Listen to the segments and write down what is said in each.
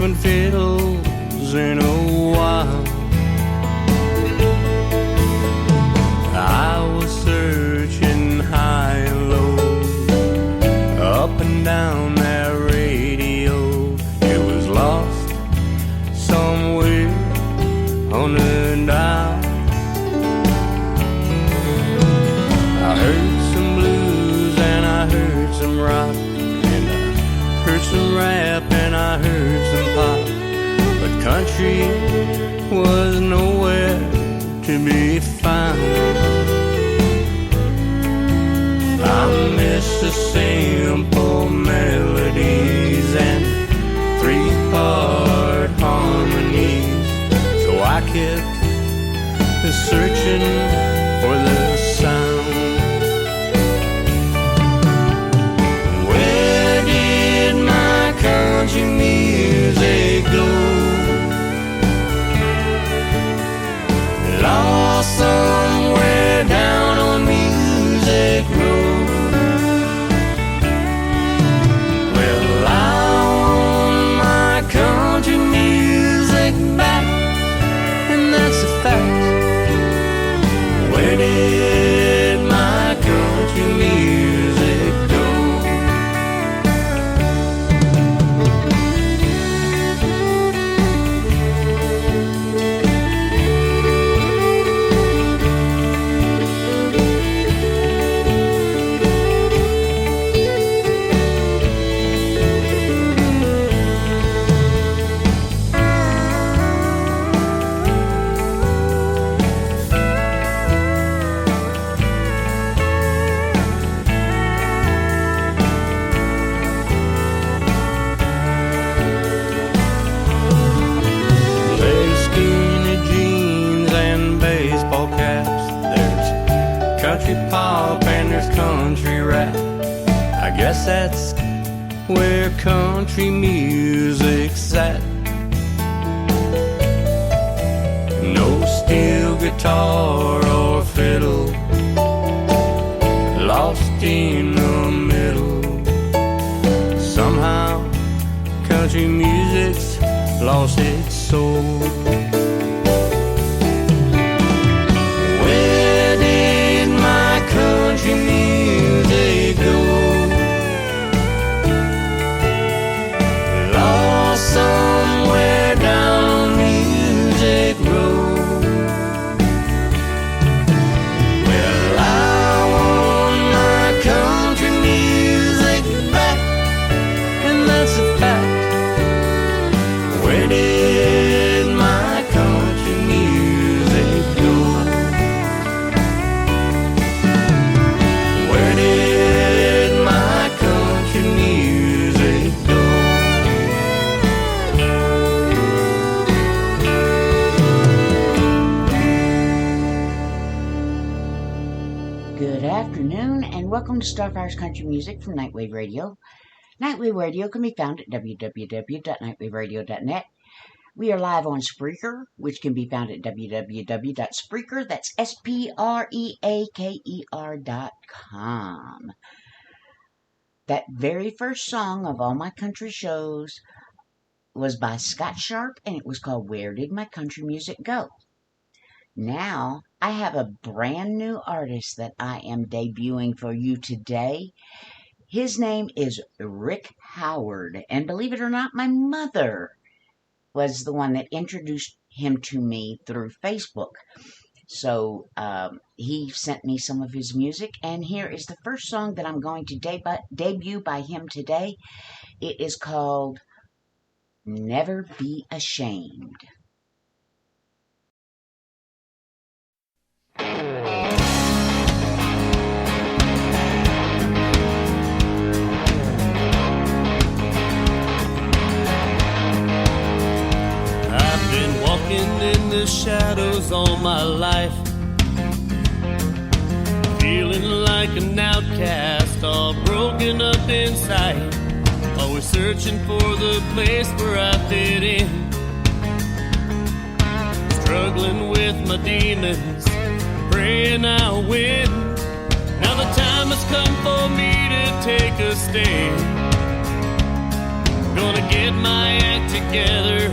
twin fiddles in a while. I was searching high and low, up and down that radio. It was lost somewhere on the dial. I heard some blues and I heard some rock, and I heard some rap and I heard some pop, but country was nowhere to be found. I miss the simple melodies and three-part harmonies, so I kept searching for the sound. Where did my country music go? Lost somewhere down on Music Road. Well, I want my country music back, and that's a fact. Where did my country music go? Country pop and there's country rap. I guess that's where country music's at. No steel guitar or fiddle, lost in the middle. Somehow country music's lost its soul. Country music go? Lost somewhere down Music Road. Well, I want my country music back, and that's a fact. Where did my country music go? Good afternoon and welcome to Starfire's Country Music from Nightwave Radio. Nightwave Radio can be found at www.nightwaveradio.net. We are live on Spreaker, which can be found at www.spreaker, that's SPREAKER.com. That very first song of all my country shows was by Scott Sharp, and it was called Where Did My Country Music Go? Now, I have a brand new artist that I am debuting for you today. His name is Rick Howard, and believe it or not, my mother was the one that introduced him to me through Facebook. So, he sent me some of his music, and here is the first song that I'm going to debut by him today. It is called Never Be Ashamed. I've been walking in the shadows all my life, feeling like an outcast, all broken up inside, always searching for the place where I fit in, struggling with my demons, praying I'll win. Now the time has come for me to take a stand, Gonna get my act together,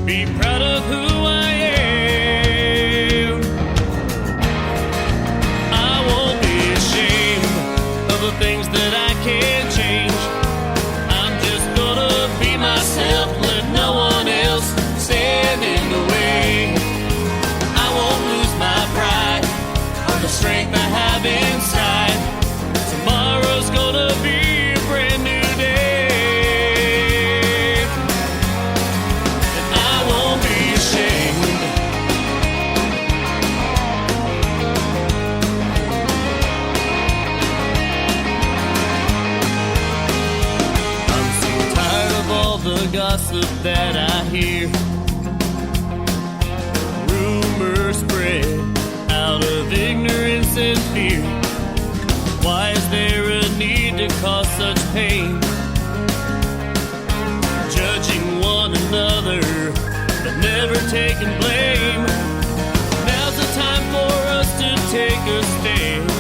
be proud of who I am. I won't be ashamed of the things that I can't change. I'm just gonna be myself, let no one else stand in the way. I won't lose my pride or the strength I have inside. Tomorrow's gonna be a brand new day, and I won't be ashamed. I'm so tired of all the gossip that I hear. Rumors spread out of ignorance and fear. Why is there a need to cause such pain? Judging one another, but never taking blame. Now's the time for us to take a stand.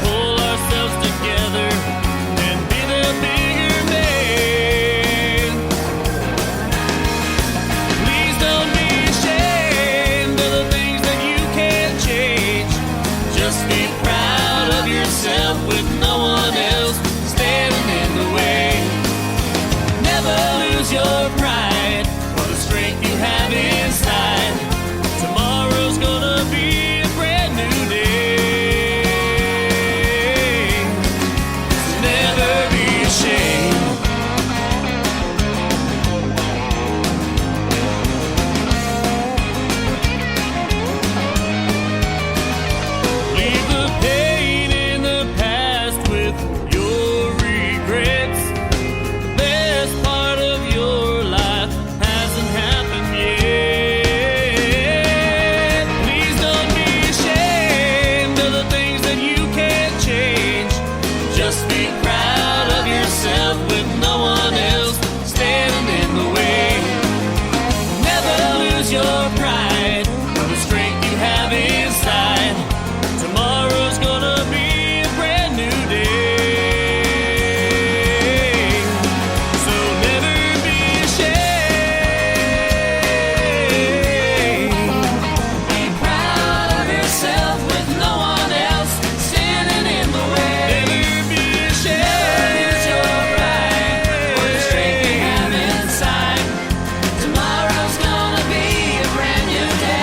Pull ourselves together and be the bigger man. Please don't be ashamed of the things that you can't change. Just be proud of yourself with no one else standing in the way. Never lose your pride or the strength you have inside. Tomorrow's gonna be a brand new day. So never be ashamed. Leave the pain in the past with your regrets. Best part of your life hasn't happened yet. Please don't be ashamed of the things that you can't change. Just be proud of yourself with no one else standing in the way. Never lose your pride or the strength you have inside. Tomorrow's gonna be a brand new day. So never be ashamed. Be proud of yourself with no one else standing in the way. Never be ashamed. Use your pride or the strength you have inside. Tomorrow's gonna be a brand new day.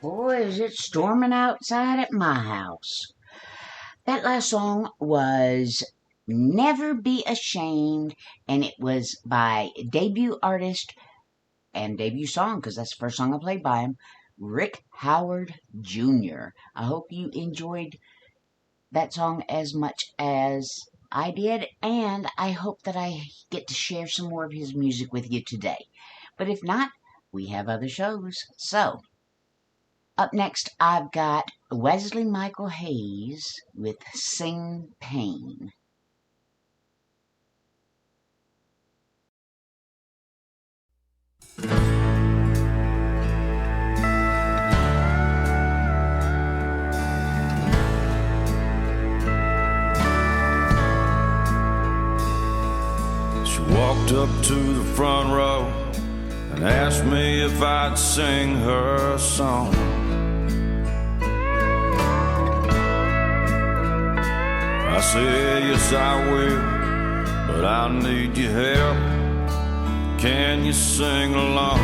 Boy, is it storming outside at my house. That last song was Never Be Ashamed, and it was by debut artist and debut song, because that's the first song I played by him, Rick Howard Jr. I hope you enjoyed that song as much as I did, and I hope that I get to share some more of his music with you today. But if not, we have other shows. So, up next, I've got Wesley Michael Hayes with Sing Pain. She walked up to the front row and asked me if I'd sing her a song. I said, yes, I will, but I'll need your help. Can you sing along?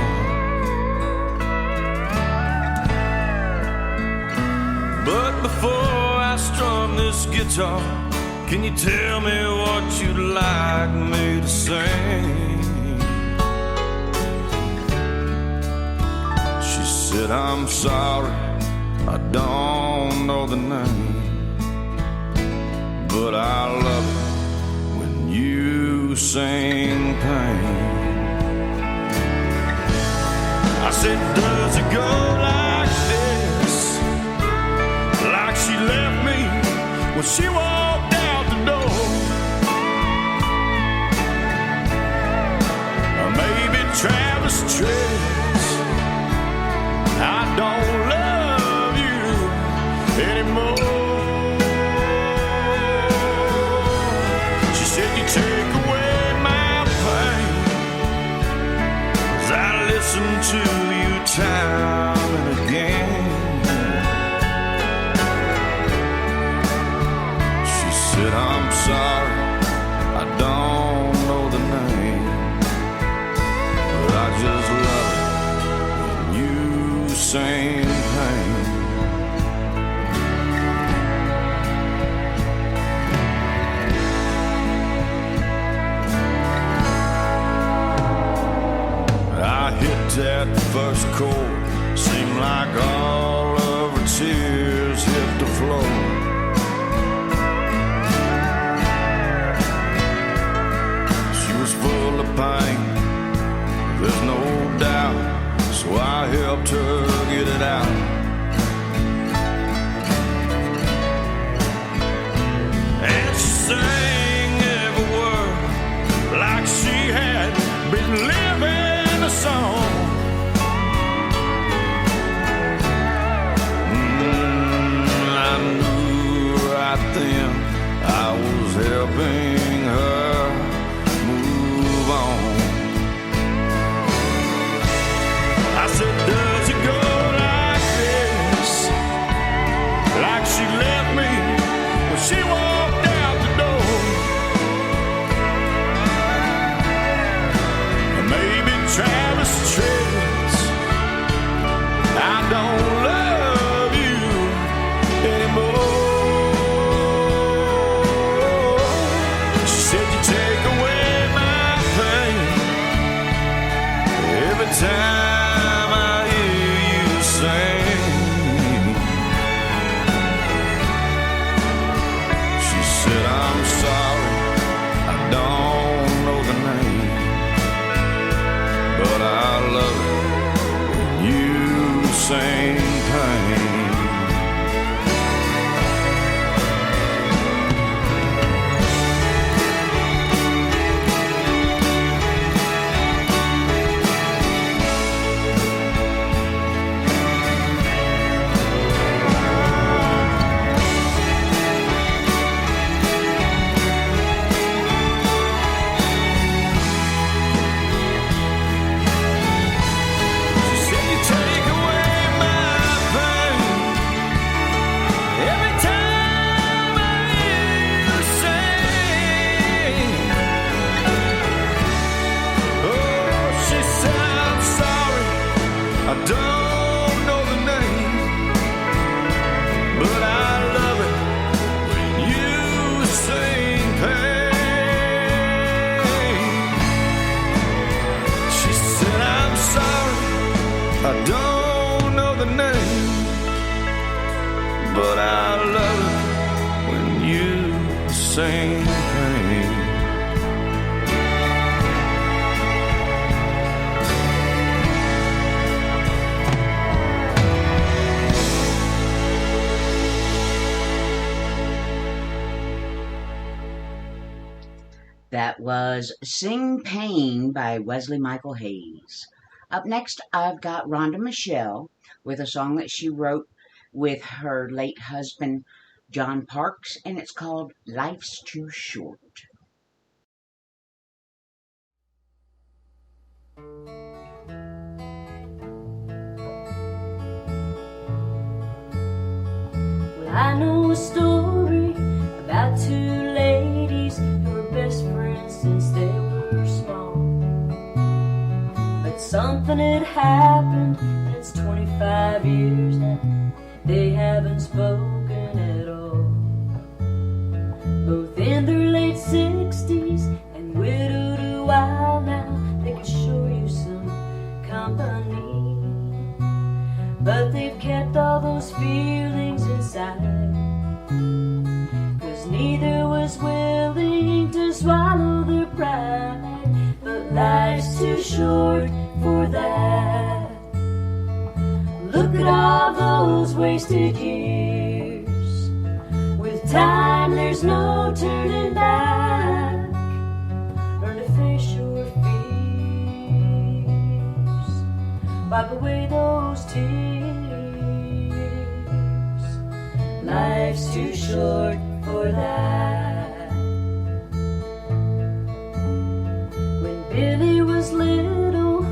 But before I strum this guitar, can you tell me what you'd like me to sing? She said, I'm sorry, I don't know the name, but I love it when you sing pain. I said, does it go like this? when she walked out the door. Or maybe Travis Tritt, I don't love you anymore. She said you take away my pain, 'cause I listen to you time and again. She said I'm sorry, I don't know the name, but I just love it when you sing pain. I hit that first chord, seemed like all of her tears hit the floor. She was full of pain, there's no doubt, so I helped her get it out. And she sang every word like she had been living a song. I knew right then I was helping her move on. I said, does it go like this? Like she left me when she walked out the door. Or maybe Travis Tritt, I don't love you anymore. She said you take away my pain every time I hear you sing. She said I'm sorry, I don't know the name, but I love it when you sing pain. She said you take away my pain every time I hear you sing. Oh, she said I'm sorry, I don't know the name, but I love it when you sing pain. She said I'm sorry, I don't know the name, but I love it when you sing pain. That was Sing Pain by Wesley Michael Hayes. Up next, I've got Rhonda Michelle with a song that she wrote with her late husband, John Parks, and it's called Life's Too Short. Well, I know a story about two ladies who were best friends since they were small. But something had happened, and it's 25 years now. They haven't spoken at all. Both in their late 60s and widowed a while now. They could show you some company, but they've kept all those feelings inside, 'cause neither was willing to swallow their pride. But life's too short for that. Look at all those wasted years with time there's no turning back. Learn to face your fears, wipe away those tears. Life's too short for that. When Billy was little,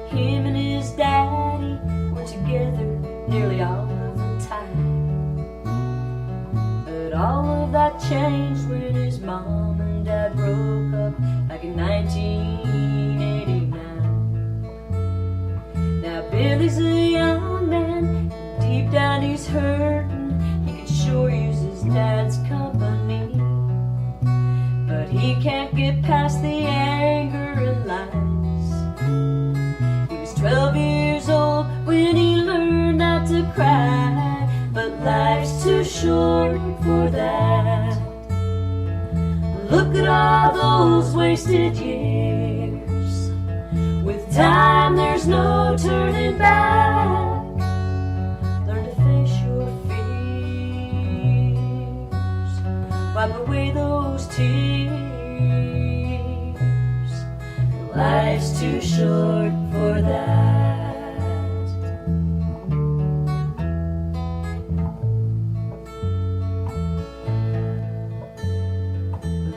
him and his daddy were together nearly all of the time. But all of that changed when his mom and dad broke up back in 1989. Now Billy's a young man, deep down he's hurting. He could sure use his dad's company, but he can't get past the anger and lies. He was 12 years old when he learned not to cry, but life's too short for that. Look at all those wasted years. With time there's no turning back. Learn to face your fears, wipe away those tears. Life's too short for that.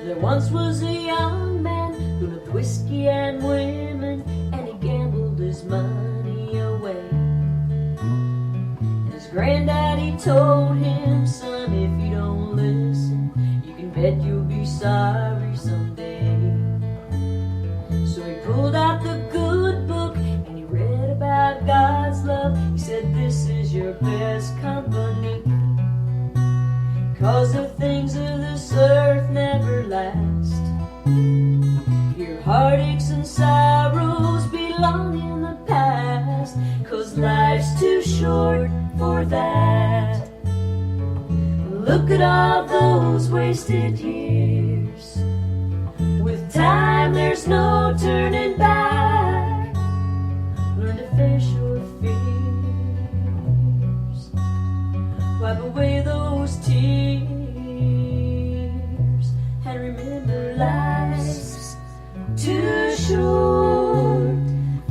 There once was a young man who loved whiskey and women, and he gambled his money away. And his granddaddy told him, son, if you don't listen, you can bet you'll be sorry someday. So he pulled out the good book and he read about God's love. He said, this is your best company, 'cause the things of this earth never last. Your heartaches and sorrows belong in the past, 'cause life's too short for that. Look at all those wasted years. With time there's no turning back. Learn to face your fears, wipe away those tears, and remember life's too short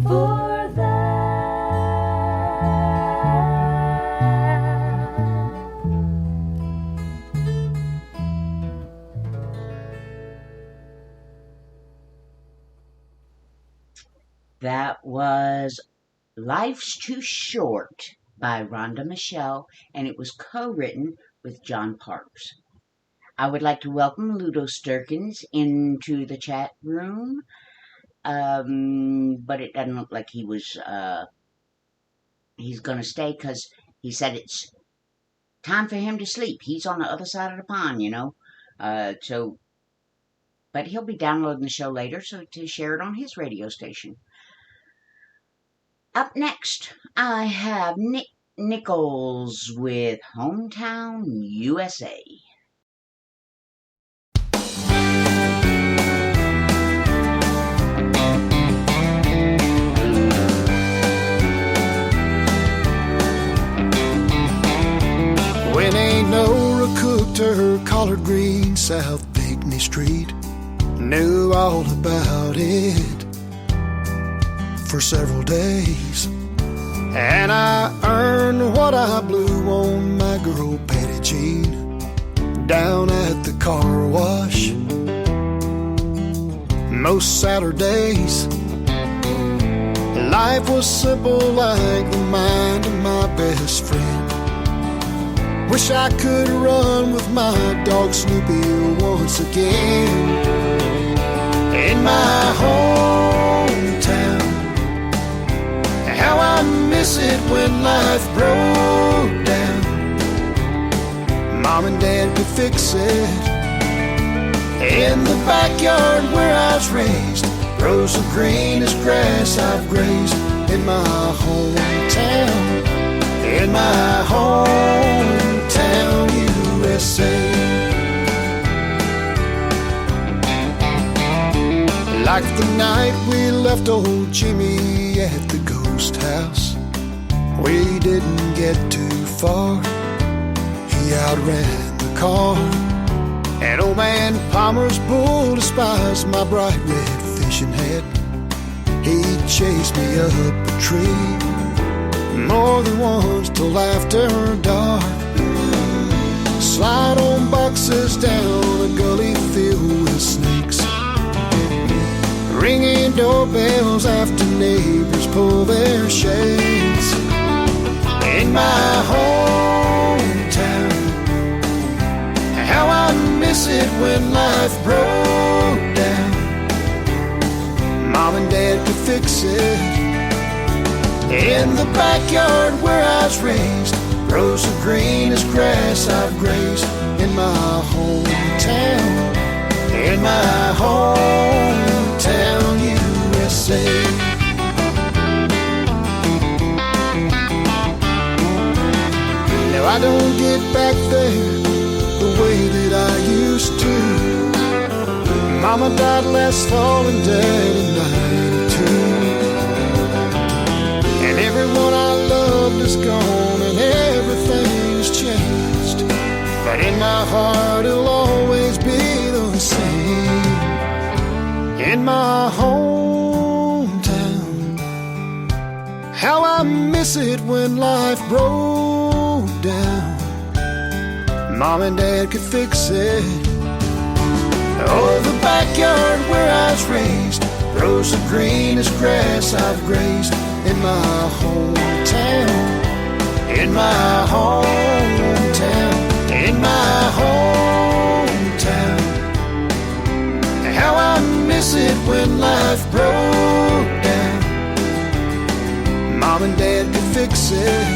for that. That was Life's Too Short by Rhonda Michelle, and it was co-written with John Parks. I would like to welcome Ludo Sturkins into the chat room, but it doesn't look like he's going to stay, because he said it's time for him to sleep. He's on the other side of the pond, you know. But he'll be downloading the show later so to share it on his radio station. Up next, I have Nick Nichols with Hometown USA. When ain't no cooked her collard green South Pinckney Street, knew all about it for several days. And I earned what I blew on my girl Patty Jean down at the car wash most Saturdays. Life was simple like the mind of my best friend. Wish I could run with my dog Snoopy once again. In my hometown, how I miss it when life broke down. Mom and Dad could fix it. In the backyard where I was raised, rows of green as grass I've grazed. In my hometown, in my hometown USA. Like the night we left old Jimmy at the ghost house, we didn't get too far. He outran the car. And old man Palmer's bull despised my bright red fishing hat. He chased me up a tree more than once till after dark. Slide on boxes down a gully filled with snakes, ringing doorbells after neighbors pull their shades. In my hometown, how I miss it when life broke down. Mom and Dad could fix it. In the backyard where I was raised, rows of green as grass I've grazed. In my hometown, in my hometown, USA. Now I don't get back there the way that I used to. Mama died last fall and Dad in '92. And everyone I loved is gone and everything's changed. But in my heart it'll always be the same. In my hometown, how I miss it when life broke down. Mom and Dad could fix it. Oh, the backyard where I was raised, rows of green as grass I've grazed. In my hometown, in my hometown, in my hometown, how I miss it when life broke down. Mom and Dad could fix it.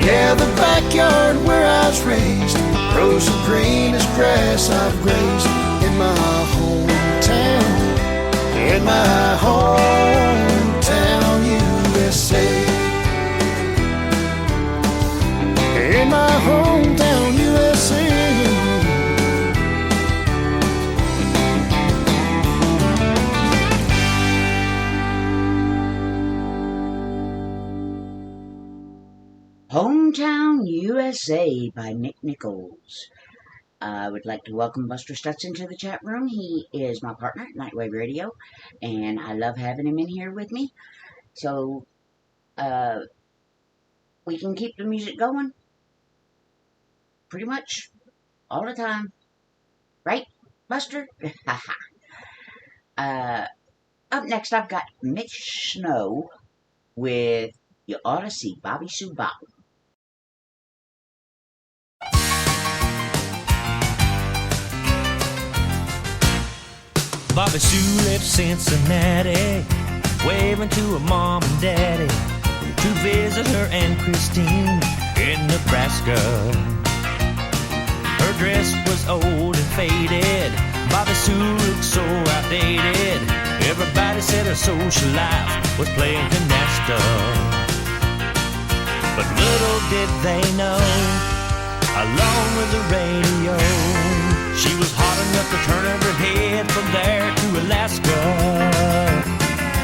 Yeah, the backyard where I was raised, rows of green as grass I've grazed. In my hometown, in my hometown, USA. In my hometown, USA. Hometown USA by Nick Nichols. I would like to welcome Buster Stutz into the chat room. He is my partner at Nightwave Radio, and I love having him in here with me. So, we can keep the music going pretty much all the time. Right, Buster? Up next, I've got Mitch Snow with You Oughta See Bobby Sue Bop. Bobby Sue left Cincinnati, waving to her mom and daddy to visit her Aunt Christine in Nebraska. Her dress was old and faded, Bobby Sue looked so outdated. Everybody said her social life was playing canasta. But little did they know, along with the radio, she was hot enough to turn her head from there to Alaska.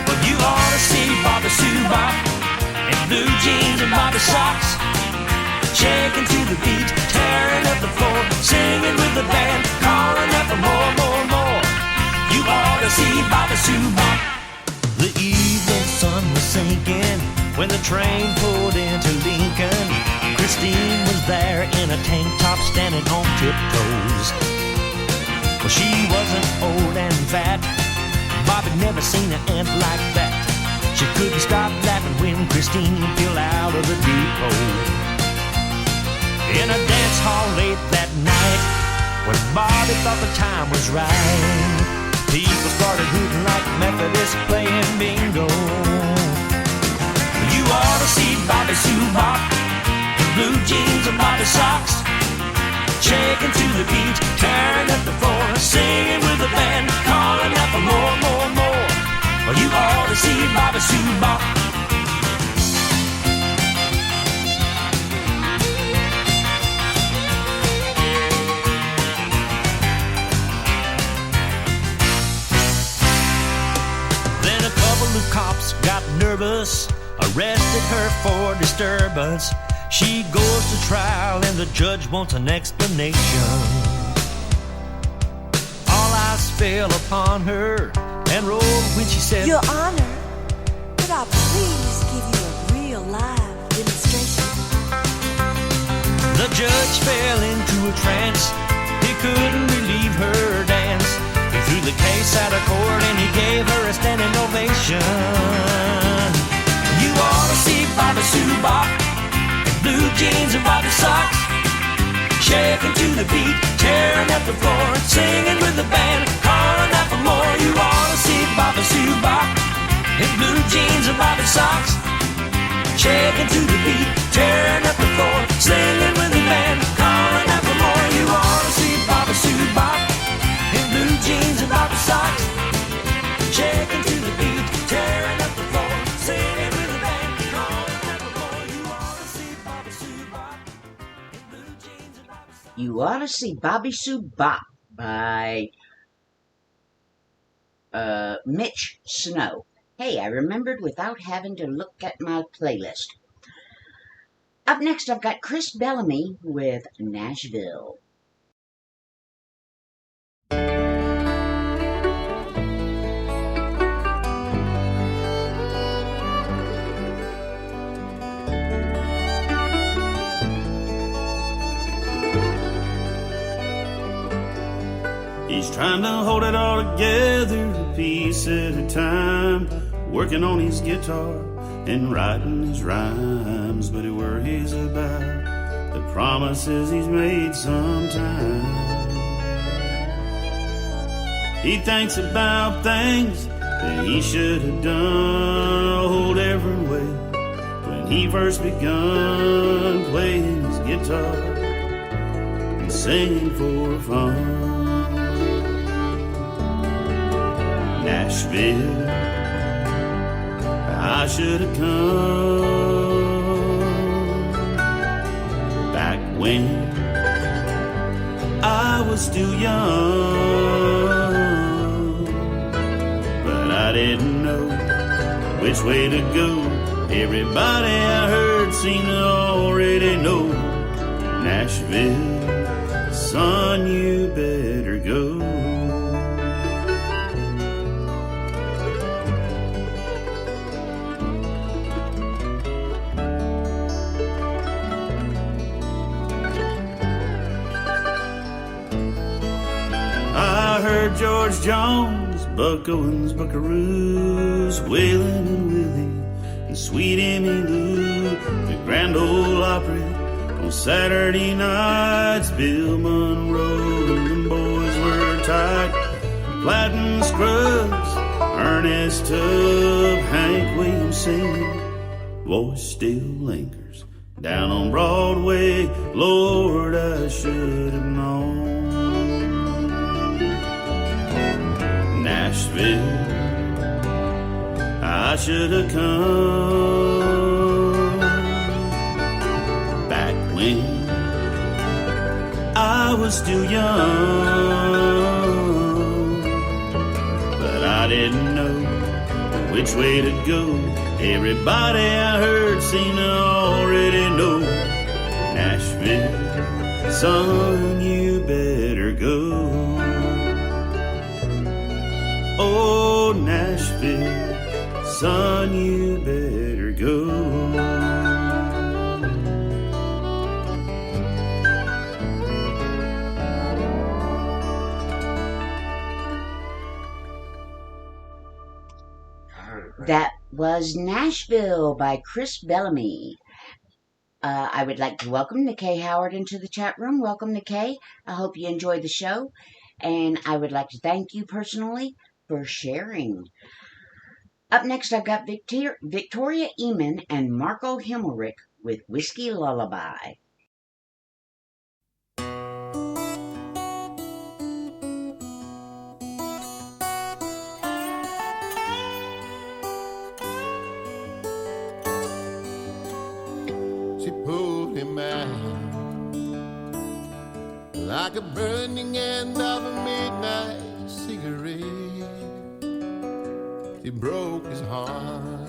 But you ought to see Bobby Sue Bop in blue jeans and Bobby socks, shaking to the beat, tearing up the floor, singing with the band, calling out for more, more, more. You ought to see Bobby Sue Bop. The evening sun was sinking when the train pulled into Lincoln. Christine was there in a tank top, standing on tiptoes. Well, she wasn't old and fat, Bobby never seen an aunt like that. She couldn't stop laughing when Christine fell out of the depot. In a dance hall late that night, when Bobby thought the time was right, people started hooting like Methodists playing bingo. You ought to see Bobby Sue Bop in blue jeans and Bobby socks, shaking to the beat, tearing up the floor, singing with the band, calling out for more, more, more. Well, you ought to see Bobby Sue Bop. Then a couple of cops got nervous, arrested her for disturbance. She goes to trial and the judge wants an explanation. All eyes fell upon her and rolled when she said, Your Honor, could I please give you a real live demonstration? The judge fell into a trance. He couldn't believe her dance. He threw the case out of court and he gave her a standing ovation. You ought to see Bobby Sue Bop in blue jeans and white socks, shaking to the beat, tearing up the floor, singing with the band, calling out for more. You ought to see Bobby Sue Bop in blue jeans and white socks, shaking to the beat, tearing up the floor, singing with the band, calling out for more. You ought to see Bobby Sue Bop in blue jeans and white socks, shaking to the beat, tearing up the floor, singing with the band, calling out for more. You ought to see Bobby Sue Bop in blue jeans and white socks. You ought to see Bobby Sue Bop by Mitch Snow. Hey, I remembered without having to look at my playlist. Up next, I've got Chris Bellamy with Nashville. He's trying to hold it all together, a piece at a time, working on his guitar and writing his rhymes, but he worries about the promises he's made sometime. He thinks about things that he should have done a whole different way when he first begun playing his guitar and singing for fun. Nashville, I should have come back when I was still young, but I didn't know which way to go. Everybody I heard seemed to already know. Nashville, son, you better go. George Jones, Buck Owens, Buckaroos, Waylon and Willie, and Sweet Emmy Lou, the Grand Ole Opry on Saturday nights. Bill Monroe and them boys were tight. Platin Scruggs, Ernest Tubb, Hank Williams singing, voice still lingers down on Broadway. Lord, I should have known. Nashville, I should have come back when I was still young, but I didn't know which way to go. Everybody I heard seemed to already know. Nashville, son, you better go. Oh, Nashville, son, you better go. That was Nashville by Chris Bellamy. I would like to welcome Nikkei Howard into the chat room. Welcome, Nikkei. I hope you enjoyed the show. And I would like to thank you personally for sharing. Up next, I've got Victoria Eamon and Marco Himmelrich with Whiskey Lullaby. She pulled him out like a burning end of a midnight cigarette. She broke his heart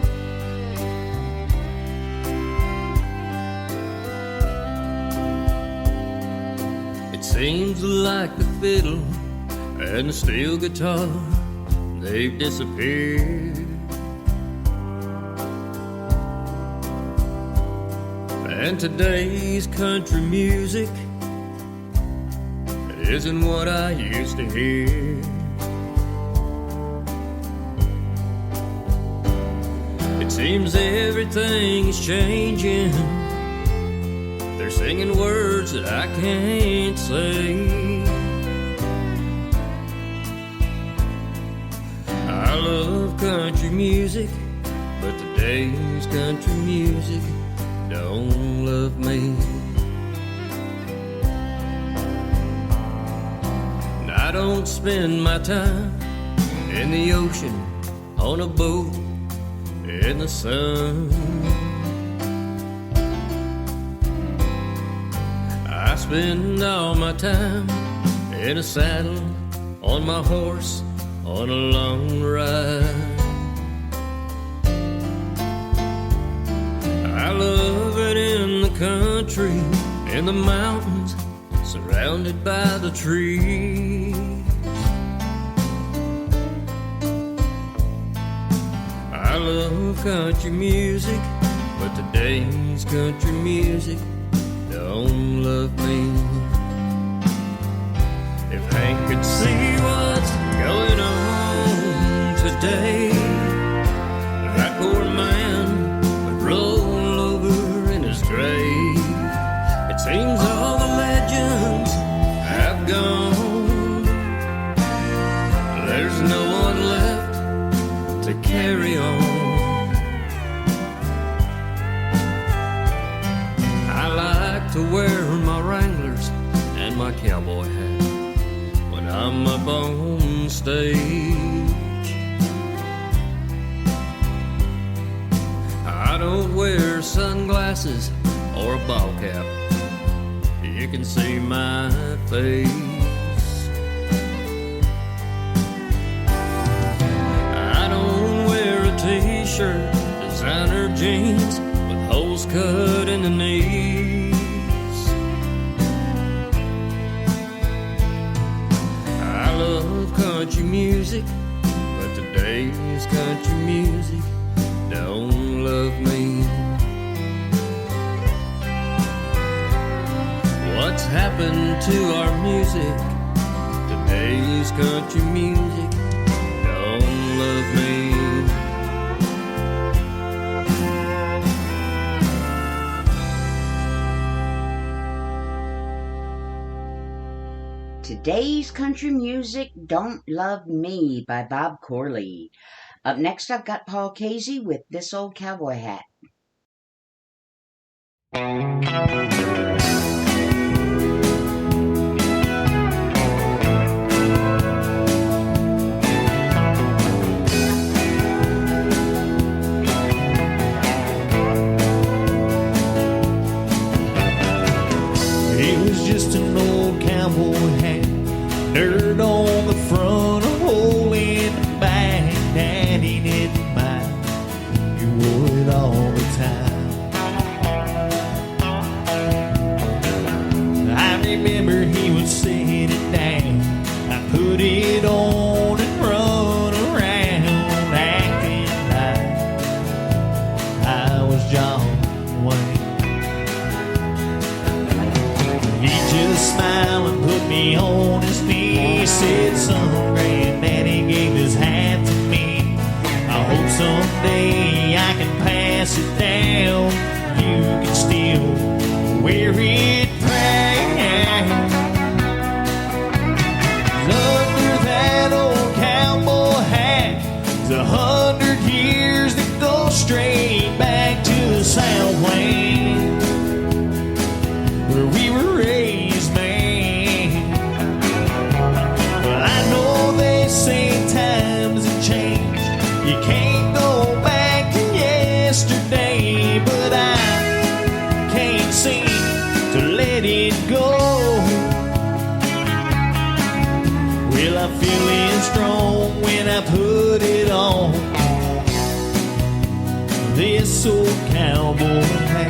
seems like the fiddle and the steel guitar, they've disappeared. And today's country music isn't what I used to hear. It seems everything is changing. They're singing words that I can't say. I love country music, but today's country music don't love me. And I don't spend my time in the ocean on a boat in the sun. I spend all my time in a saddle on my horse on a long ride. I love it in the country, in the mountains, surrounded by the trees. I love country music, but today's country music don't love me. If Hank could see what's going on today, that poor man would roll over in his grave. It seems all the legends have gone. There's no one left to carry on. I like to wear my Wranglers and my cowboy hat when I'm up on stage. I don't wear sunglasses or a ball cap. You can see my face. I don't wear a t-shirt, designer jeans with holes cut in the knees. I love country music, but today's country music don't love me. What's happened to our music? Today's country music don't love me. Today's country music don't love me by Bob Corley. Up next, I've got Paul Casey with This Old Cowboy Hat. It was just an old cowboy hat, dirt on the front, a hole in the back. Daddy didn't mind, he wore it all the time. I remember he would set it down, I put it on and run around acting like I was John Wayne. He just smiled and put me on his knee. Said, son, Granddaddy gave his hat to me. I hope someday I can pass it down. You can still wear it proud. Under that old cowboy hat is 100 years that go straight back to the Southland, where we were raised, man. But I know they say times have changed. You can't go back to yesterday, but I can't seem to let it go. Well, I'm feeling strong when I put it on, this old cowboy hat.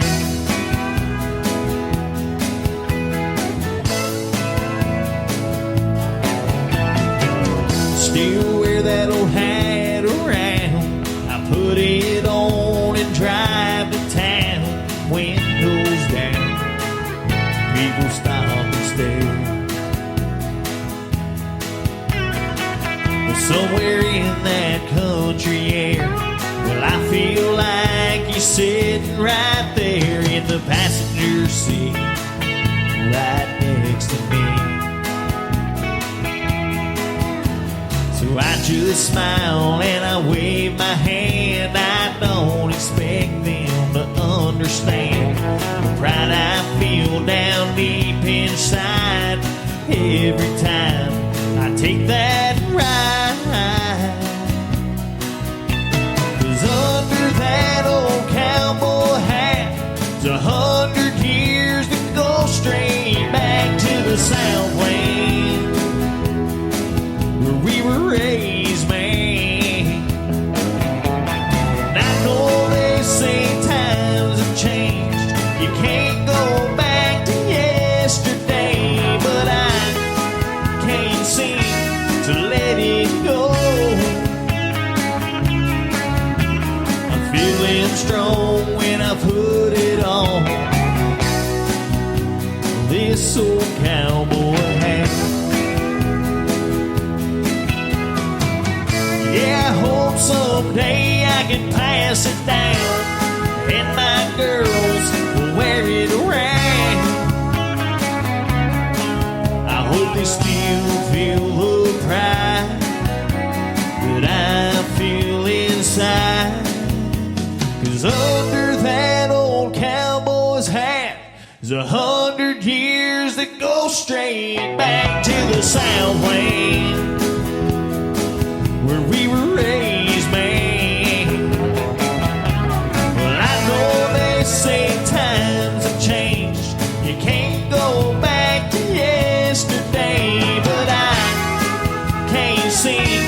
in that country air. Well, I feel like you're sitting right there in the passenger seat, right next to me. So I just smile and I wave my hand. I don't expect them to understand the pride I feel down deep inside every time I take that ride. 'Cause under that old cowboy hat is 100 years that go straight back to the Southland where we were raised, man. And I know they say times have changed, you can't go back to yesterday, but I can't seem to let it go. I'm feeling strong when I put it on this old cowboy hat. Yeah, I hope someday I can pass it down and my girls will wear it around. I hope they still feel the pride that I feel inside. 'Cause under that old cowboy's hat is 100 years that go straight back to the Southland where we were raised, man. Well, I know they say times have changed, you can't go back to yesterday, but I can't seem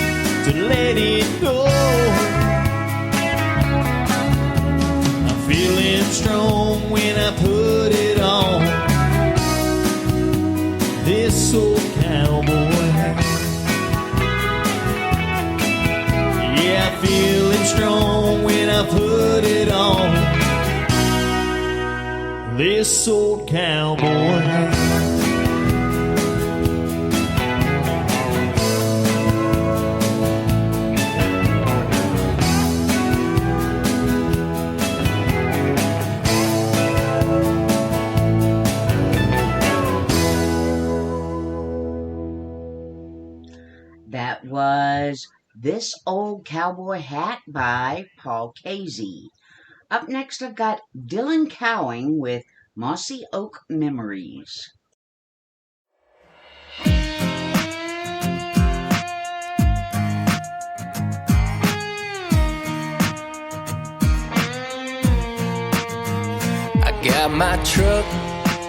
to let it go. I'm feeling strong when I put it on this old cowboy hat. Yeah, I'm feeling strong when I put it on this old cowboy hat. That was This Old Cowboy Hat by Paul Casey. Up next, I've got Dylan Cowing with Mossy Oak Memories. I got my truck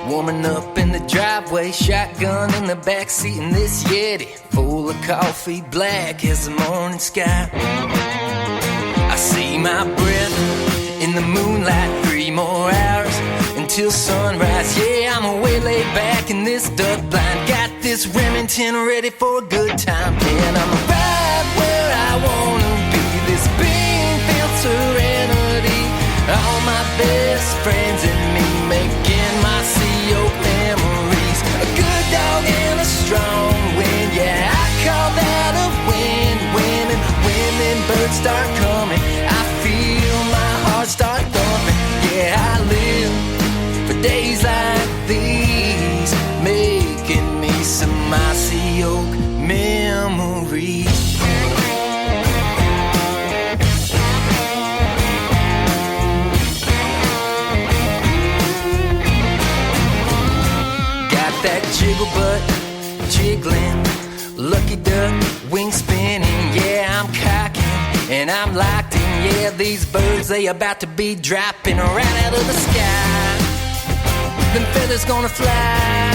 warming up in the driveway, shotgun in the backseat, and this Yeti full of coffee, black as the morning sky. I see my breath in the moonlight, 3 more hours until sunrise. Yeah, I'm way laid back in this duck blind, got this Remington ready for a good time, and I'm right where I wanna be. This bean-filled serenity, all my best friends and me making my CO memories. A good dog and a strong wind, yeah, I call that a win-win. And when them birds start coming, I feel my heart start thumping. Yeah, I live for days like these, making me some mossy oak memories. That jiggle butt, jiggling, lucky duck, wing spinning. Yeah, I'm cocking and I'm locked in. Yeah, these birds, they about to be dropping right out of the sky. Them feathers gonna fly,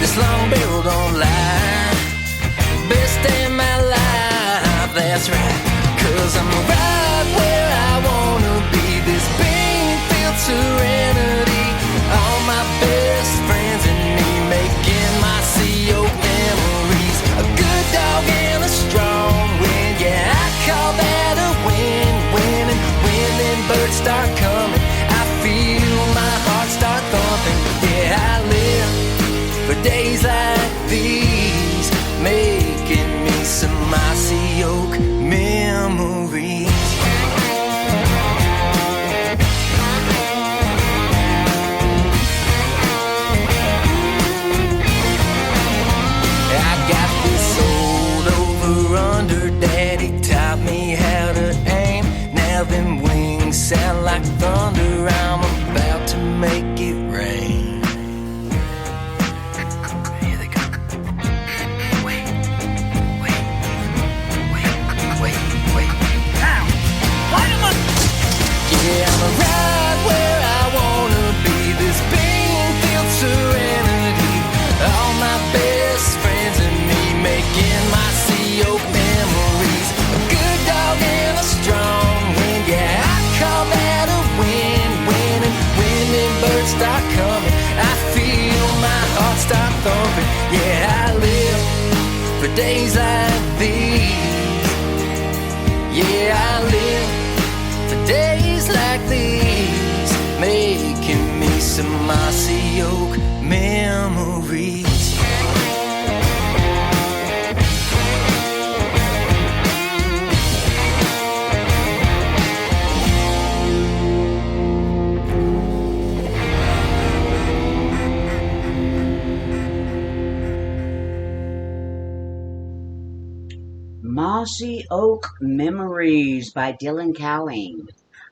this long barrel don't lie. Best day of my life, that's right. 'Cause I'm right where I wanna be. This bean-filled serenity, all my best friends and me making my CO memories. A good dog and a strong wind, yeah, I call that a win-win. And when them birds start coming, I feel my heart start thumping. Yeah, I live for days like these, making me some mossy oak memories. Oak memories. A good dog and a strong wind. Yeah, I call that a win-win. And when the birds start coming, I feel my heart start thumping. Yeah, I live for days like these. Yeah, I live for days like these, making me some mossy oak memories. Mossy Oak Memories by Dylan Cowing.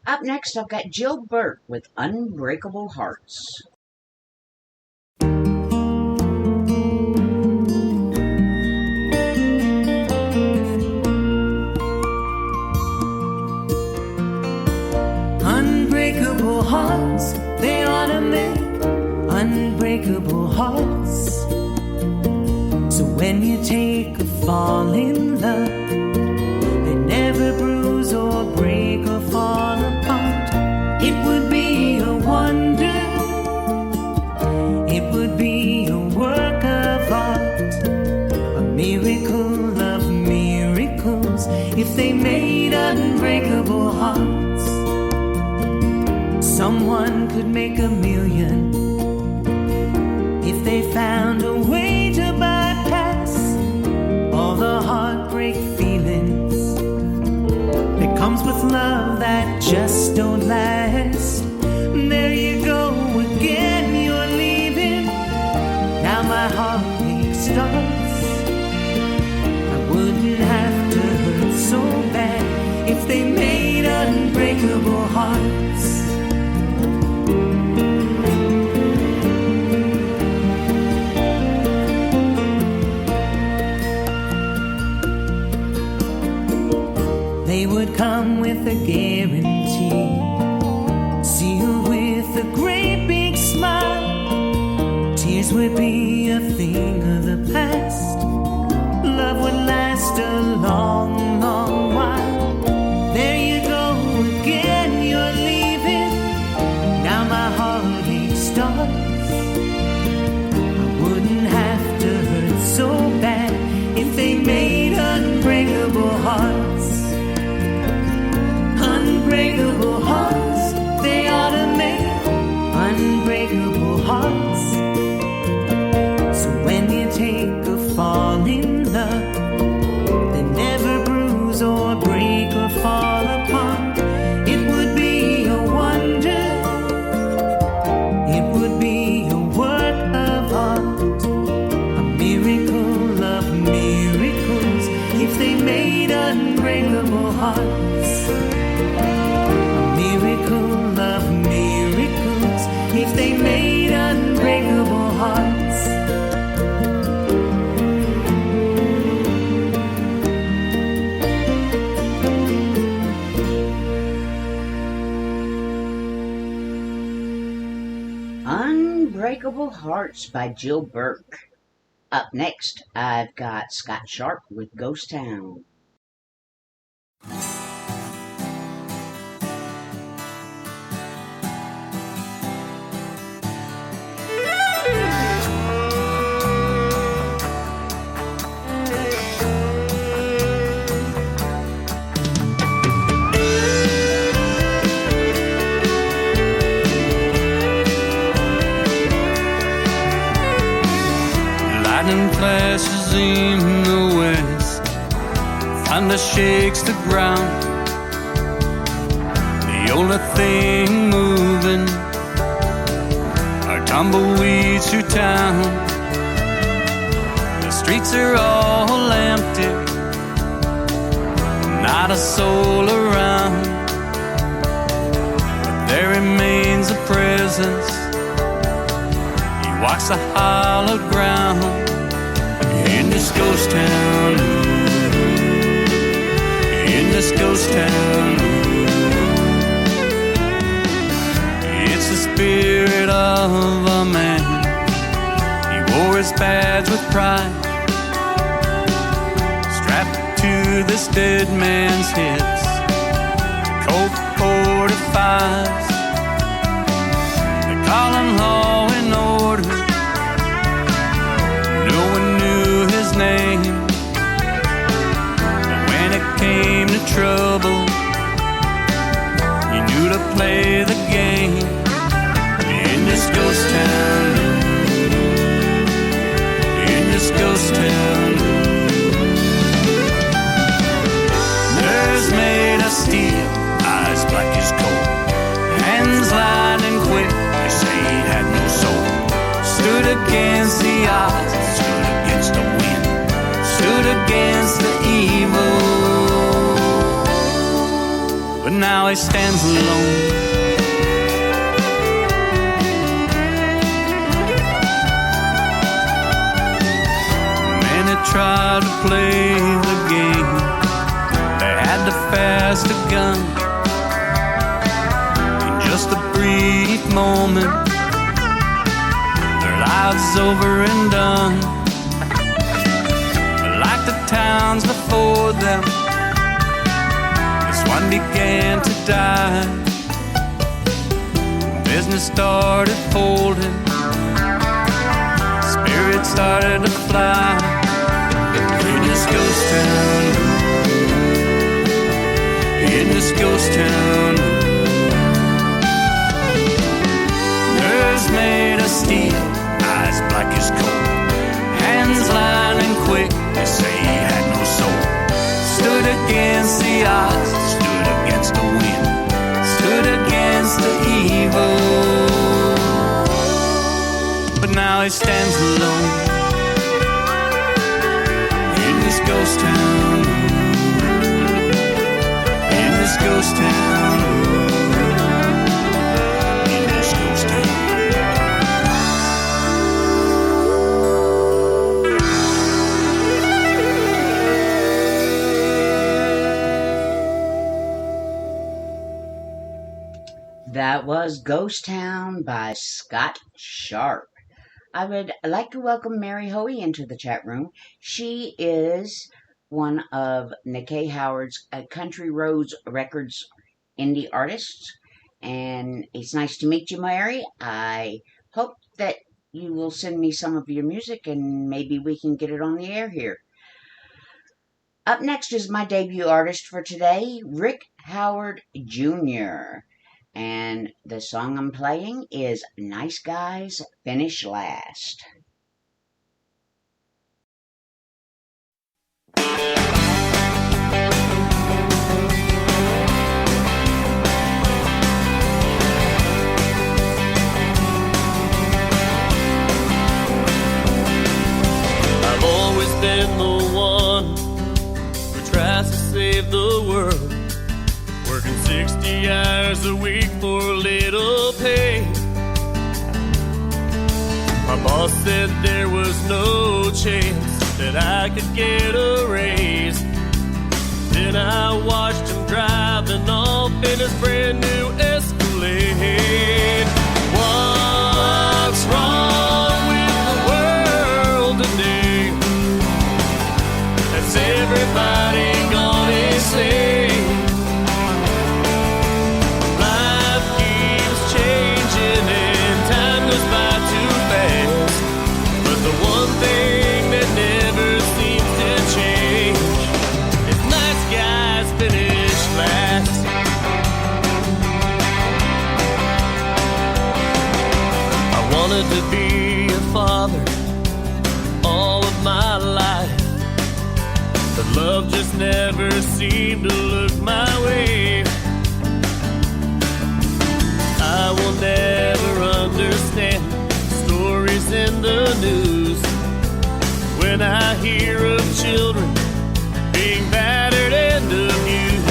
Up next, I've got Jill Burke with Unbreakable Hearts. Unbreakable hearts, they ought to make unbreakable hearts. So when you take a fall in love, they never bruise or break or fall apart. It would be a wonder, it would be a work of art, a miracle of miracles, if they made unbreakable hearts. Someone could make $1 million if they found a way to bypass all the heartbreak feelings that comes with love that just don't last. There you go again, you're leaving. Now my heartache starts. I wouldn't have to hurt so bad if they made unbreakable hearts. They would come with a guarantee, sealed with a great big smile. Tears would be a thing of the past. Love would last a long, long while. There you go again, you're leaving. Now my heartache starts. I wouldn't have to hurt so bad if they made unbreakable hearts. Unbreakable hearts, they ought to make unbreakable hearts. So when you take a fall in love, they never bruise or break or fall apart. It would be a wonder, it would be a work of art, a miracle of miracles, if they made unbreakable hearts. Miracle of miracles, if they made unbreakable hearts. Unbreakable Hearts by Jill Burke. Up next, I've got Scott Sharp with Ghost Town. Lightning flashes in the west, thunder shakes the ground. The only thing moving are tumbleweeds through town. The streets are all empty, not a soul around. But there remains a presence, he walks the hallowed ground. In this ghost town, in this ghost town, it's the spirit of a man. He wore his badge with pride, strapped this dead man's hits. Colt 45s, they call him law and order. No one knew his name, but when it came to trouble, he knew to play the game. In this ghost town, in this ghost town, nerves made of steel, eyes black as coal, hands lightning quick, they say he had no soul. Stood against the odds, stood against the wind, stood against the evil, but now he stands alone. Many tried to play the game, they had to fast a gun. In just a brief moment, their lives over and done. But like the towns before them, this one began to die. Business started folding, spirits started to fly. In this ghost town, in this ghost town, nerves made of steel, eyes black as coal, hands lightning quick, they say he had no soul. Stood against the odds, stood against the wind, stood against the evil, but now he stands alone. In this ghost town, in this ghost town, in this ghost town. That was Ghost Town by Scott Sharp. I would like to welcome Mary Hoey into the chat room. She is one of Nikkei Howard's Country Roads Records indie artists. And it's nice to meet you, Mary. I hope that you will send me some of your music and maybe we can get it on the air here. Up next is my debut artist for today, Rick Howard Jr. And the song I'm playing is Nice Guys Finish Last. I've always been the one who tries to save the world, working 60 hours a week for little pay. My boss said there was no chance that I could get a raise. Then I watched him driving off in his brand new Escalade. What's wrong with the world today? Has everybody gone insane? To be a father all of my life, but love just never seemed to look my way. I will never understand stories in the news when I hear of children being battered and abused.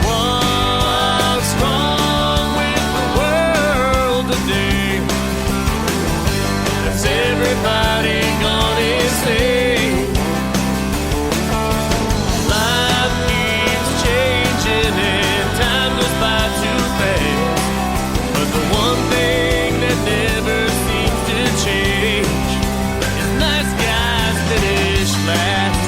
What's wrong with the world today? Everybody gone insane. Life keeps changing and time goes by too fast, but the one thing that never seems to change is nice guys finish last.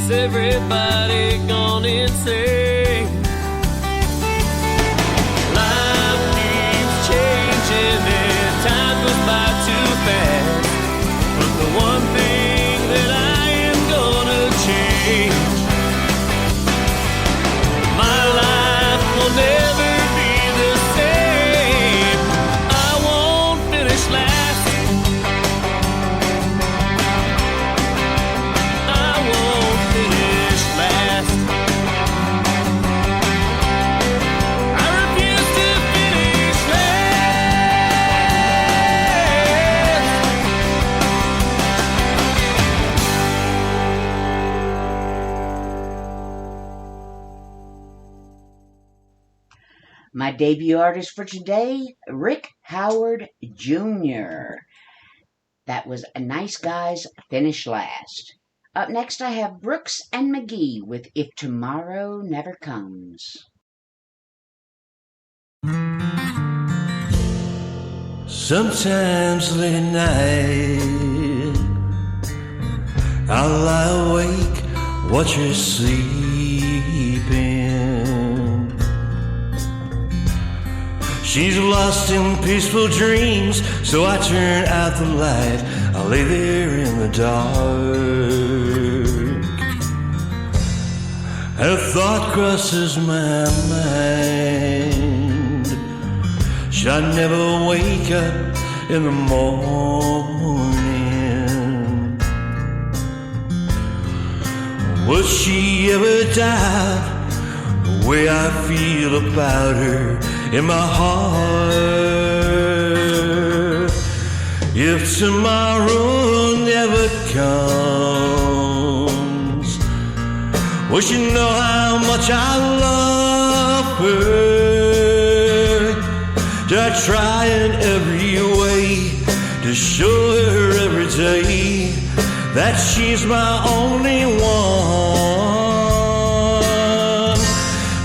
Has everybody gone insane? Life keeps changing and time goes by too fast. But the one thing that I am gonna change, my life will never be the same. I won't finish last. I won't finish last. I refuse to finish last. My debut artist for today, Rick Howard Jr. That was a Nice Guys Finish Last. Up next I have Brooks and McGee with If Tomorrow Never Comes. Sometimes late at night I'll lie awake, watch her sleeping. She's lost in peaceful dreams, so I turn out the light. I lay there in the dark. A thought crosses my mind. Should I never wake up in the morning? Will she ever die the way I feel about her in my heart? If tomorrow never comes, will she know how much I love her? Do I try in every way to show her every day that she's my only one?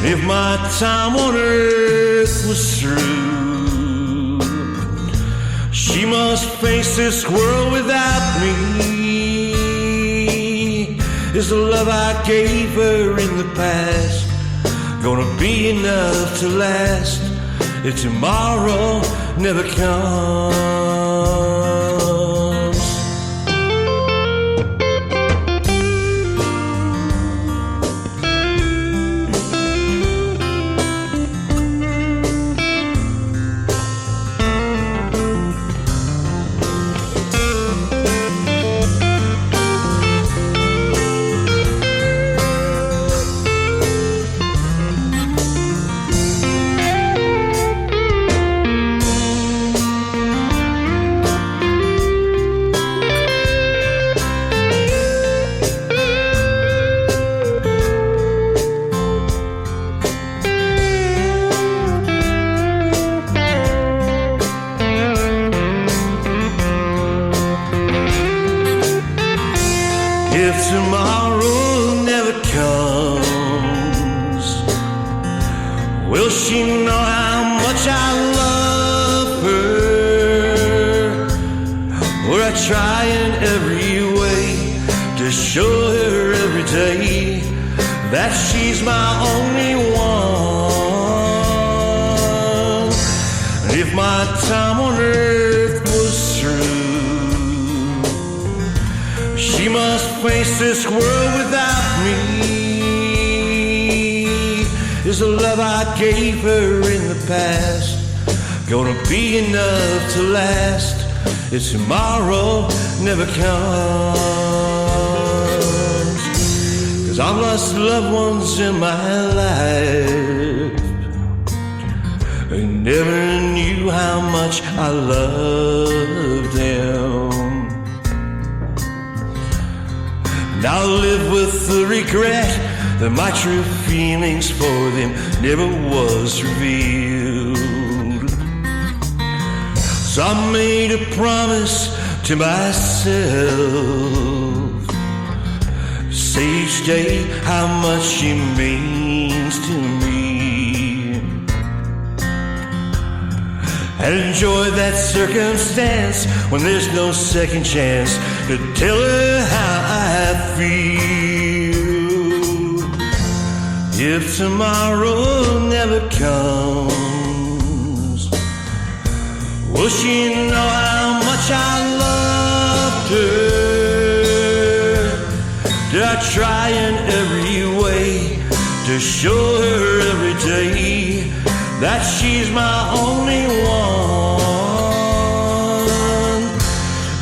If my time on earth was through, she must face this world without me. Is the love I gave her in the past gonna be enough to last if tomorrow never comes? If tomorrow never comes, will she know how much I love her? Or I try in every way to show her every day that she's my only one. And if my time on earth was through, she must face this world without me. Is the love I gave her in the past gonna be enough to last if tomorrow never comes? 'Cause I've lost loved ones in my life and never knew how much I loved them. I'll live with the regret that my true feelings for them never was revealed. So I made a promise to myself, say each day how much she means to me, and enjoy that circumstance when there's no second chance to tell her how I feel. if tomorrow never comes, will she know how much I loved her? Did I try in every way to show her every day that she's my only one?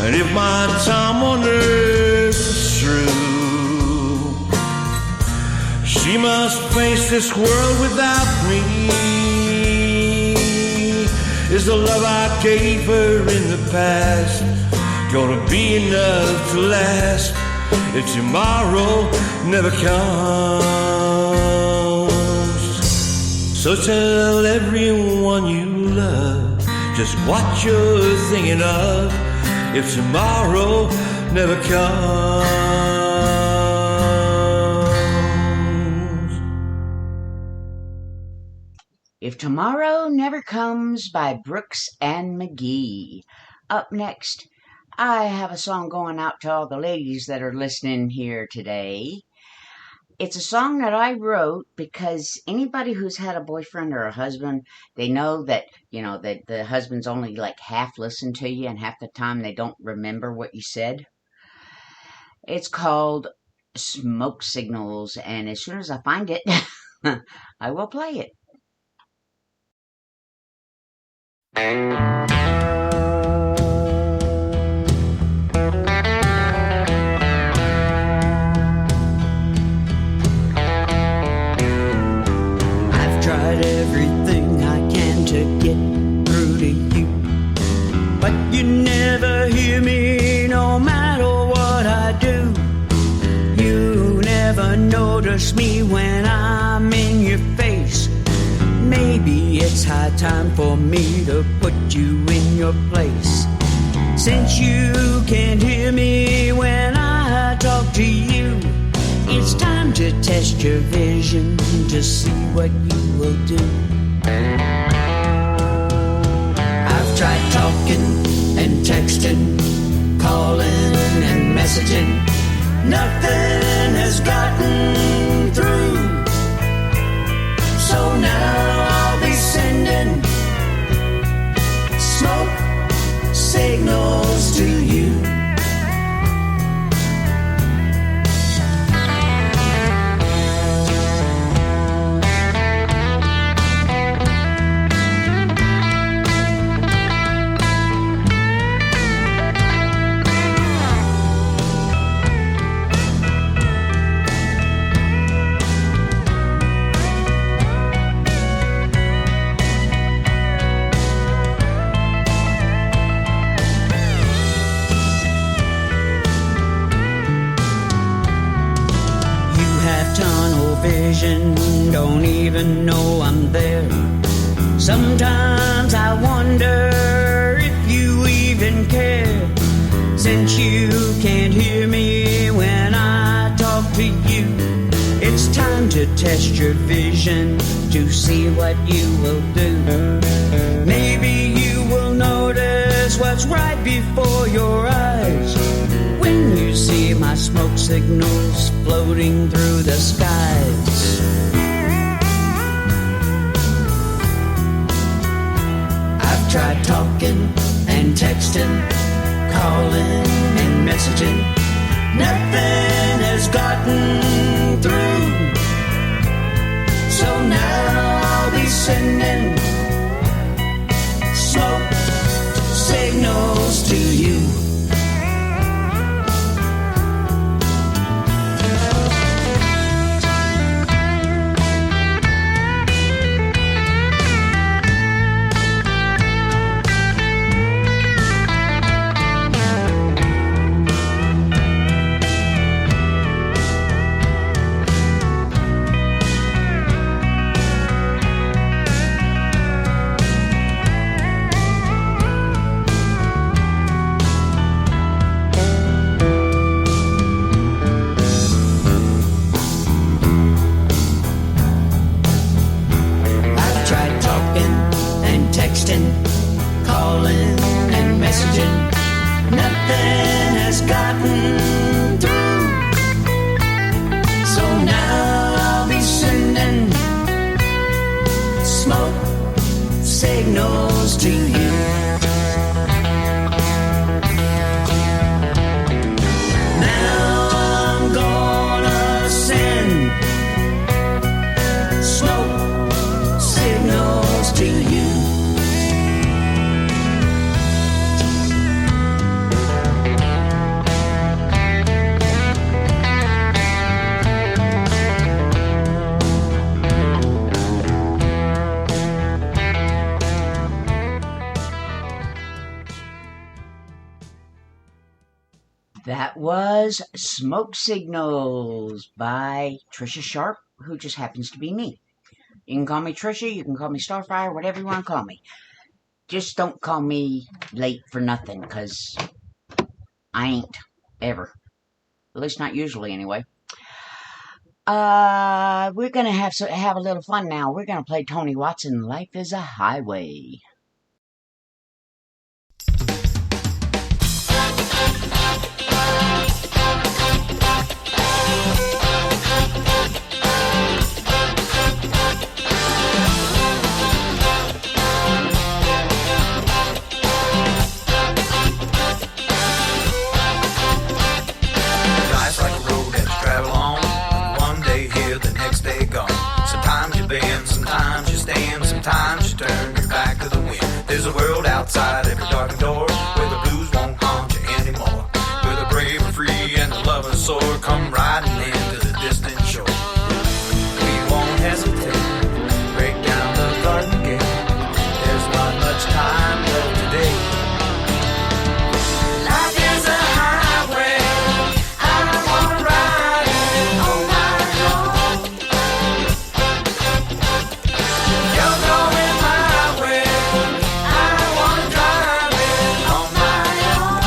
And if my time on earth is through, she must face this world without me. Is the love I gave her in the past gonna be enough to last if tomorrow never comes? So tell everyone you love just what you're thinking of if tomorrow never comes. If Tomorrow Never Comes by Brooks and McGee. Up next, I have a song going out to all the ladies that are listening here today. It's a song that I wrote because anybody who's had a boyfriend or a husband, they know that, that the husband's only like half listened to you and half the time they don't remember what you said. It's called Smoke Signals, and as soon as I find it, I will play it. Everything I can to get through to you, but you never hear me no matter what I do. You never notice me when I'm in your face. Maybe it's high time for me to put you in your place. Since you can't hear me when I talk to you, it's time to test your vision to see what you will do. I've tried talking and texting, calling and messaging. Nothing has gotten through. So now I'll be sending smoke signals to you. Vision, don't even know I'm there. Sometimes I wonder if you even care. Since you can't hear me when I talk to you, it's time to test your vision to see what you will do. Maybe you will notice what's right before your eyes when you see my smoke signals floating through the skies. I've tried talking and texting, calling and messaging. Nothing has gotten through. So now I'll be sending smoke signals to you. That was Smoke Signals by Trisha Sharp, who just happens to be me. You can call me Trisha, you can call me Starfire, whatever you want to call me. Just don't call me late for nothing, because I ain't, ever. At least not usually, anyway. We're going to have a little fun now. We're going to play Tony Watson, Life is a Highway. Sometimes you turn your back to the wind. There's a world outside every darkened door, where the blues won't haunt you anymore, where the brave are free and the lovers soar, come riding into the distant shore. We won't hesitate, break down the garden gate. There's not much time left today. Life is a highway, I wanna ride it all night long. You're going my way, I wanna drive it on my own.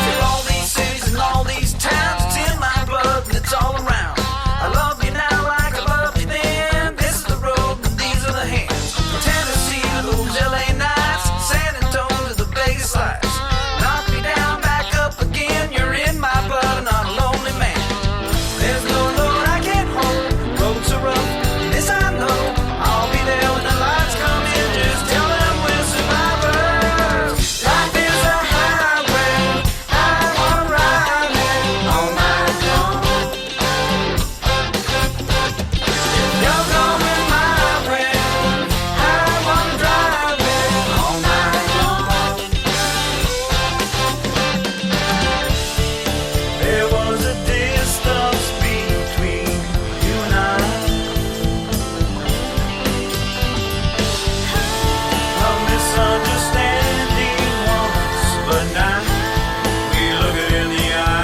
Through all these cities and all these towns, it's in my blood and it's all around. I love you now like I loved you then. This is the road and these are the hands. From Tennessee to those LA nights, San Antonio to the Vegas lights. Knock me down, back up again. You're in my blood and I'm a lonely man. There's no load I can't hold, roads are rough, this I know. I'll be there when the lights come in, just tell them we're survivors. Life is a highway, I wanna ride it all night long. You're going my way, I wanna drive it all night long. There was a distance between you and I, a misunderstanding once, but now we look it in the eye.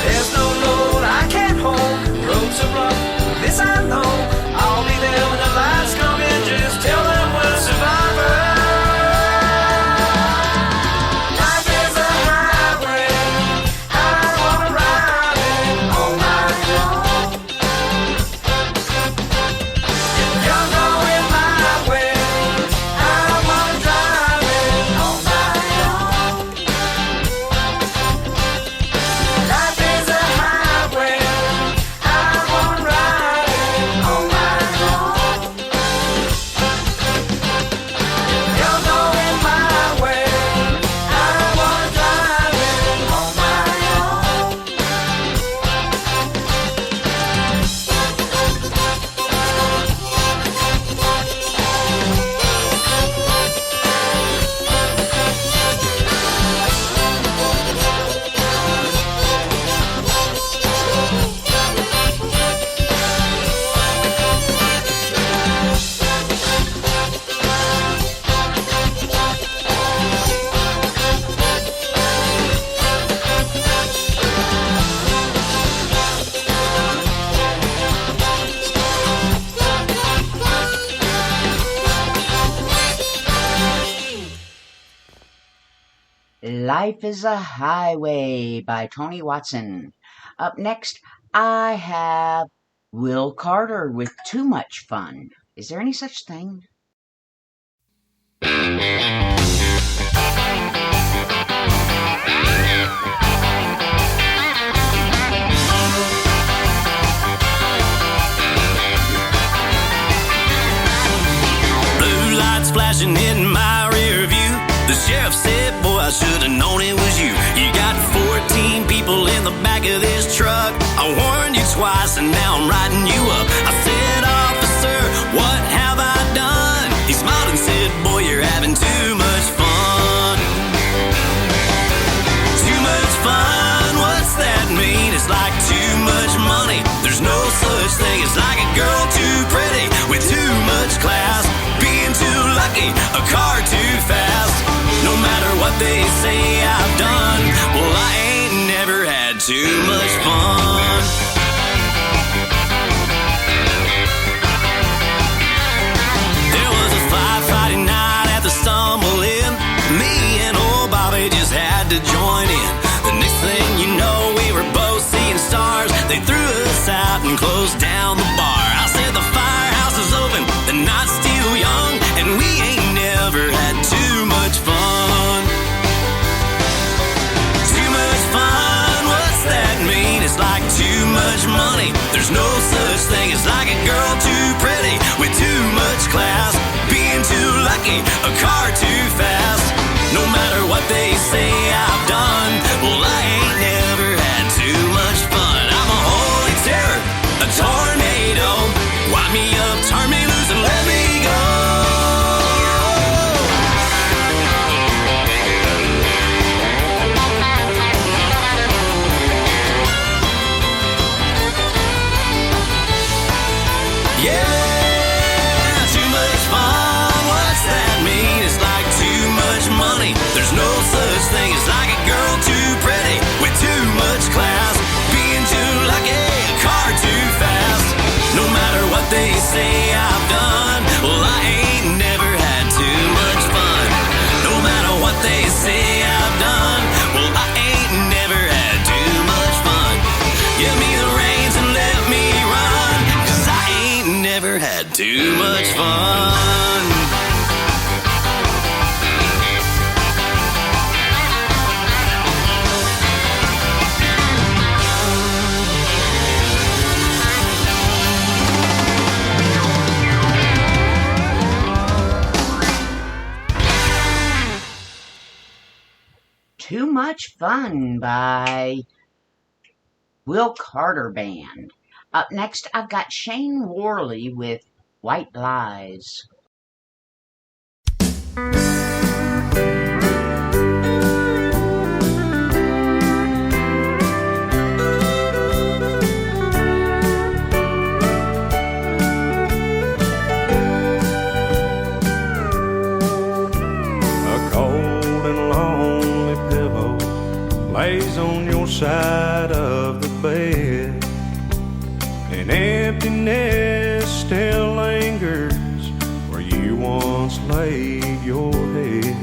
There's no load I can't hold, roads are rough, this I know. I'll be there when the lights come in, just tell them we're survivors. Life is a highway, I wanna ride it all night long. You're going my way, I wanna drive it all night long. Life is a highway, I wanna ride it all night long. You're going my way, I wanna drive it all night long. Life is a Highway by Tony Watson. Up next, I have Will Carter with Too Much Fun. Is there any such thing? Blue lights flashing in my rear view. The sheriff said, boy, I should have known it was you. You got 14 people in the back of this truck. I warned you twice and now I'm riding you up. I said, officer, they say I've done. Well, I ain't never had too much fun. There was a fight Friday night at the Stumble Inn. Me and old Bobby just had to join in. The next thing you know, we were both seeing stars. They threw us out and closed down the bar. I said the firehouse is open, the night's still young, and we ain't never had too much fun. Too much fun, what's that mean? It's like too much money. There's no such thing as like a girl too pretty with too much class, being too lucky, a car too fast. No matter what they say I've done, well, I ain't never had too much fun. I'm a holy terror, a tornado. Wind me up, turn me loose, and let me go. Yeah, too much fun, what's that mean? It's like too much money. There's no such thing as like a girl too pretty with too much class, being too lucky, a car too fast. No matter what they say I've done, well, I ain't never had too much fun. No matter what they say I've done, well, I ain't never had too much fun. Give me the reins and let me run, 'cause I ain't never had too much fun. Too Much Fun by Will Carter Band. Up next, I've got Shane Worley with White Lies. Lays on your side of the bed, and emptiness still lingers where you once laid your head.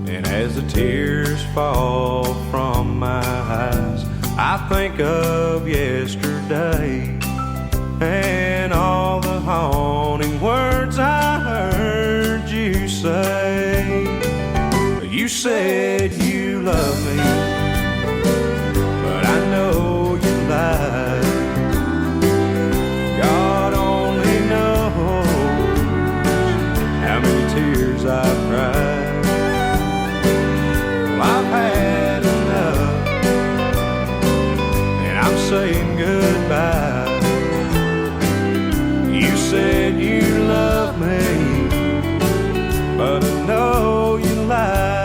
And as the tears fall from my eyes, I think of yesterday and all the haunting words I heard you say. You said you love me, I know you lied. God only knows how many tears I've cried. Well, I've had enough, and I'm saying goodbye. You said you love me, but I know you lied.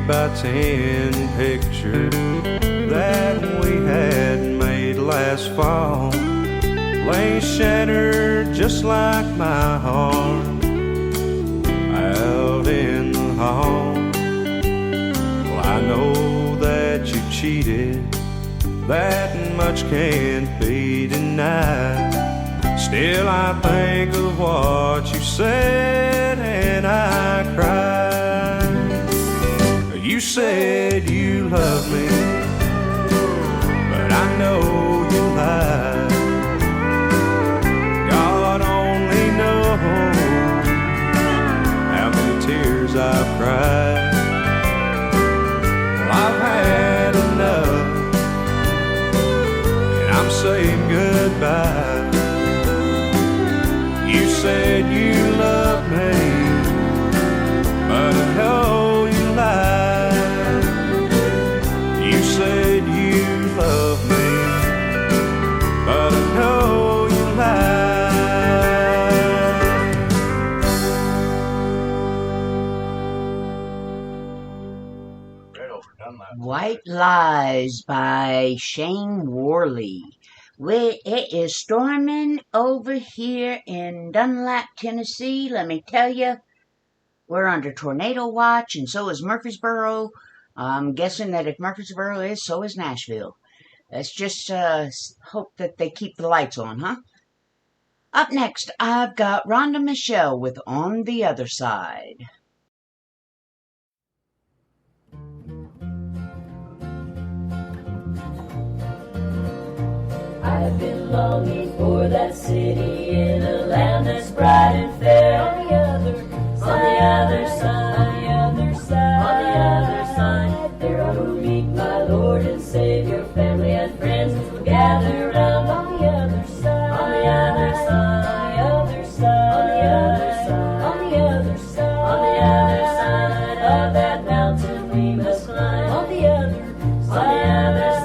By 10 picture that we had made last fall lay shattered just like my heart out in the hall. Well, I know that you cheated, that much can't be denied. Still I think of what you said and I cried. You said you love me, but I know you lied. God only knows how many tears I've cried. Well, I've had enough, and I'm saying goodbye. You said said you love me, but I know you lied. White Lies by Shane Worley. It is storming over here in Dunlap, Tennessee. Let me tell you, we're under tornado watch, and so is Murfreesboro. I'm guessing that if Murfreesboro is, so is Nashville. Let's just hope that they keep the lights on, huh? Up next, I've got Rhonda Michelle with On the Other Side. I've been longing for that city in a land that's bright and fair. On the other side, on the other side, on the other side, there I will meet my Lord and Savior. Family and friends will gather round. On the other side, on the other side, on the other side, on the other side, on the other side of that mountain we must climb. On the other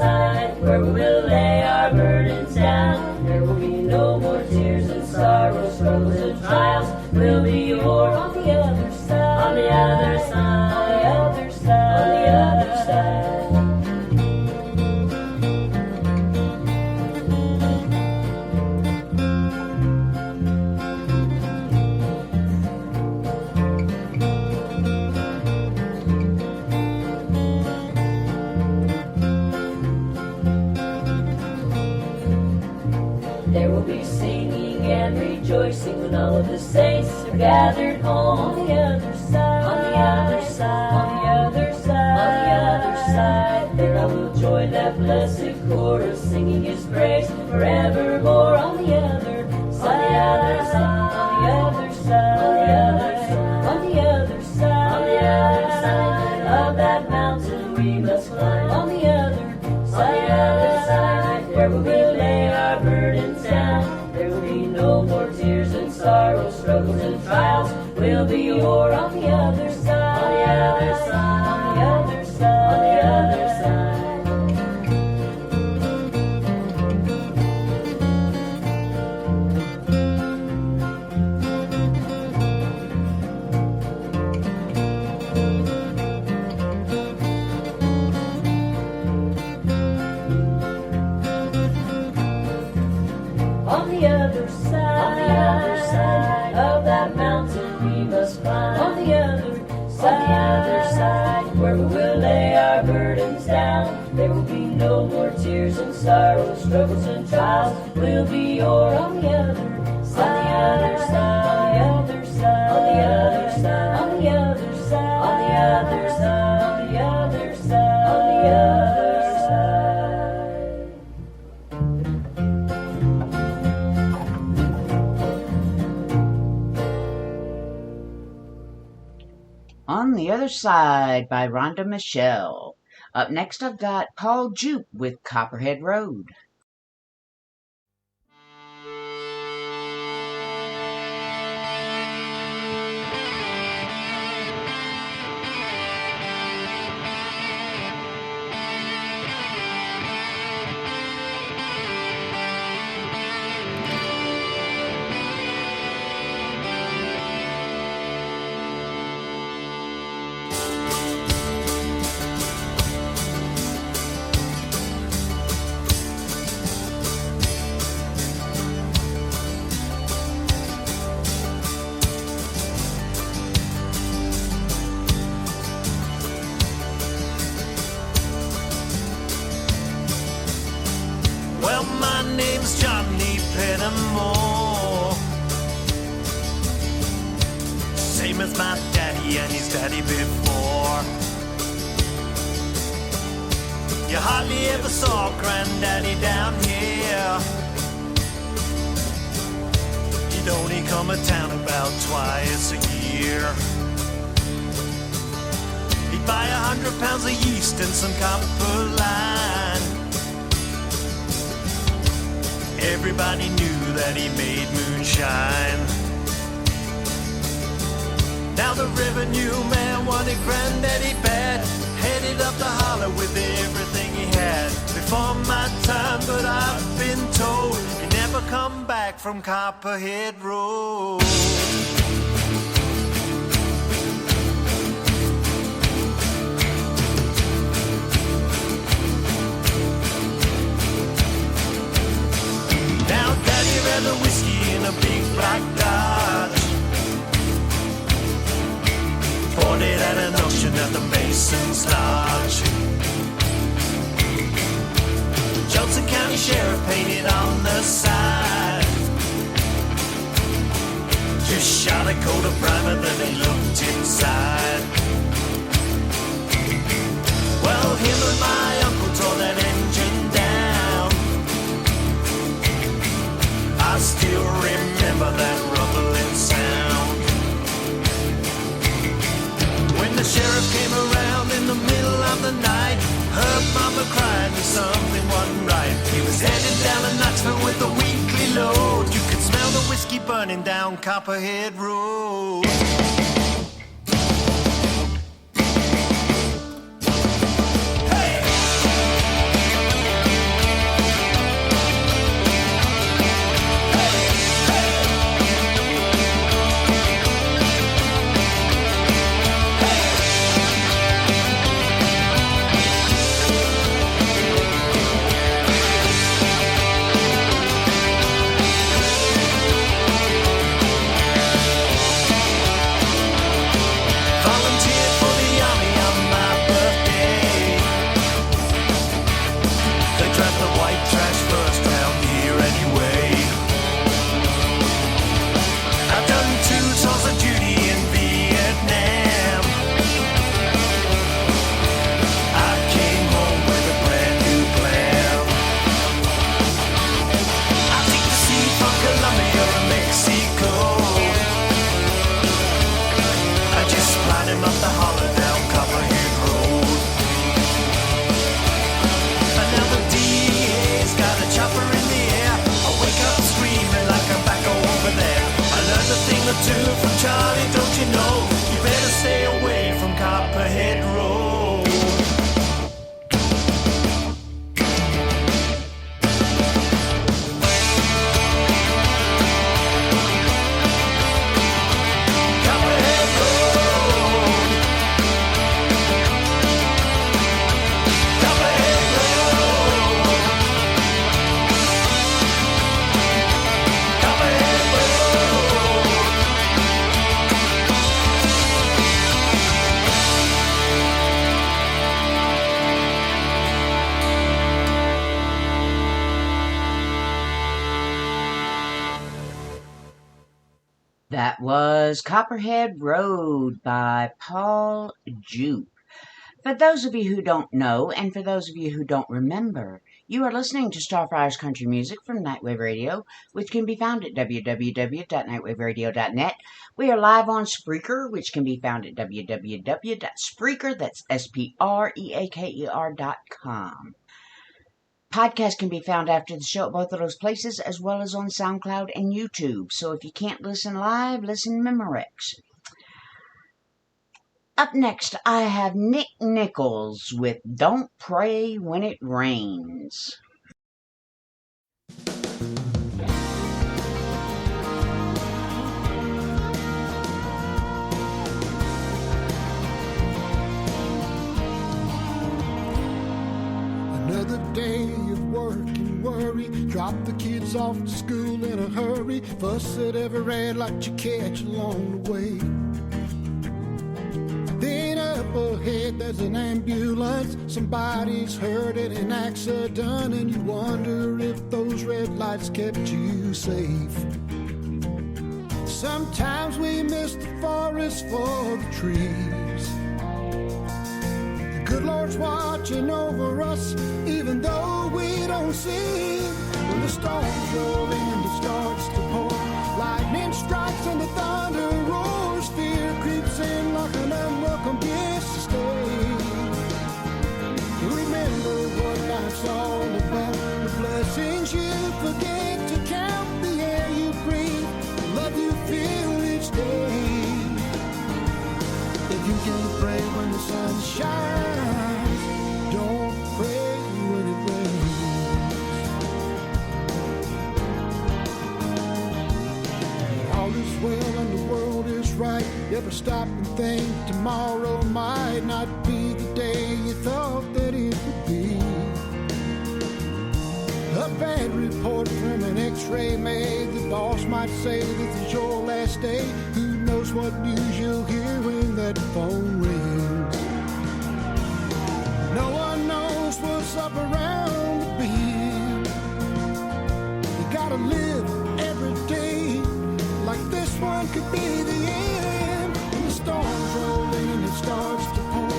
side, where we will lay our burdens down. There will be no more tears and sorrows, struggles and trials will be yours. On the other side, on the other side, on the other side, on the other side. There will be singing and rejoicing when all of the saints are gathered home. On the other side, on the other side, on the other side, on the other side, there I will join that blessed chorus, singing His praise forevermore. On the other side, on the other side, on the other side, on the other side, on the other side of that mountain we must climb. On the other side, where we will lay our burdens down. There will be no more tears and sorrows, struggles and trials will be yours. On the other side, on the other side, on the other side, on the other side. On the other side of that mountain we must climb. On the other side, where we will lay our burdens down. There will be no more tears and sorrows, struggles and trials will be yours. On the other side, on the other side, on the other side, on the other side, on the other side, on the other side, on the other side. On the Other Side by Rhonda Michelle. Up next, I've got Paul Jupe with Copperhead Road. Well, my name's Johnny Pettimore, same as my daddy and his daddy before. You hardly ever saw Granddaddy down here. He'd only come to town about twice a year. He'd buy 100 pounds of yeast and some copper line. Everybody knew that he made moonshine. Now the revenue man wanted Granddaddy bad, headed up the holler with everything he had. from Copperhead Road. Now Daddy read the whiskey in a big black Dodge, bought it at an auction at the Mason's Lodge. Johnson County Sheriff painted on the side, just shot a coat of primer, then he looked inside. Well, him and my uncle tore that engine down. I still remember that rumbling sound. When the sheriff came around in the middle of the night, heard Mama crying that something wasn't right. He was heading down to Knoxville with a weekly load. You could smell the whiskey burning down Copperhead Road. That was Copperhead Road by Paul Jupe. For those of you who don't know, and for those of you who don't remember, you are listening to Starfire's Country Music from Nightwave Radio, which can be found at www.nightwaveradio.net. We are live on Spreaker, which can be found at www.spreaker, that's SPREAKER.com. Podcast can be found after the show at both of those places, as well as on SoundCloud and YouTube. So if you can't listen live, listen Memorex. Up next, I have Nick Nichols with Don't Pray When It Rains. Another day of work and worry, drop the kids off to school in a hurry, fuss at every red light you catch along the way. Then up ahead there's an ambulance, somebody's hurt in an accident, and you wonder if those red lights kept you safe. Sometimes we miss the forest for the trees. The good Lord's watching over us, even though we don't see him. When the storms roll in, it starts to pour, lightning strikes and the thunder roars, fear creeps in like an unwelcome guest to stay. Remember what life's all about, the blessings you forget to count, the air you breathe, the love you feel each day. If you can pray when the sun shines, don't pray when it rains. ever stop and think tomorrow might not be the day you thought that it would be? A bad report from an x-ray made, the boss might say this is your last day. Who knows what news you'll hear when that phone rings? No one knows what's up around the bend. You gotta live every day like this one could be the end. When the storm's rolling and it starts to pour,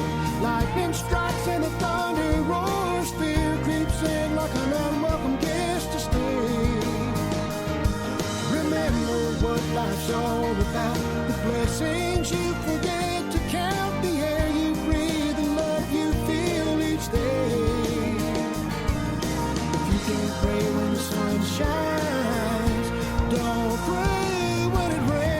lightning strikes and the thunder roars. Fear creeps in like an unwelcome guest to stay. Remember what life's all about, the blessings you forget to count, the air you breathe, the love you feel each day. If you can't pray when the sun shines, don't pray when it rains.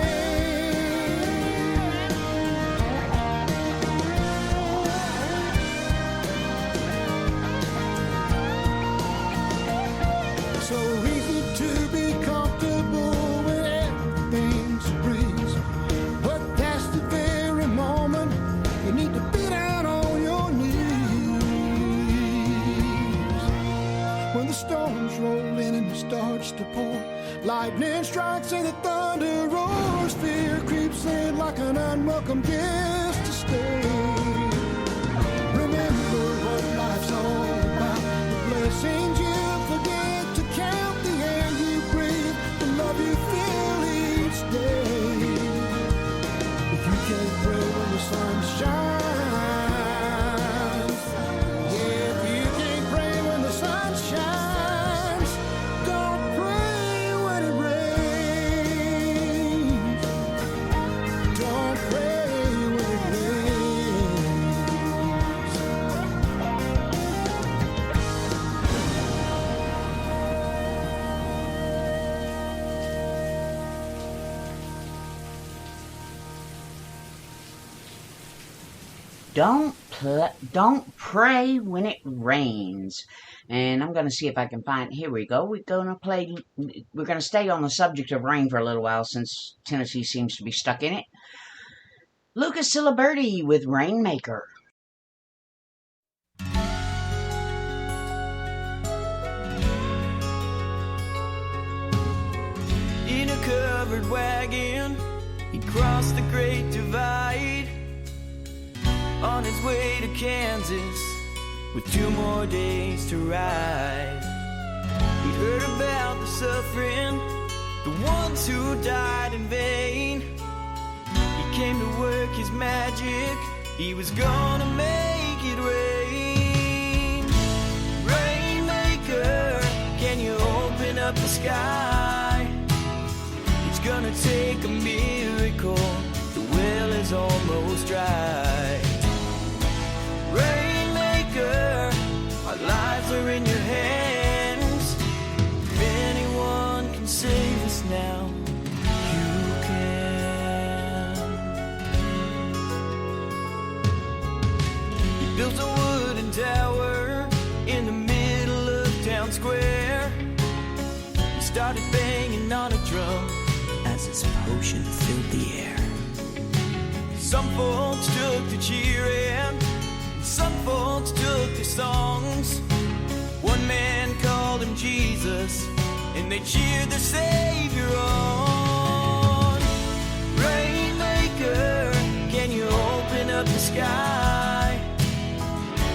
So easy to be comfortable when everything's a breeze, but that's the very moment you need to be down on your knees. When the storm's rolling and it starts to pour, lightning strikes and the thunder roars. Fear creeps in like an unwelcome guest to stay. Remember what life's all about, the blessings you forget to count, the air you breathe, the love you feel each day. If you can't pray when the sun shines, yeah, if you can't pray when the sun shines, don't pray when it rains. Don't pray when it rains. Don't pray when it rains. And I'm going to see if I can find, here we go. We're going to stay on the subject of rain for a little while since Tennessee seems to be stuck in it. Lucas Ciliberti with Rainmaker. In a covered wagon, he crossed the Great Divide on his way to Kansas with 2 more days to ride. He'd heard about the suffering, the ones who died in vain. He came to work his magic, he was gonna make it rain. Rainmaker, can you open up the sky? It's gonna take a miracle, the well is almost dry. Rainmaker, our lives are in your hands. If anyone can save us now, you can. He built a wooden tower in the middle of town square. He started banging on a drum as his potion filled the air. Some folks took to cheering, some folks took to songs. One man called him Jesus, and they cheered their Savior on. Rainmaker, can you open up the sky?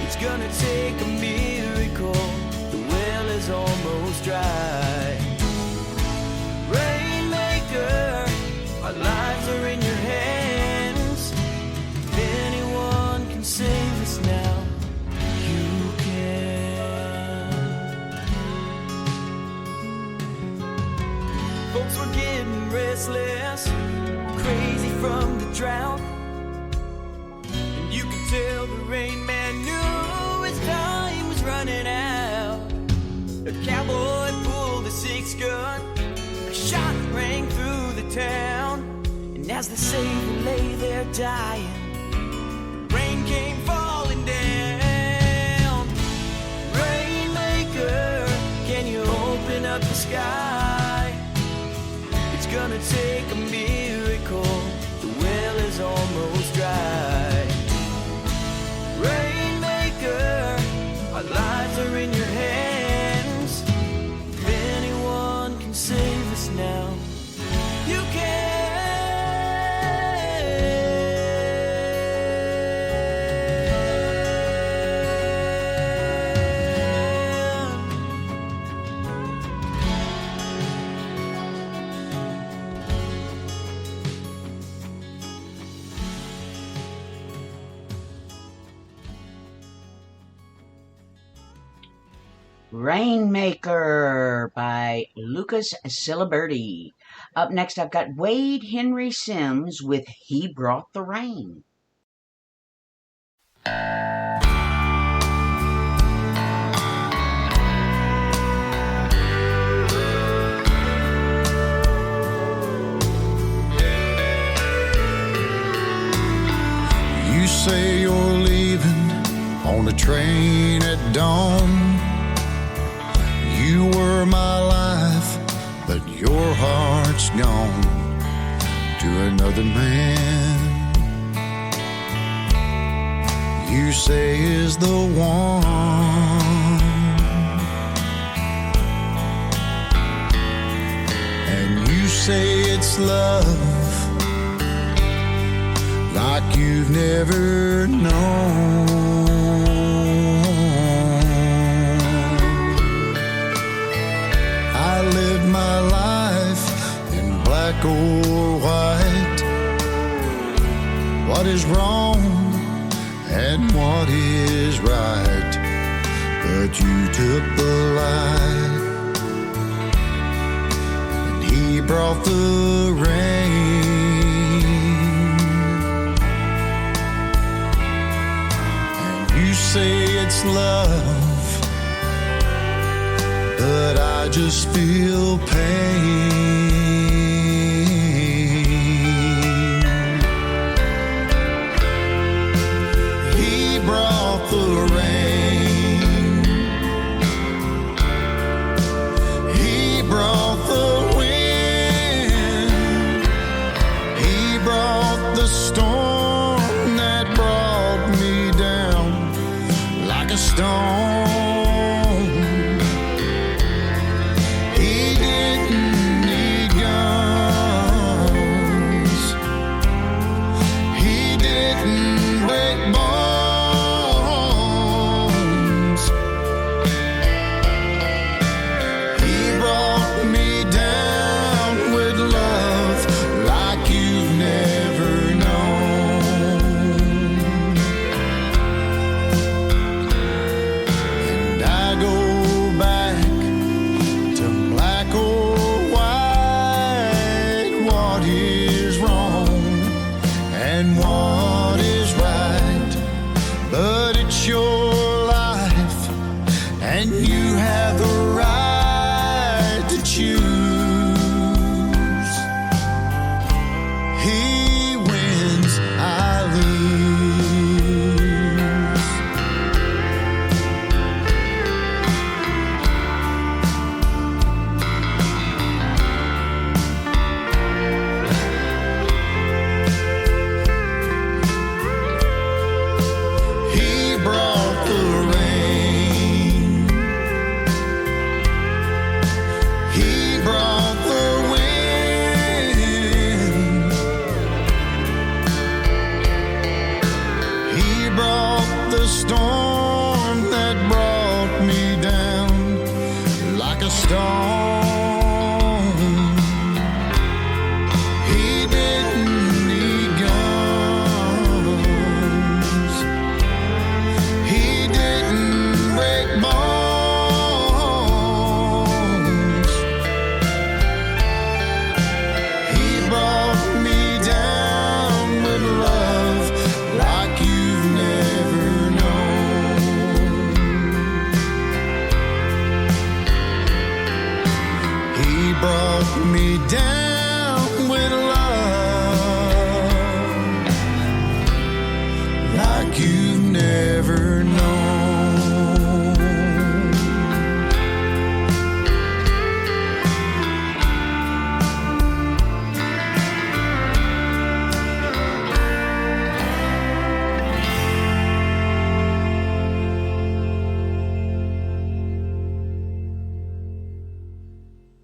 It's gonna take a miracle, the well is almost dry. Rainmaker, our lives are in your hands. If anyone can save us now, you can. Folks were getting restless, crazy from the drought, and you could tell the rain man knew his time was running out. A cowboy pulled a 6-gun, a shot rang through the town, and as the Savior lay there dying, rain came falling down. Rainmaker, can you open up the sky? It's gonna take a miracle, the well is was almost dry. Rainmaker, our lives are in your hands. If anyone can save us now, you can. Rainmaker by Lucas Ciliberti. Up next, I've got Wade Henry Sims with He Brought the Rain. You say you're leaving on a train at dawn. You were my life, but your heart's gone to another man. You say is the one, and you say it's love like you've never known. I live my life in black or white. What is wrong and what is right? But you took the light, and he brought the rain. And you say it's love, but I just feel pain. He brought the rain. He brought the wind. He brought the storm that brought me down like a stone.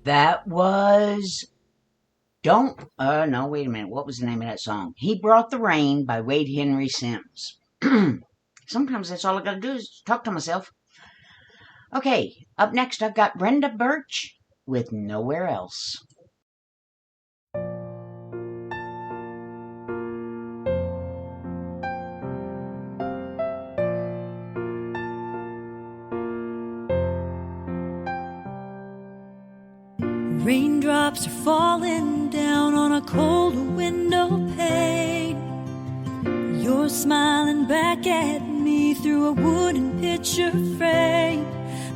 That was no, wait a minute. What was the name of that song? He Brought the Rain by Wade Henry Sims. Sometimes that's all I gotta do is talk to myself. Okay, up next I've got Brenda Birch with Nowhere Else. Raindrops are falling down on a cold window pane. You're smiling back at me through a wooden picture frame.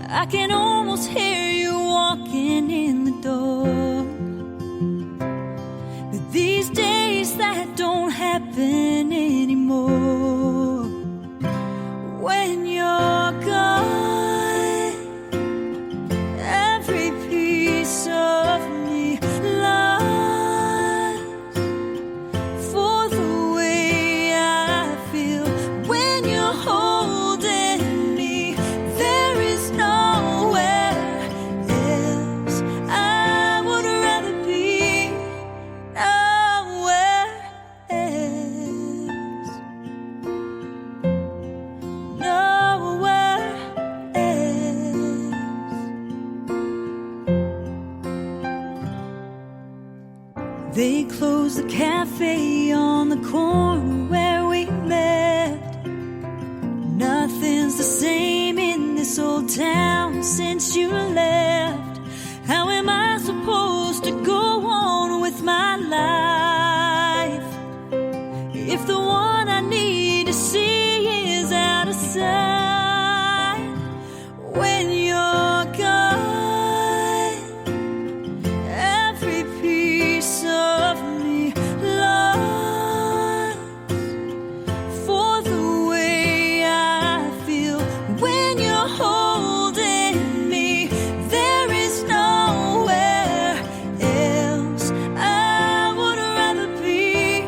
I can almost hear you walking in the door. But these days that don't happen anymore. When you're gone, every piece of me lost for the way I feel when you're holding me. There is nowhere else I would rather be. Nowhere else. Nowhere else. They closed the cafe on the corner where we met. Nothing's the same in this old town since you left. How am I supposed to go on with my life if the one I need to see is out of sight? When you're gone, every piece of me lost for the way I feel when you're holding me. There is nowhere else I would rather be.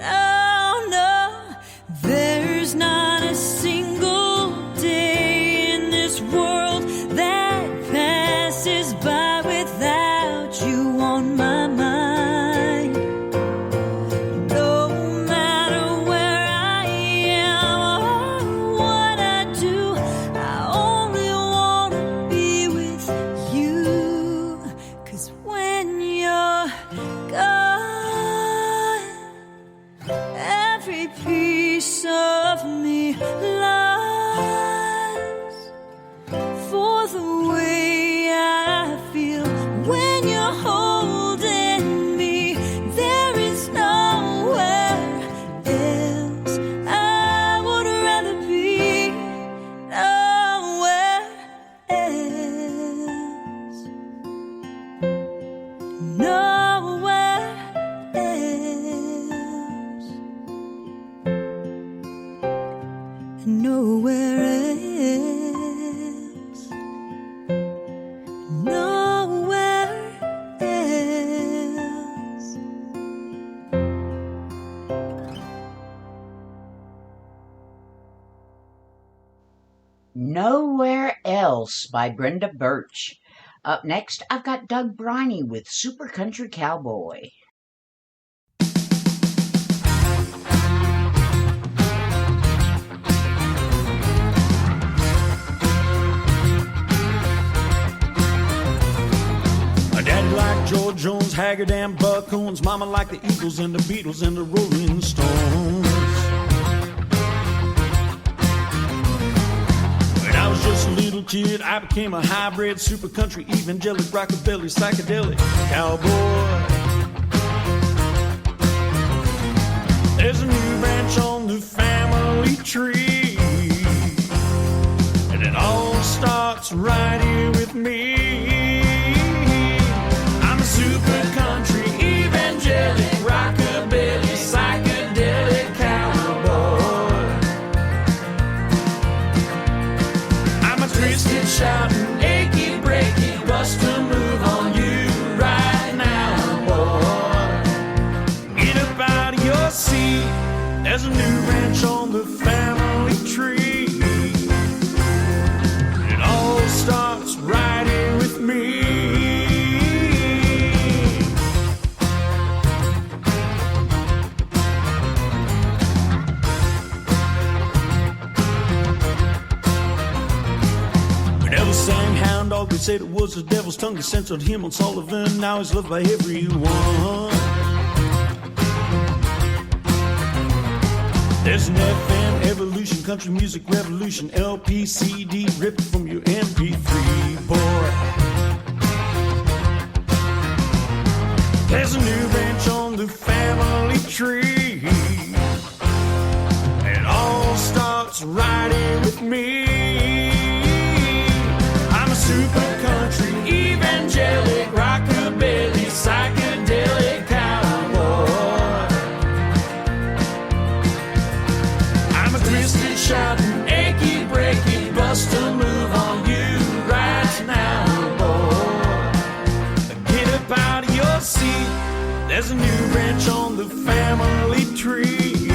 Oh no, there's not a single day in this world that passes by without you on my mind. No matter where I am or what I do, I only want to be with you. 'Cause when you're gone, every piece of me lost for the way I feel when you're holding me. There is nowhere else I would rather be. Nowhere else. Nowhere else. Nowhere else. Nowhere else. Nowhere Else by Brenda Birch. Up next, I've got Doug Briney with Super Country Cowboy. My daddy liked George Jones, Haggard, and Buck Owens. Mama liked the Eagles and the Beatles and the Rolling Stones. When I was just a little kid, I became a hybrid super country, evangelic, rockabilly, psychedelic cowboy. There's a new branch on the family tree, and it all starts right here with me. I'm a super country, evangelic, rockabilly, psychedelic cowboy. I'm a twisted, shouting, achy, breaky, bust a move on you right now, boy. Get up out of your seat, there's a new branch on the family tree. It all starts right here They sang Hound Dog, they said it was the devil's tongue. They censored him on Sullivan, now he's loved by everyone. There's an FM evolution, country music revolution, LP, CD, ripped from your MP3, boy. There's a new branch on the family tree. It all starts right in with me. I'm a super country, evangelic, rockabilly, psychedelic cowboy. I'm a twisted, shouting, achy, breaky, bust a move on you right now, boy. Get up out of your seat. There's a new branch on the family tree.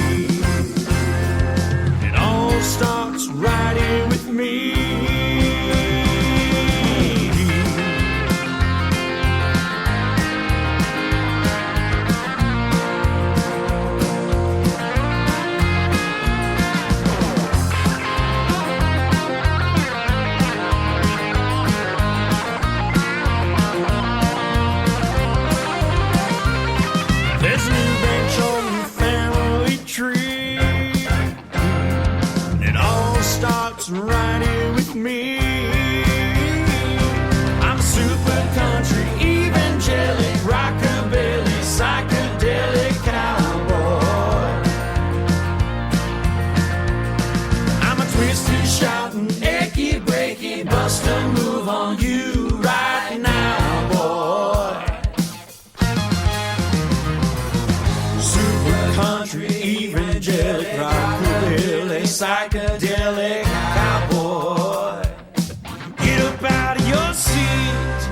It all starts right in with me. There's a new branch on the family tree. It all starts right in with me. I'm super country, evangelic, rockabilly, psychedelic cowboy. I'm a twisted, shouting, achy, breaky, bust a move on you right now, boy. Country, evangelic, rockabilly, psychedelic cowboy. Get up out of your seat.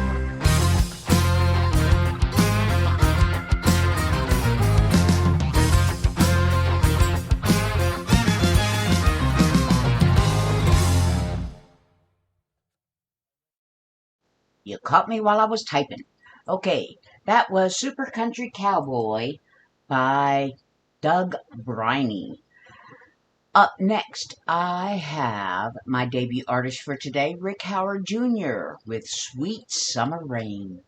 You caught me while I was typing. Okay, that was Super Country Cowboy by Doug Briney. Up next, I have my debut artist for today, Rick Howard Jr. with Sweet Summer Rain.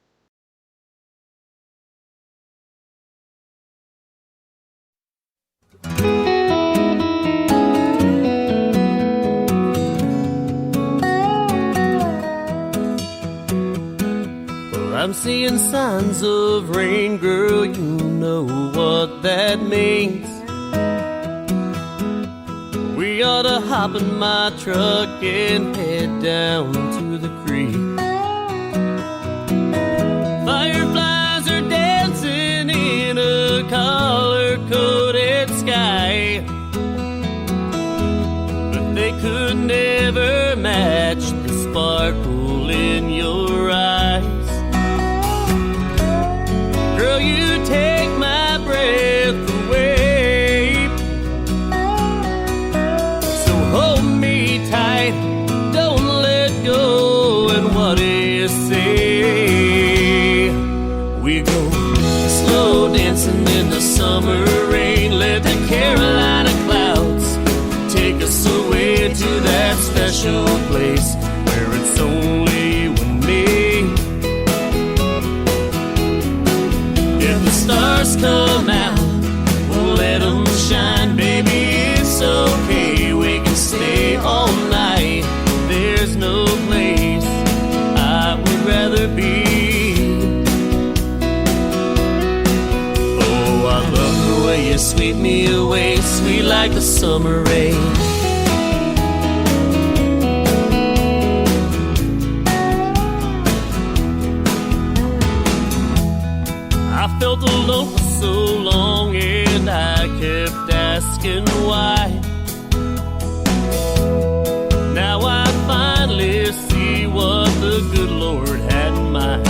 Well, I'm seeing signs of rain, girl, you know what that means. We ought to hop in my truck and head down to the creek. Fireflies are dancing in a color-coded sky, but they could never match the sparkle in your eyes. Girl, you take my breath away, so hold me tight, don't let go. And what do you say? We go slow dancing in the summer rain. Let the Carolina clouds take us away to that special place where it's only you and me. If the stars come out, we'll let them shine, baby, it's okay. We can stay all night. There's no place I would rather be. Oh, I love the way you sweep me away, sweet like the summer rain. I felt alone for so long and I kept asking why. Now I finally see what the good Lord had in mind.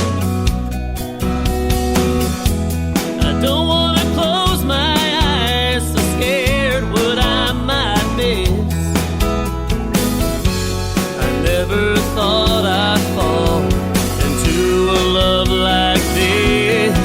I don't want to close my eyes, so scared what I might miss. I never thought I'd fall into a love like this.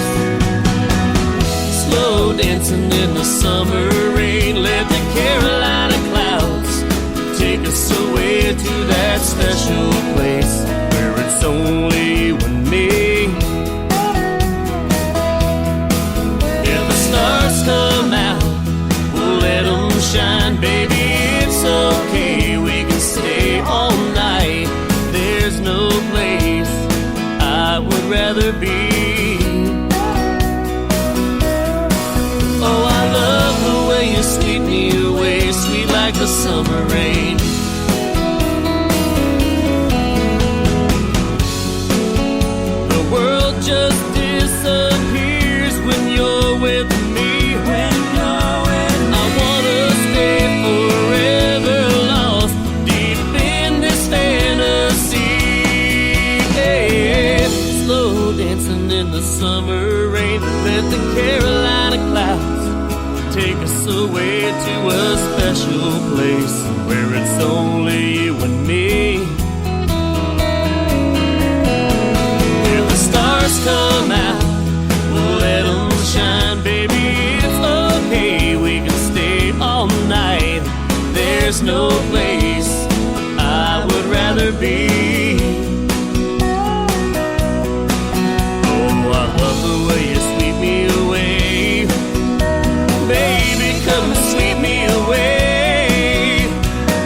no place I would rather be. Oh, I love the way you sweep me away, sweet like the summer rain. The world just disappears when you're with me. I wanna stay forever lost deep in this fantasy. Hey, slow dancing in the summer rain. Let the Carolina clouds take us away to a special place where it's only you and me. If the stars come out, we'll let them shine, baby. It's okay, we can stay all night. There's no place I would rather be. Oh, I love the way you sweep me away. Baby, come and sweep me away.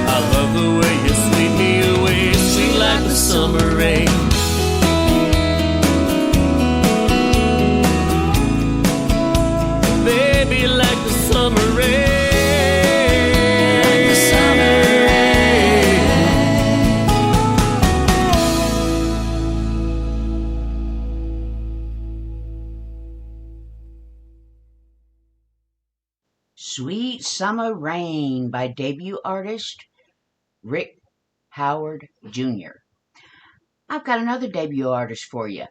I love the way you sweep me away, sweet like the summer rain. Baby, like the summer rain. Like the summer rain. Sweet Summer Rain by debut artist Rick Howard Jr. I've got another debut artist for you.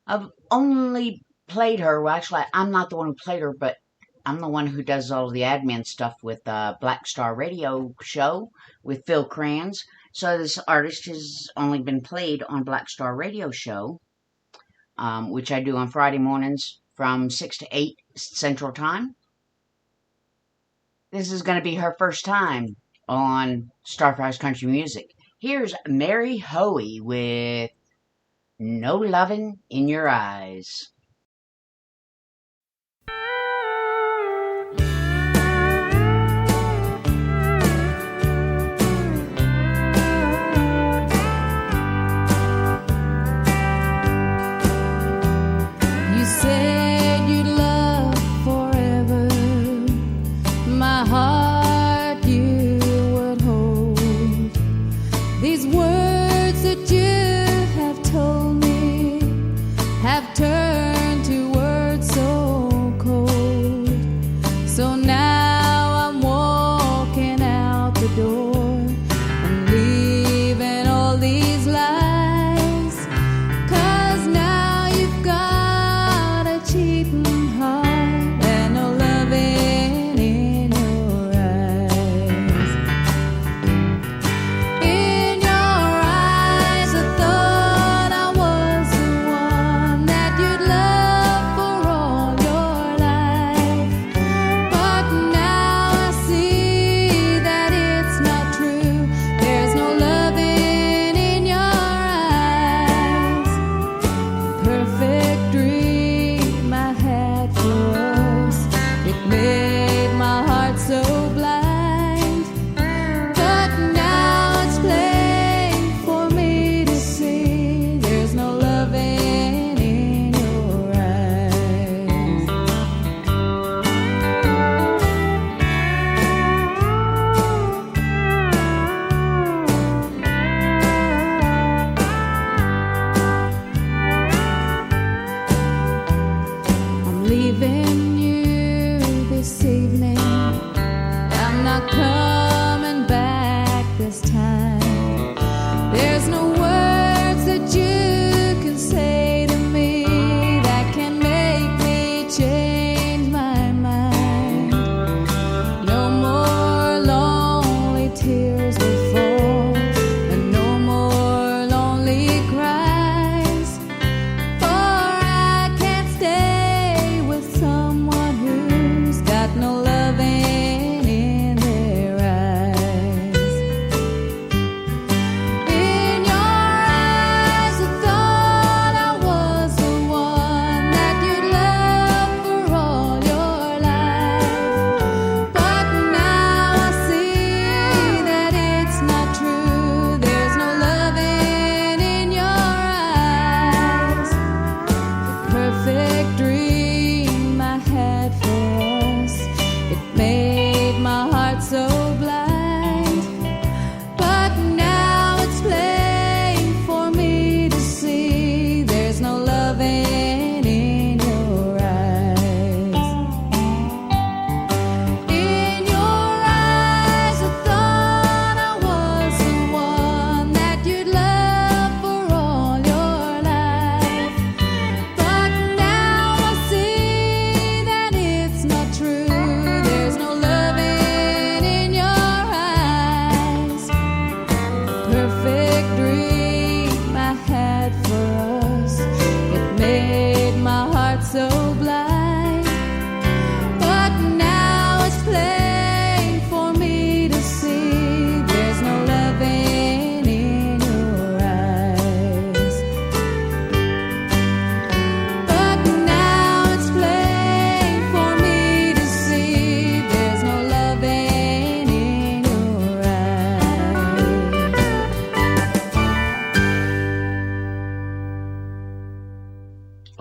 I've only played her, well actually I'm not the one who played her, but I'm the one who does all the admin stuff with Black Star Radio show with Phil Kranz. So this artist has only been played on Black Star Radio show, which I do on Friday mornings from 6 to 8 Central Time. This is going to be her first time on Sttarfire's Country Music. Here's Mary Hoey with No Lovin' in Your Eyes. You said you'd love forever. My heart you would hold. These words that you have told me have turned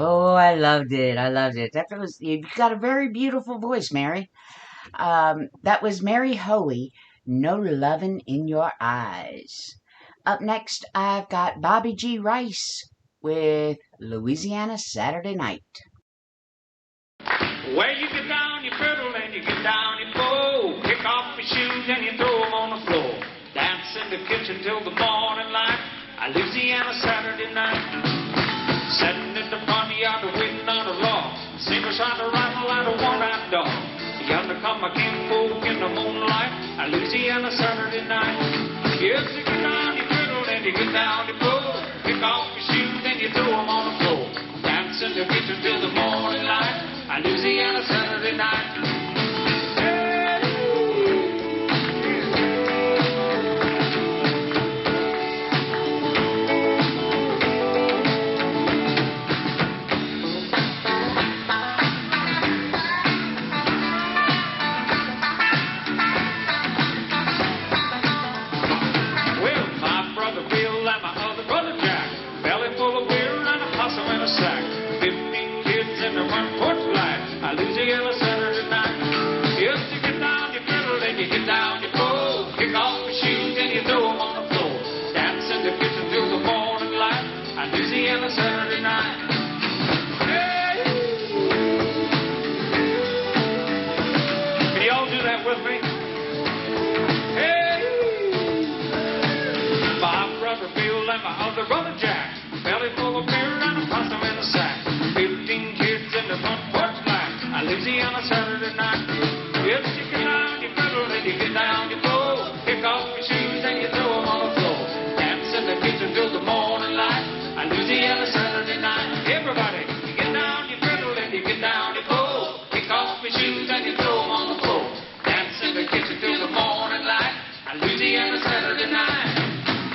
Oh, I loved it. I loved it. You've got a very beautiful voice, Mary. That was Mary Hoey, No Lovin' in Your Eyes. Up next, I've got Bobby G. Rice with Louisiana Saturday Night. Well, you get down, you fiddle, and you get down, you go. Kick off your shoes and you throw them on the floor. Dance in the kitchen till the morning light. Louisiana Saturday night. Sitting in the front yard waiting on the law. Singers trying to rifle out a worn-out dog. Yonder come my kinfolk in the moonlight. Louisiana Saturday night. Yes, you get down, you fiddle, and you get down, you go. Kick off your shoes and you throw them on the floor. Dance in the kitchen till the morning light. Louisiana Saturday night. Well, my brother Bill and my other brother Jack, belly full of beer and a possum in a sack. 15 kids in the front porch light. Louisiana Saturday night. Yes, you get down, you fiddle, and you get down, you go. Kick off your shoes and you throw them on the floor. Dance in the kitchen till the morning light. Louisiana Saturday night. Hey! Can you all do that with me? Hey! My brother Bill and my other brother Jack, belly full of beer and a possum in a sack. 15 kids in the front porch light. Louisiana Saturday night. Yes, you get down, you fiddle, and you get down, you go. Kick off your shoes and you throw them on the floor. Dance in the kitchen till the morning light. Louisiana Saturday night. Everybody, you get down, you fiddle, and you get down, you go. Kick off your shoes and you throw them on the floor. Dance in the kitchen till the morning light. Louisiana Saturday night.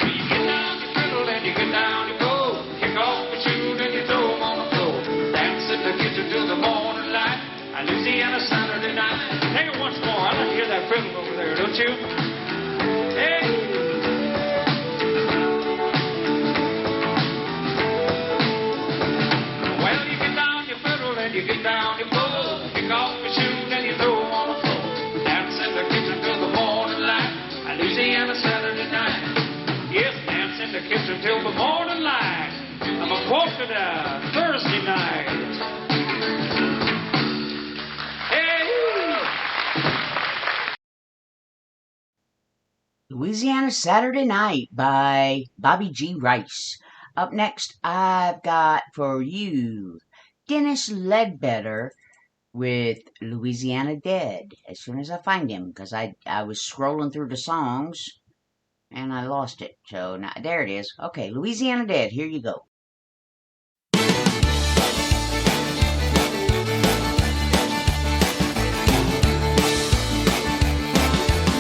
You get down, you fiddle, and you get down, you go. Kick off your shoes and you throw them on the floor. Dance in the kitchen till the morning light. Louisiana Saturday night. Take it once more. I like to hear that fiddle over there, don't you? Hey! Well, you get down, you fiddle, and you get down, you pull. Kick off your shoes and you throw them on the floor. Dance in the kitchen till the morning light. Louisiana Saturday night. Yes, dance in the kitchen till the morning light. I'm a quote to the Thursday night. Louisiana Saturday Night by Bobby G. Rice. Up next, I've got for you Dennis Ledbetter with Louisiana Dead. As soon as I find him, because I was scrolling through the songs and I lost it. So now, there it is. Okay, Louisiana Dead. Here you go.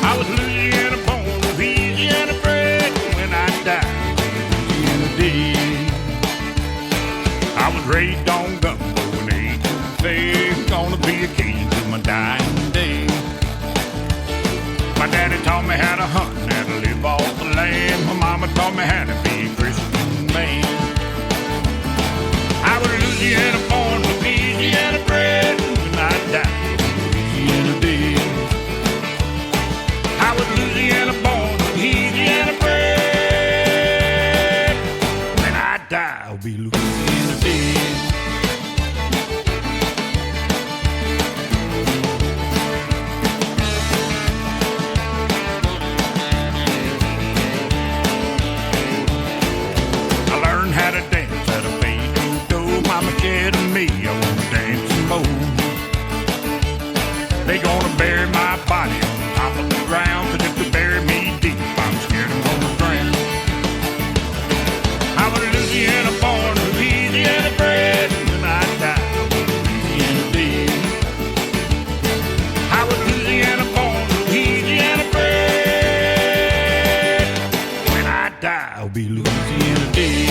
I was Louisiana born, Louisiana bred. When I die, Louisiana dead. I was raised on gumbo and ate to say gonna be a Cajun to my dying day. My daddy taught me how to hunt and how to live off the land. My mama taught me how to be a Christian man. I was Louisiana born, Louisiana bred. When I die, Louisiana dead. I was Louisiana born, Louisiana bred. When I die, I'll be Louisiana dead. I learned how to dance at a fade-to-do. Mama said to me, I want to dance some more. They gonna bury my body on top of the ground, 'cause if they bury me deep, I'm scared I'm gonna drown. I was Louisiana born, Louisiana bred. When I die, Louisiana dead. I was Louisiana born, Louisiana bred. When I die, I'll be Louisiana dead.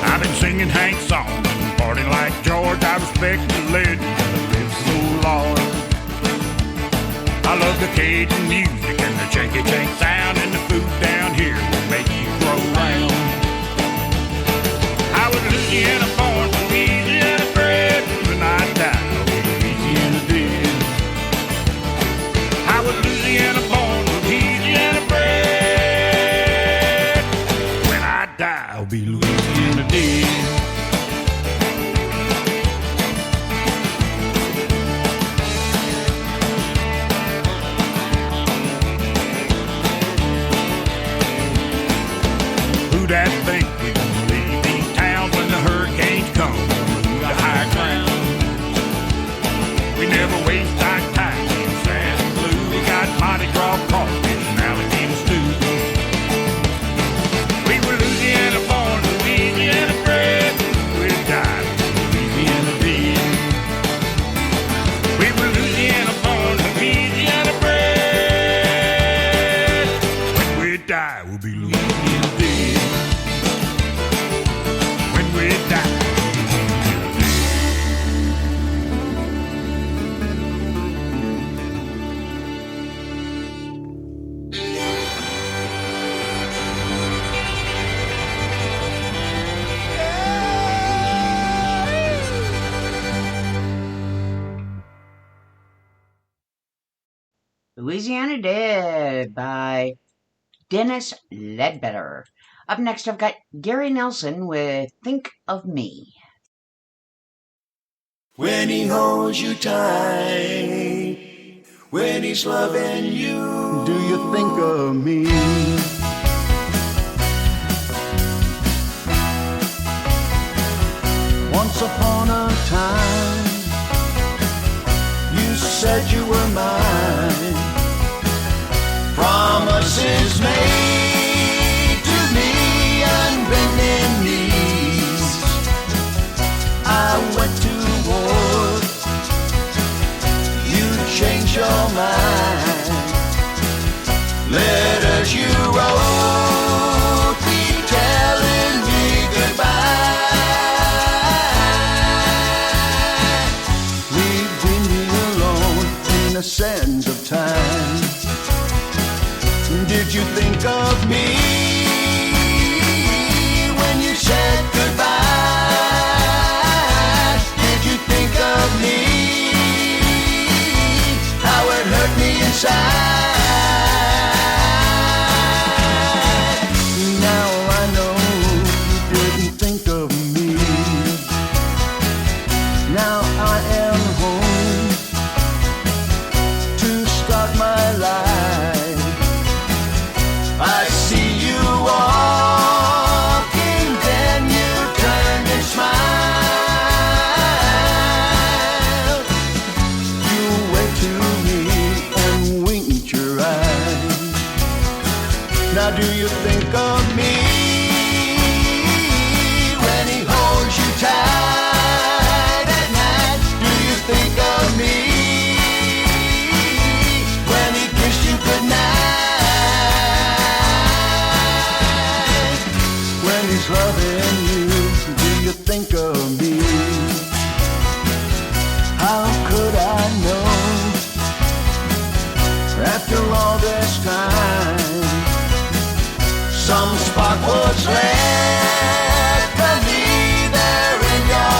I've been singing Hank's song and partying like George. I respect the legend that lives so large. Cajun music and the janky-jank sound, and the food down here will make you grow round. I was Louisiana born, Louisiana bred. When I die, I'll be Louisiana dead. I was Louisiana born, Louisiana bred. When I die, I'll be Louisiana dead. That think we gonna leave these towns when the hurricanes come through the high ground. We never waste our time in sad and blue. We got Mardi Gras crawfish and alligator stew. We were Louisiana born, Louisiana bred. We died Louisiana dead. We were Louisiana born, Louisiana bred. When we die, we'll be Louisiana dead. Louisiana Dead by Dennis Ledbetter. Up next, I've got Gary Nelson with Think of Me. When he holds you tight, when he's loving you, Do you think of me? Once upon a time, you said you were mine. promises made to me on bending knees. I went to war, you changed your mind. Letters you wrote me telling me goodbye. Leaving me alone in the sands of time. Did you think of me when you said goodbye? Did you think of me, how it hurt me inside? Now I know you didn't think of me. Now I am home to start my life. I see you walking, then you turned and smiled. You waved to me and winked your eyes. Now do you think of me when he holds you tight at night? Do you think of me when he kissed you goodnight? When he's loving you, do you think of me? How could I know after all this time? Some spark was left for me there in your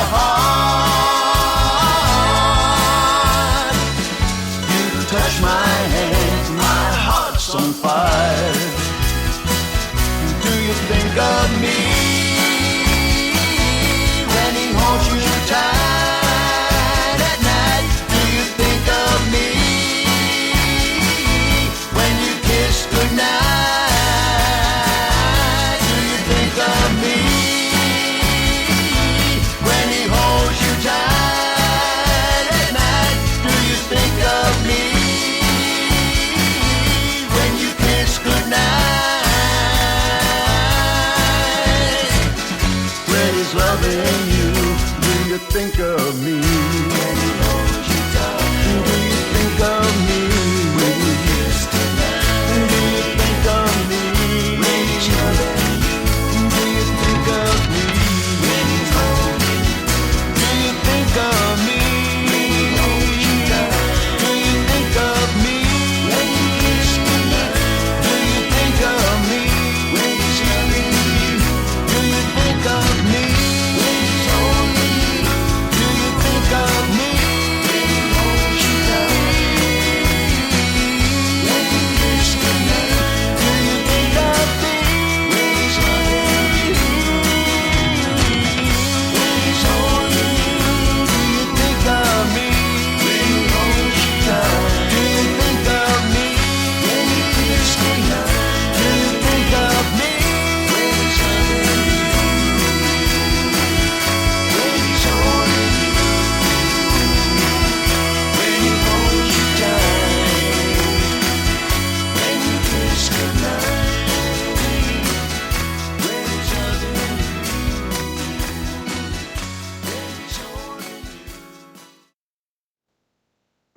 heart. You touch my hand, my heart's on fire. Do you think of me when he holds you tight at night? Do you think of me when you kiss goodnight? Do you think of me when he holds you tight at night? Do you think of me when you kiss goodnight? When he's loving you, do you think of me? When he holds you tight, do you think of me? when you kiss goodnight, Do you think of me? when he's loving you, Do you think of me? when he's holding you, Do you think of me? when he holds you tight, Do you think of me? when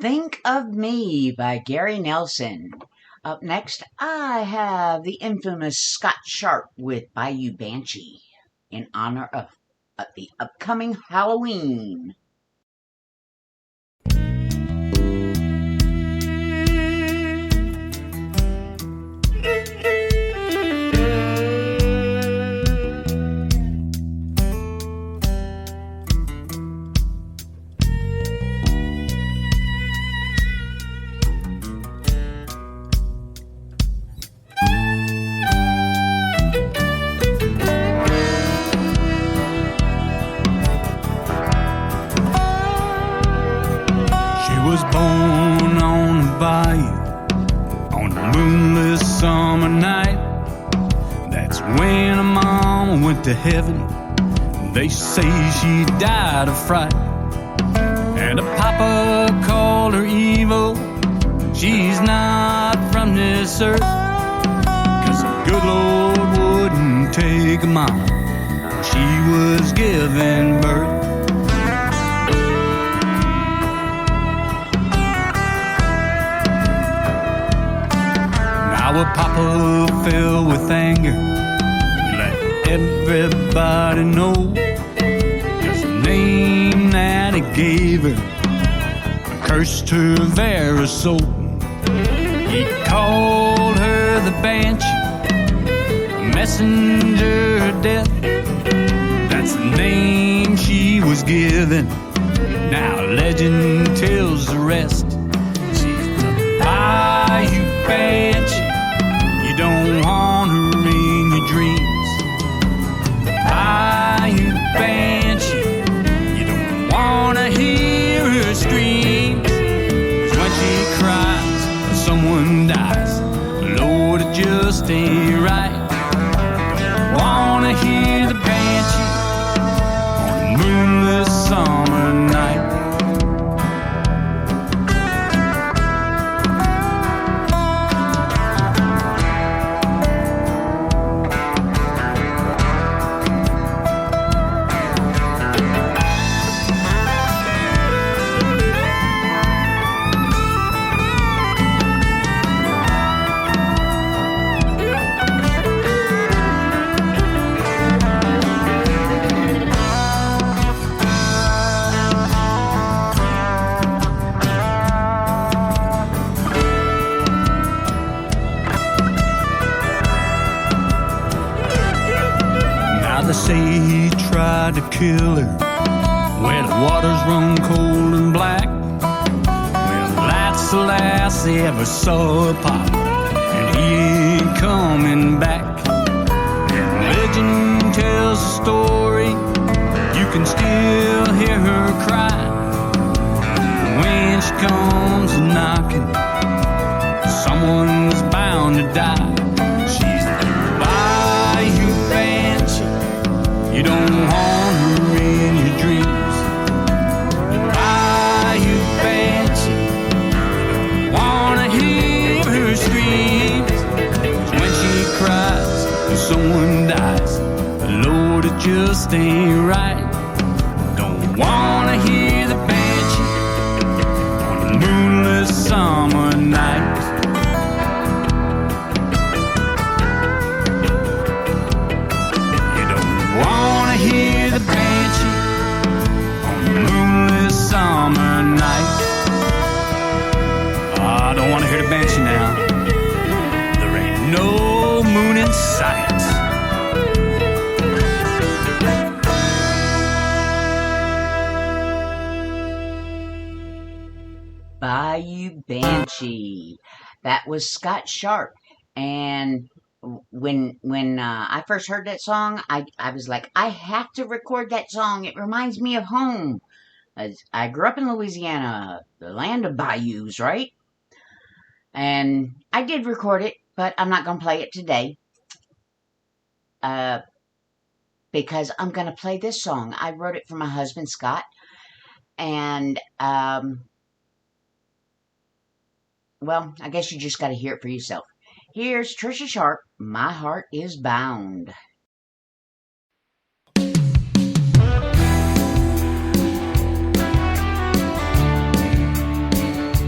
Think of Me by Gary Nelson. Up next, I have the infamous Scott Sharp with Bayou Banshee in honor of the upcoming Halloween. Was born on a bayou on a moonless summer night. That's when her mama went to heaven. They say she died of fright, and her papa called her evil. She's not from this earth, 'cause the good Lord wouldn't take her mama when she was giving birth. Our papa fell with anger. He let everybody know, 'cause the name that he gave her cursed her very soul. He called her the Banshee, a messenger of death. That's the name she was given. Now legend tells the rest. She's the Bayou Banshee. You don't want her in your dreams. Bayou Banshee. You don't want to hear her screams. 'Cause when she cries, when someone dies, Lord, it just ain't right. Don't want to hear the Banshee on a moonless summer night. They say he tried to kill her when the waters run cold and black. Well, that's the last they ever saw of Pop, and he ain't coming back. And legend tells a story, you can still hear her cry when she comes knocking. Someone's bound to die. She's the Bayou Banshee. You don't want her in your dreams. The Bayou Banshee. You don't want to hear her screams. 'Cause when she cries and someone dies, Lord, it just ain't right. Don't want to hear the Banshee on a moonless summer night. Hear the Banshee on a moonless summer night. I don't want to hear the Banshee now. There ain't no moon in sight. Bayou Banshee. That was Scott Sharp. And when I first heard that song, I was like, I have to record that song. It reminds me of home. I grew up in Louisiana, the land of bayous, right? And I did record it, but I'm not going to play it today. Because I'm going to play this song. I wrote it for my husband, Scott. And, well, I guess you just got to hear it for yourself. Here's Trisha Sharp, My Heart is Bound. 'Cause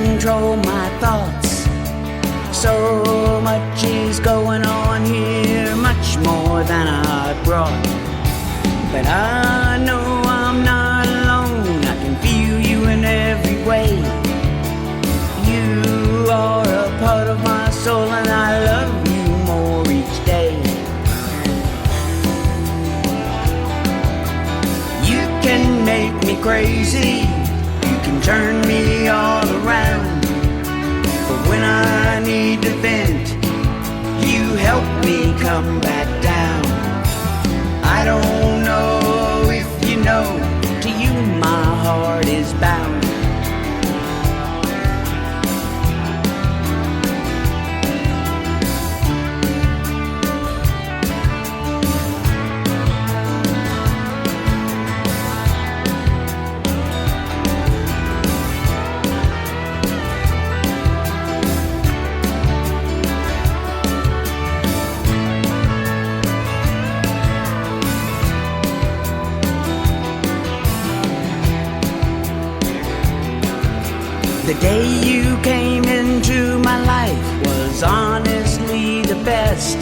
control my thoughts. So much is going on here, much more than I brought. But I know I'm not alone, I can feel you in every way. You are a part of my soul and I love you more each day. You can make me crazy, you can turn me all around. But when I need to vent, you help me come back down. I don't know if you know, to you my heart is bound. The day you came into my life was honestly the best.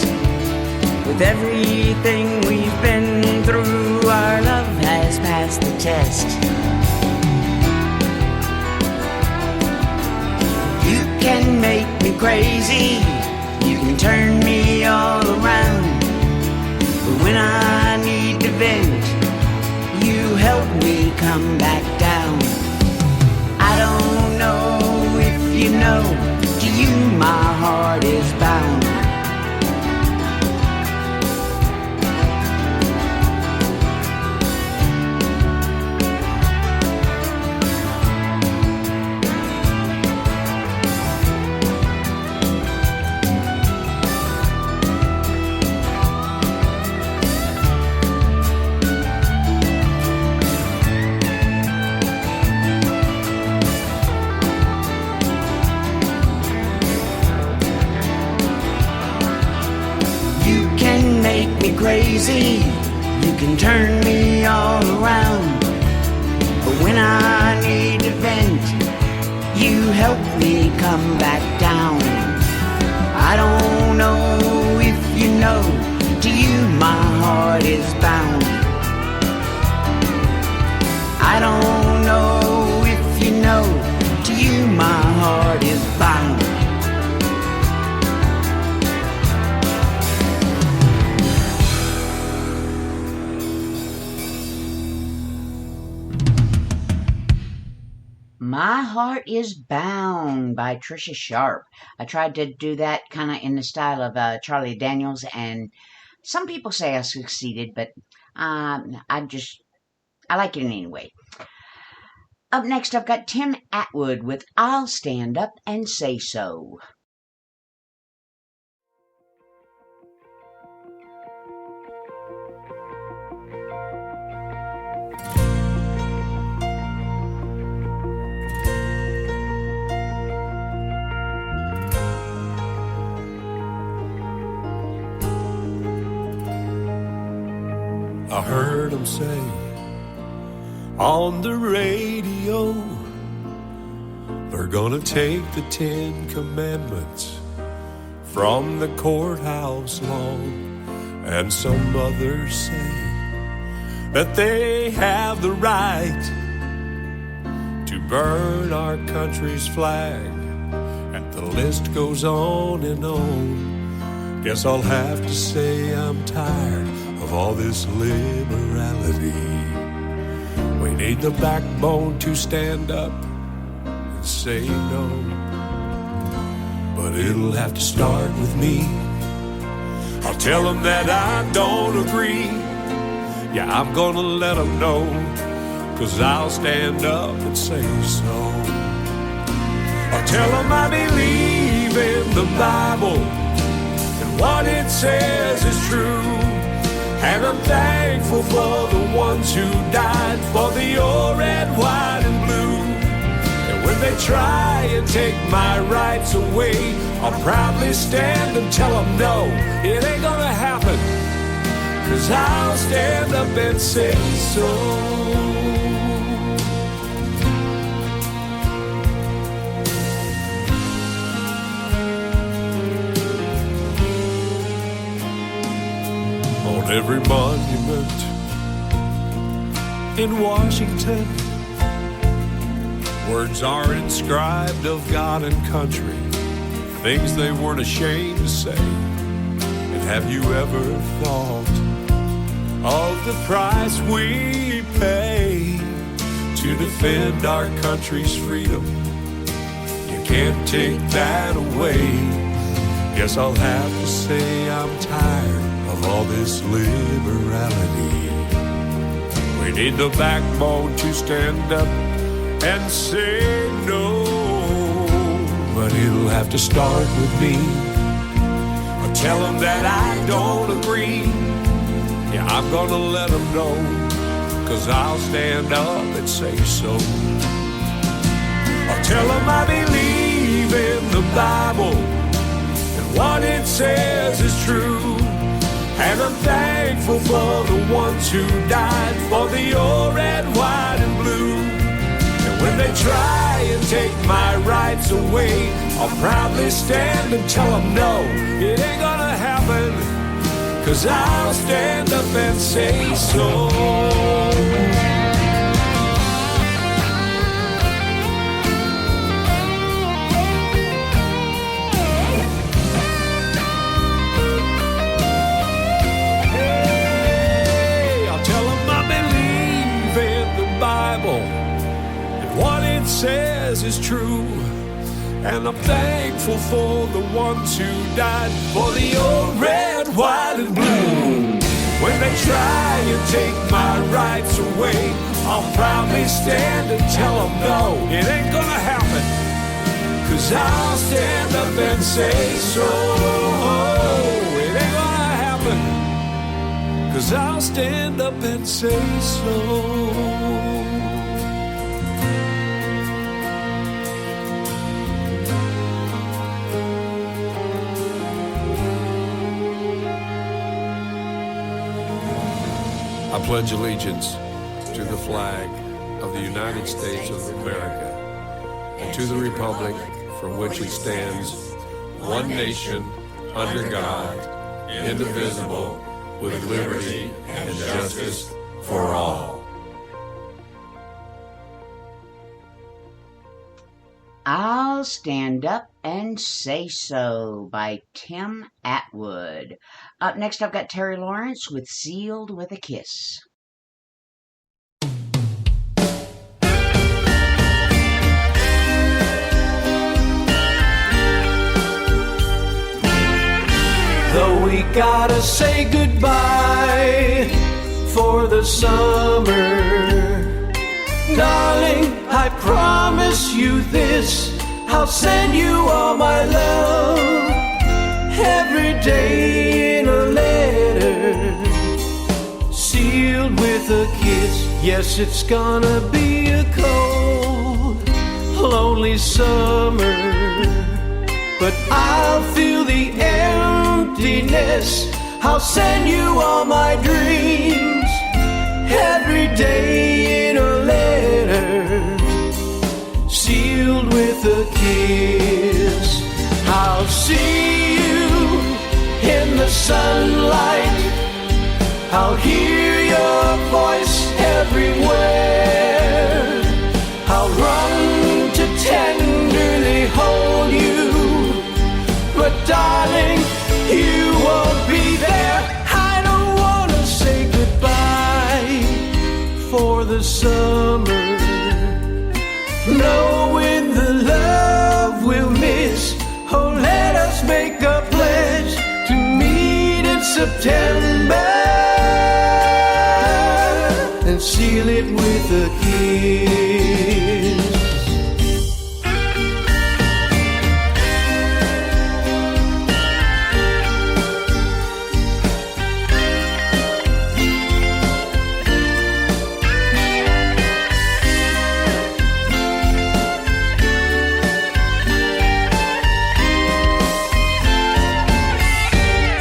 With everything we've been through, our love has passed the test. You can make me crazy, you can turn me all around. But when I need to vent, you help me come back down. I don't know if you know, to you my heart is bound. Crazy, you can turn me all around. But when I need to vent, you help me come back down. I don't know if you know, to you my heart is bound. I don't know if you know, to you my heart is bound. My Heart is Bound by Trisha Sharp. I tried to do that kind of in the style of Charlie Daniels, and some people say I succeeded, but I like it anyway. Up next, I've got Tim Atwood with I'll Stand Up and Say So. I heard him say on the radio, they're gonna take the 10 Commandments from the courthouse lawn. And some others say that they have the right to burn our country's flag. And the list goes on and on. Guess I'll have to say I'm tired of all this liberality. We need the backbone to stand up and say no. But it'll have to start with me. I'll tell them that I don't agree. Yeah, I'm gonna let them know, 'cause I'll stand up and say so. I'll tell them I believe in the Bible and what it says is true. And I'm thankful for the ones who died for the old, red, white, and blue. And when they try and take my rights away, I'll proudly stand and tell them no, it ain't gonna happen, 'cause I'll stand up and say so. every monument in Washington. Words are inscribed of God and country, things they weren't ashamed to say. And have you ever thought of the price we pay to defend our country's freedom? You can't take that away. Guess I'll have to say I'm tired of all this liberality. We need the backbone to stand up and say no, but it'll have to start with me. I'll tell them that I don't agree. Yeah, I'm gonna let them know, 'cause I'll stand up and say so. I'll tell them I believe in the Bible and what it says is true, and I'm thankful for the ones who died for the old, red, white, and blue. And when they try and take my rights away, I'll proudly stand and tell them no, it ain't gonna happen, 'cause I'll stand up and say so. Says is true, and I'm thankful for the ones who died for the old, red, white, and blue. When they try and take my rights away, I'll proudly stand and tell them no, it ain't gonna happen, 'cause I'll stand up and say so. It ain't gonna happen, 'cause I'll stand up and say so. I pledge allegiance to the flag of the United States of America and to the republic for which it stands, one nation, under God, indivisible, with liberty and justice for all. I'll Stand Up and Say So by Tim Atwood. Up next, I've got Terry Lawrence with Sealed with a Kiss. Though we gotta say goodbye for the summer, darling, I promise you this, I'll send you all my love every day in a letter, sealed with a kiss. Yes, it's gonna be a cold, lonely summer, but I'll feel the emptiness. I'll send you all my dreams every day in a letter, sealed with a kiss. I'll see you in the sunlight, I'll hear your voice everywhere, I'll run to tenderly hold you, but darling, you won't be there. I don't want to say goodbye for the summer, knowing the love we'll miss. Oh, let us make a pledge to meet in September and seal it with a kiss.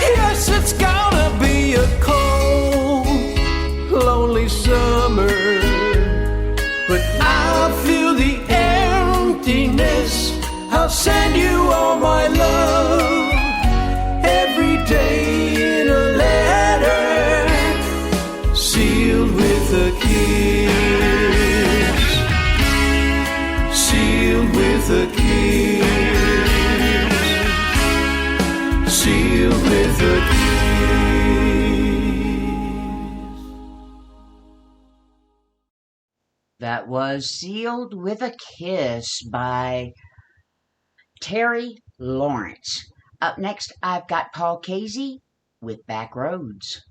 Yes, it's gonna be with a That was Sealed with a Kiss by Terry Lawrence. Up next, I've got Paul Casey with Back Roads.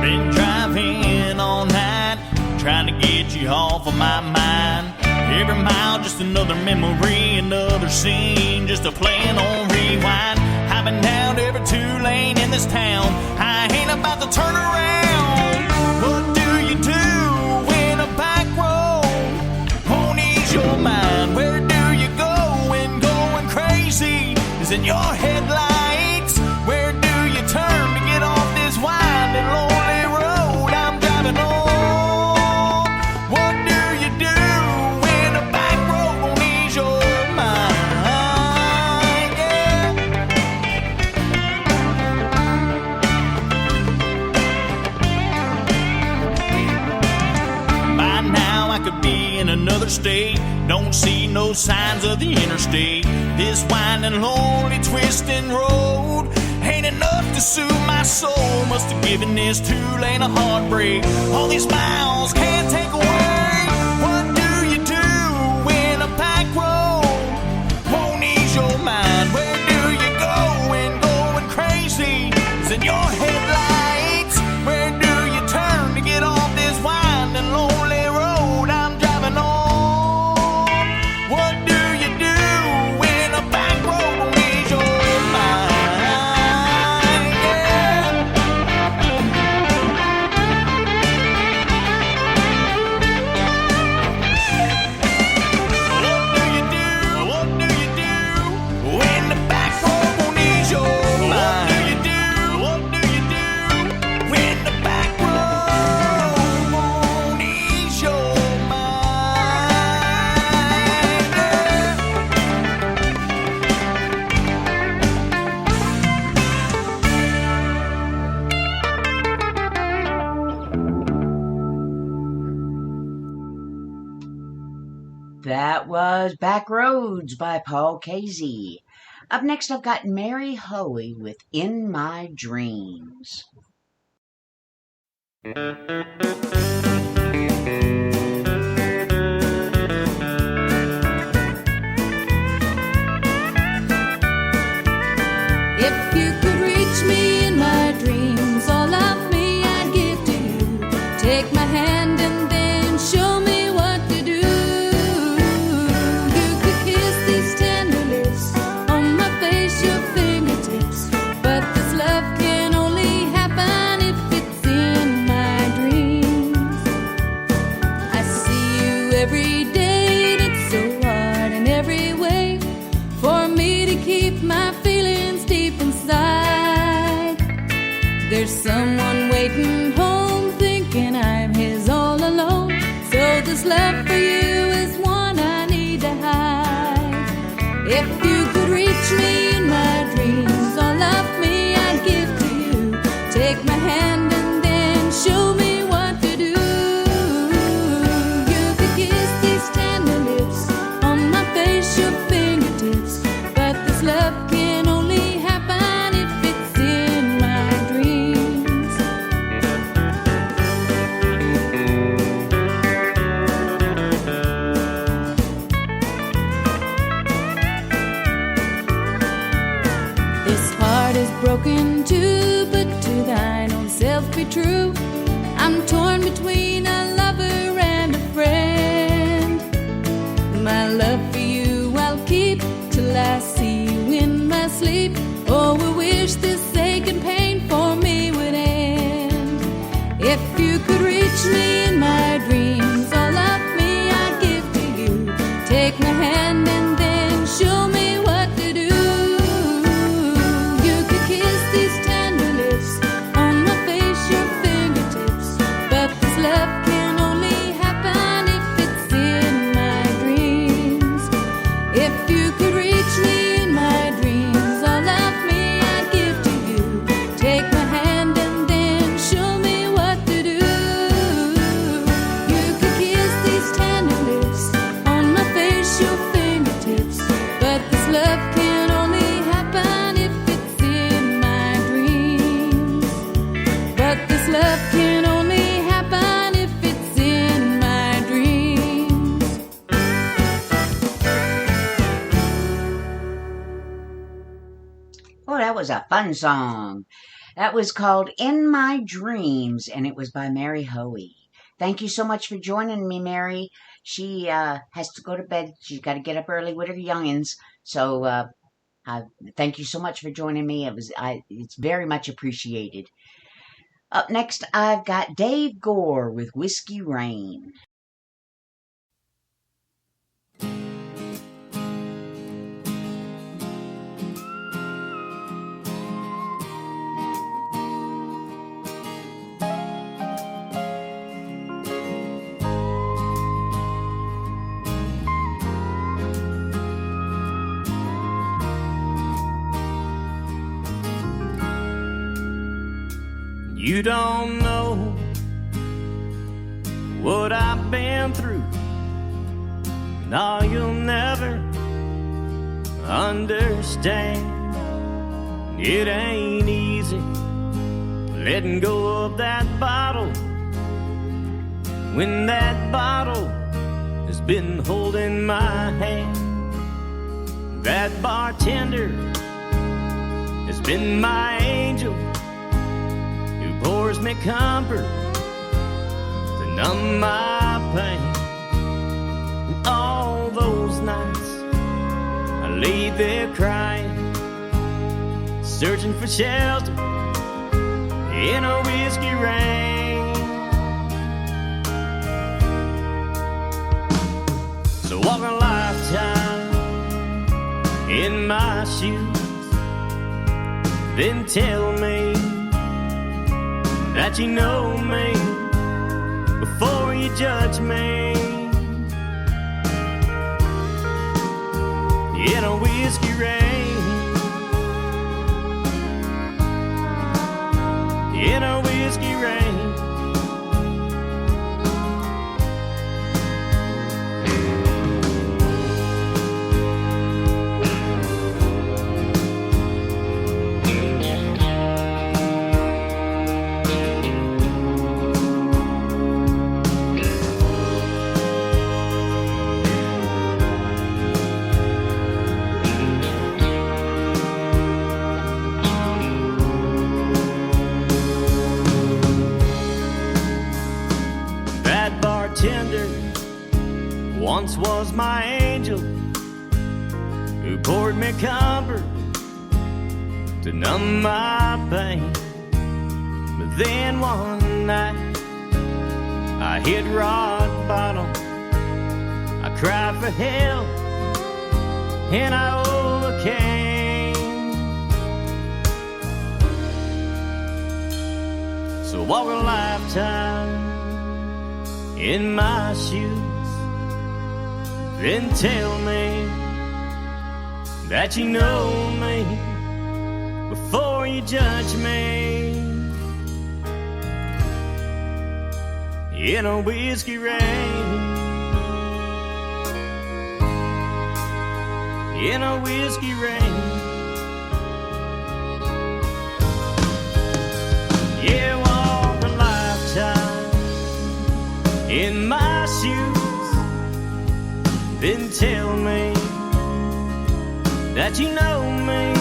Been driving all night, trying to get you off of my mind. Every mile just another memory, another scene, just a playing on rewind. I've been down every 2-lane in this town, I ain't about to turn around. What do you do when a back road won't ease your mind? Where do you go when going crazy is in your headlights? Where do you turn to get off this winding lonely road I'm driving on? What do you do when a back road won't ease your mind? Yeah. By now I could be in another state, don't see no signs of the interstate. This winding, lonely, twisting road ain't enough to soothe my soul. Must have given this 2-lane a heartbreak. All these miles can't take away. What do you do when a back road won't ease your mind? Where do you go when going crazy is in your headlights? Where do you turn to get off this winding, lonely road I'm driving on? What do you do when a back road won't ease your mind? That was Back Roads by Paul Casey. Up next, I've got Mary Hoey with In My Dreams. If you could reach me in my dreams, all of me I'd give to you. Take my hand and then show me what to do. You could kiss these tender lips on my face, your fingertips. But this love can only happen if it's in my dreams. I see you every day, and it's so hard in every way for me to keep my feelings deep inside. There's someone waiting home thinking I'm his all alone. So this love for you is one I need to hide. If you could reach me in my dreams, all of me I'd give to you. Take my hand and then show me what to do. You could kiss these tender lips on my face, your fingertips. But this love can only happen if it's in my dreams. This heart is broken too, but to thine own self be true. I'm torn between a lover and a friend. My love for you I'll keep till I see you in my sleep. Oh, I wish this ache and pain for me would end. If you could reach me in my dreams, all of me I'd give to you. Take my hand and then show me what to do. You could kiss these tender lips on my face, your fingertips. But this love can only happen if it's in my dreams. If you could reach me in my dreams, all of me I'd give to was a fun song. That was called In My Dreams, and it was by Mary Hoey. Thank you so much for joining me, Mary. She has to go to bed. She's got to get up early with her youngins. So thank you so much for joining me. It's very much appreciated. Up next, I've got Dave Gore with Whiskey Rain. You don't know what I've been through. No, you'll never understand. It ain't easy letting go of that bottle when that bottle has been holding my hand. That bartender has been my angel, pours me comfort to numb my pain. And all those nights I laid there crying, searching for shelter in a whiskey rain. So walk a lifetime in my shoes, then tell me that you know me before you judge me. In a whiskey rain, in a whiskey rain. Once was my angel who poured me comfort to numb my pain. But then one night I hit rock bottom. I cried for help and I overcame. So walk a lifetime in my shoes, then tell me that you know me before you judge me. In a whiskey rain, in a whiskey rain. Yeah, walk a lifetime in my shoes, then tell me that you know me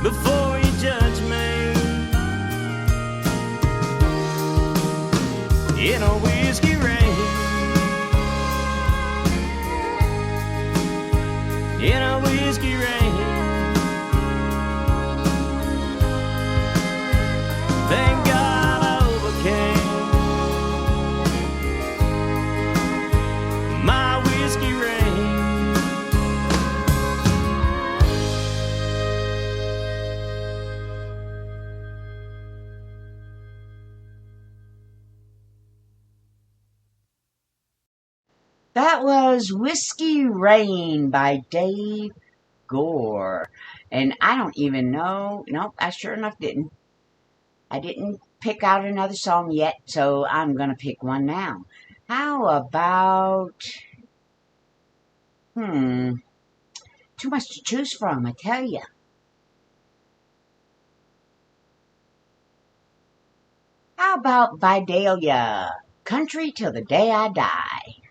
before you judge me. In a whiskey rain, in a whiskey rain. Thank God I overcame my whiskey rain. That was Whiskey Rain by Dave Gore. And I don't even know. Nope, I sure enough didn't. I didn't pick out another song yet, so I'm going to pick one now. How about... too much to choose from, I tell you. How about Vidalia, Country Till the Day I Die?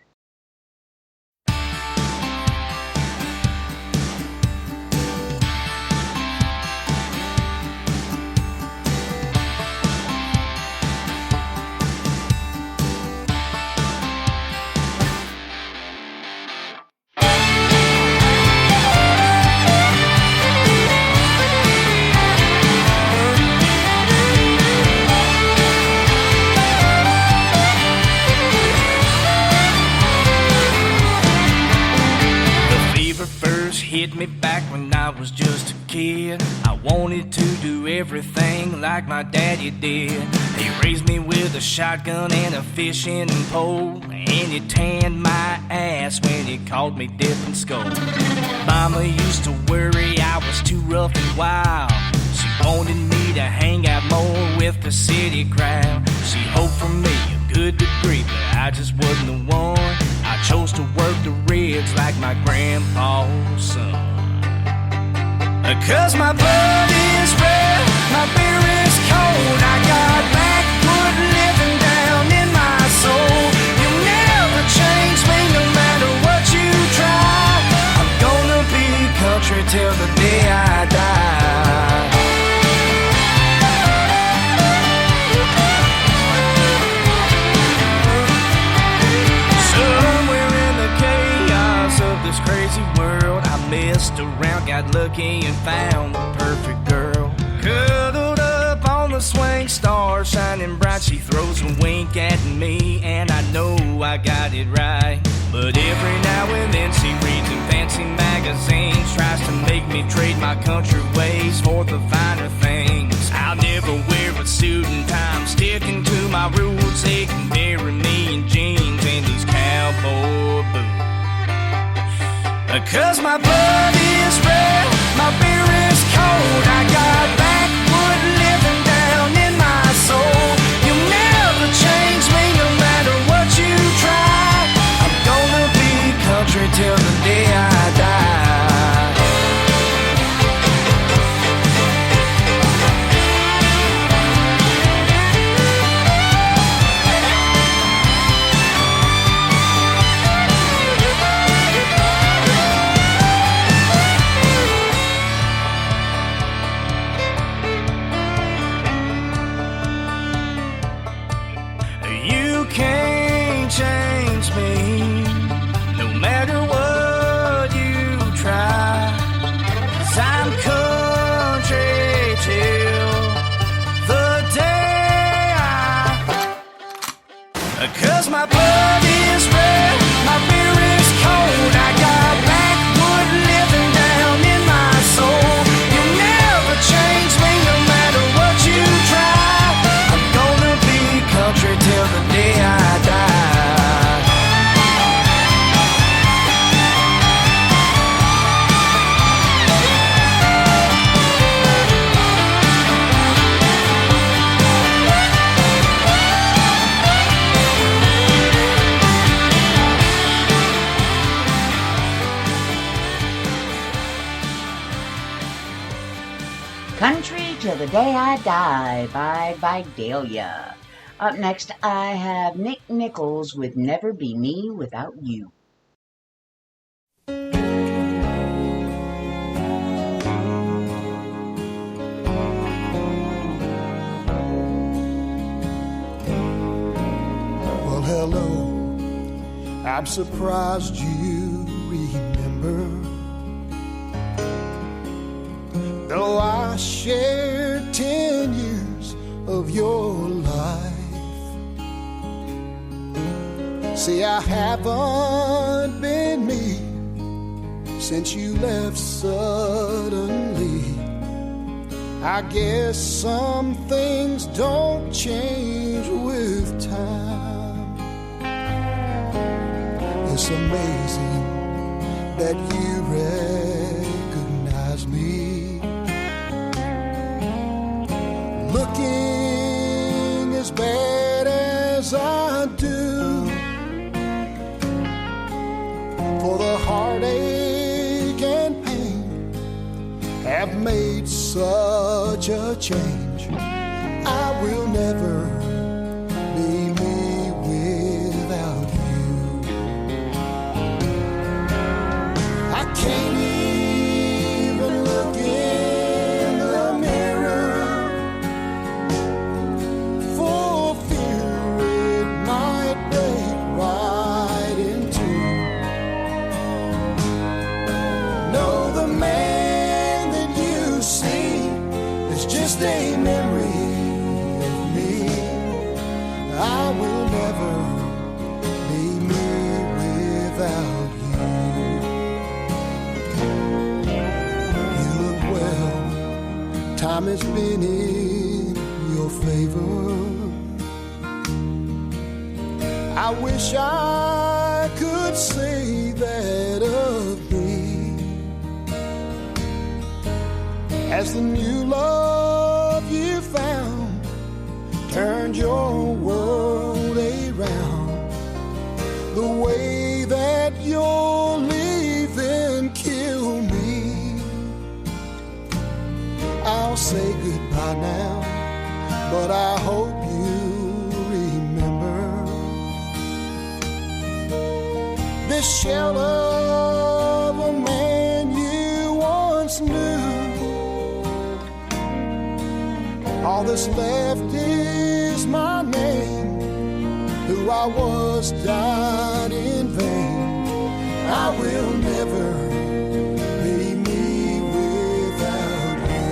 everything like my daddy did. He raised me with a shotgun and a fishing pole, and he tanned my ass when he called me dipping skull. Mama used to worry I was too rough and wild. She wanted me to hang out more with the city crowd. She hoped for me a good degree, but I just wasn't the one. I chose to work the rigs like my grandpa's son. 'Cause my blood is red, my beer is cold, I got backwood living down in my soul. You'll never change me no matter what you try. I'm gonna be country till the day I die. Somewhere in the chaos of this crazy world, I messed around, got lucky and found the perfect girl. Cuddled up on the swing, stars shining bright. She throws a wink at me and I know I got it right. But every now and then she reads in fancy magazines, tries to make me trade my country ways for the finer things. I'll never wear a suit and tie, I'm sticking to my roots. They can bury me in jeans and these cowboy boots. 'Cause my blood is red, my beer is cold, I got backwood living down in my soul. You'll never change me no matter what you try. I'm gonna be country till the day I die. Can't change me, no matter what you try. 'Cause I'm country till the day I. 'Cause my blood is red, my beer is cold, I got backwood living down in my soul. You'll never change me no matter what you try. I'm gonna be country till the day I die. Country Till the Day I Die by Vidalia. Up next, I have Nick Nichols with Never Be Me Without You. Well, hello, I'm surprised you remember. Though I shared 10 years of your life, see, I haven't been me since you left suddenly. I guess some things don't change with time. It's amazing that you recognize me, looking as bad as I do, for the heartache and pain have made such a change. I will never be me without you. I can't even look in the mirror for fear it might break right into. No, the man that you see is just a memory of me. I will never be me without you. You look well, time time has been in your favor. I wish I could say that of me, as the new love you found turned your world around. The way that you're leaving killed me. I'll say goodbye now, but I hope you remember this shell of a man you once knew. All that's left is my name. Who I was died in vain. I will never be me without you.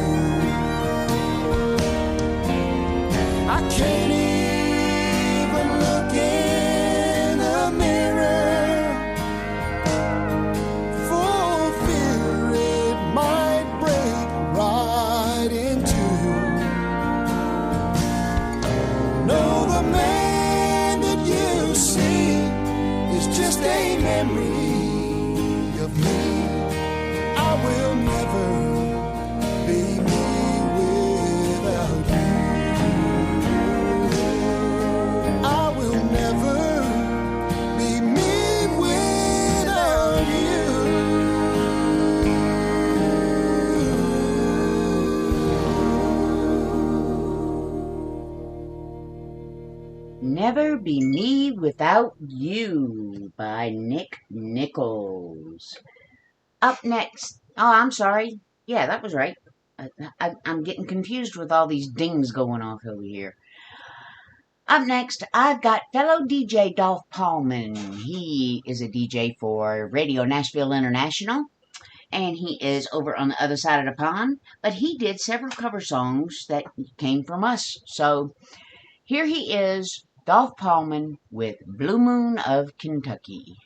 I can't even look in a mirror for fear it might break right in two. No, the man that you see is just a memory of me. I will never be me without you. I will never be me without Never Be Me Without You by Nick Nichols. Up next, oh, I'm sorry. Yeah, that was right. I'm getting confused with all these dings going off over here. Up next, I've got fellow DJ Dolph Paulman. He is a DJ for Radio Nashville International, and he is over on the other side of the pond, but he did several cover songs that came from us. So here he is, Dolph Paulman with Blue Moon of Kentucky.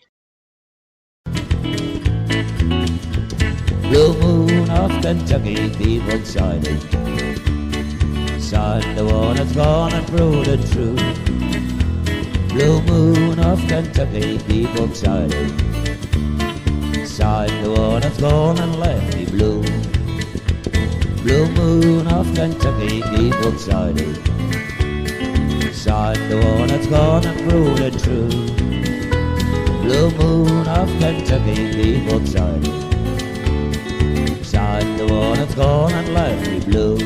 Blue moon of Kentucky, deep excited. Son, the one that's gone and proven true. Blue moon of Kentucky, deep excited. Son, the one that's gone and left me blue. Blue moon of Kentucky, deep excited. Son, the one that's gone and proven true. Blue moon of Kentucky, deep excited. Son, the one that's gone and left me blue.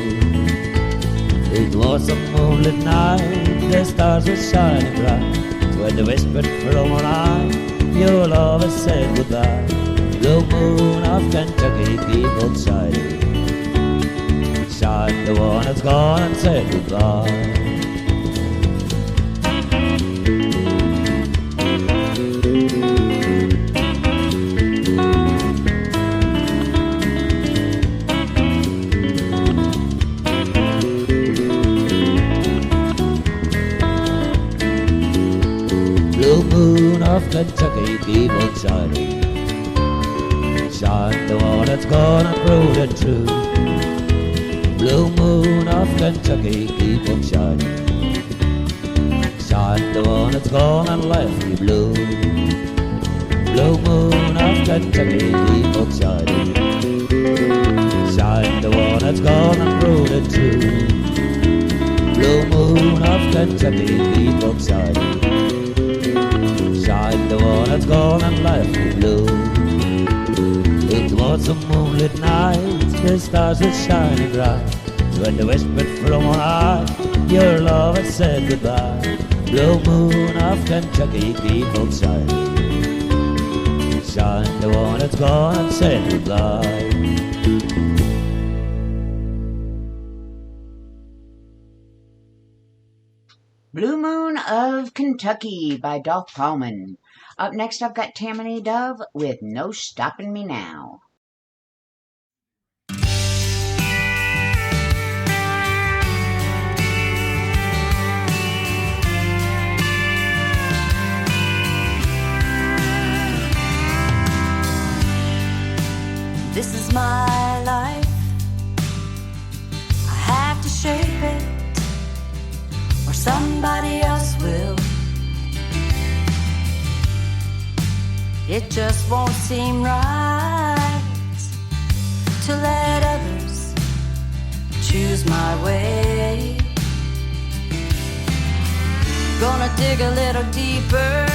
It was a moonlit night, the stars were shining bright. When they whispered from an eye, your love has said goodbye. Blue moon of Kentucky, keep outside. Son, the one that's gone and said goodbye. Blue moon of Kentucky, deep outside. Son, the one that's gone and proven true. Blue moon of Kentucky, keep on shining. Son, the one that's gone and left me blue. Blue moon of Kentucky, keep on shining. Son, the one that's gone and proven true. Blue moon of Kentucky, keep on shining. Son, the one that's gone and left me blue. It was a moonlit night, the stars were shining bright. When they whispered from one eye, your love had said goodbye. Blue moon of Kentucky, keep on shining. Son, the one that's gone and said goodbye. Blue Moon of Kentucky by Dolph Paulman. Up next, I've got Tammany Dove with No Stopping Me Now. This is my life. I It just won't seem right to let others choose my way. Gonna dig a little deeper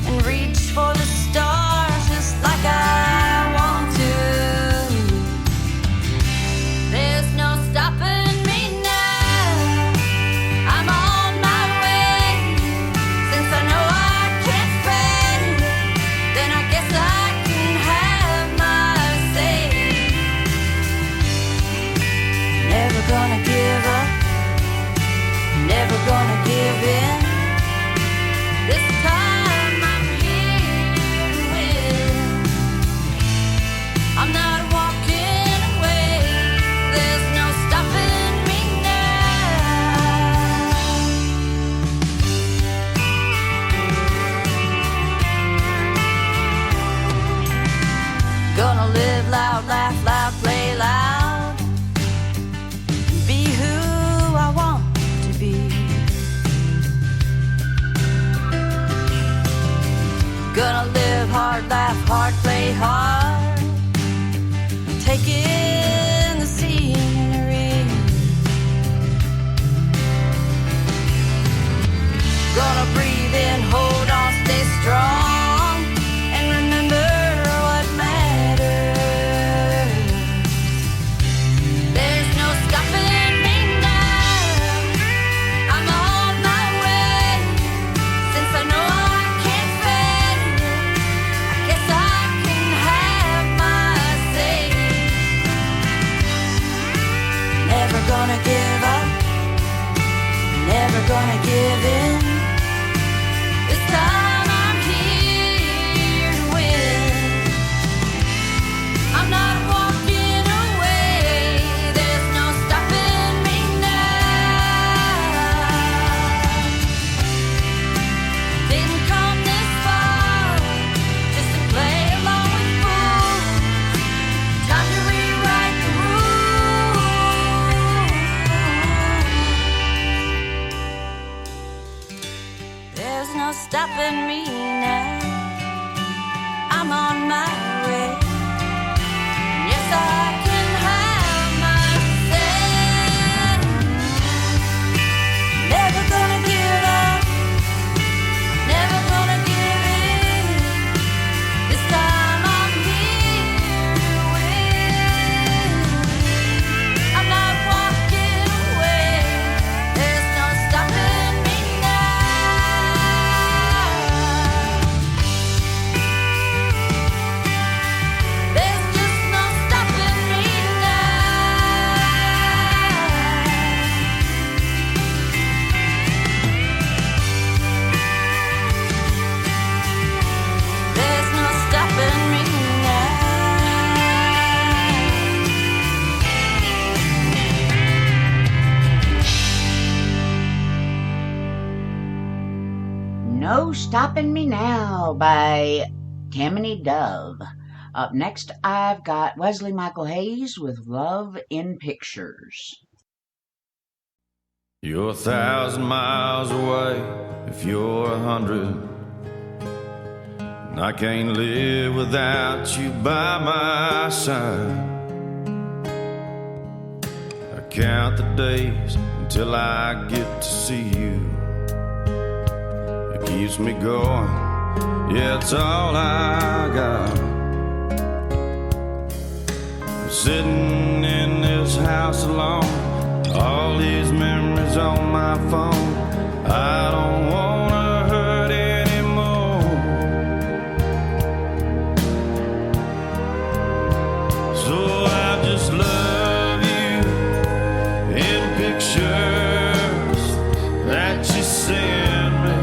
and reach for the stars just like I want to. There's no stopping me now. I'm on my way. Since I know I can't fail, then I guess I can have my say. Never gonna give up, never gonna give in. This time I'm here to win. I'm not walking away. There's no stopping me now. Gonna live loud, laugh loud, play loud, be who I want to be. Gonna live hard, laugh hard, play hard, take in the scenery. Gonna breathe in, hold on, stay strong, and remember what matters. There's no stopping me now. I'm on my way. Since I know I can't fail, I guess I can have my say. Never gonna give up, never gonna give in. This time I'm here to win. I'm not walking away. There's no stopping me now. Didn't come this far just to play along with fools. Time to rewrite the rules. There's no stopping me now. I'm on my way. Yes, I can have my say. Never gonna give up, never gonna give in. This time I'm here to win. I'm not walking away. There's no stopping me now. There's just no stopping me now. There's no stopping me No Stopping Me Now by Tammany Dove. Up next, I've got Wesley Michael Hayes with Love in Pictures. You're 1,000 miles away if you're 100. And I can't live without you by my side. I count the days until I get to see you. It keeps me going, yeah, it's all I got. I'm sitting in this house alone, all these memories on my phone. I don't wanna hurt anymore, so I just love you in pictures that you send me.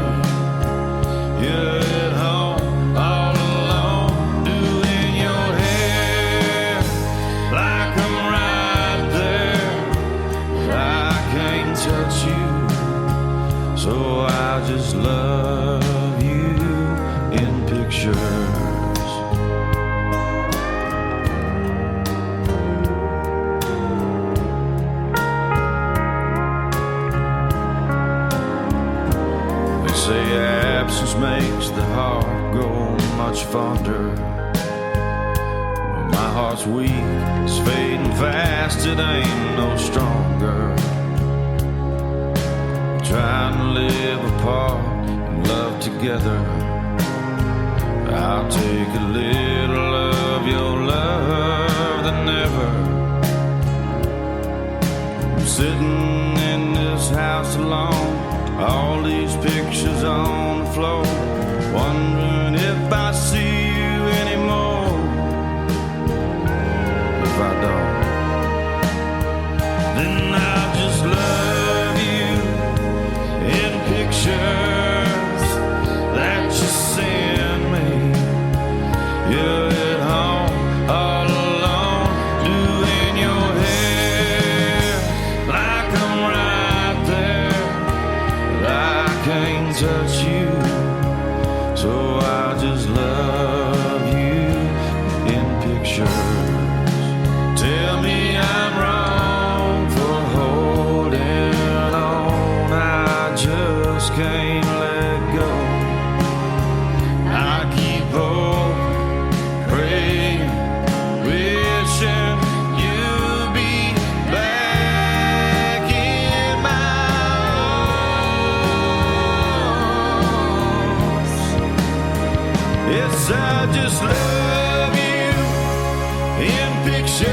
You're at home all alone, doing your hair like I'm right there, but I can't touch you, so I just love you in pictures. They say absence makes the heart grow much fonder. My heart's weak, it's fading fast, it ain't no stronger. Trying to live apart and love together. I'll take a little of your love than never. I'm sitting in this house alone, all these pictures on the floor, wondering if I see you anymore. If I don't, then I'll just love you in pictures that you send me. You're at home all alone, doing your hair like I'm right there, but I can't touch you, so I just love you in pictures. Tell me I'm wrong for holding on, I just can't let go. I keep hope, praying, wishing you'll be back in my arms. Yes, I just love you in pictures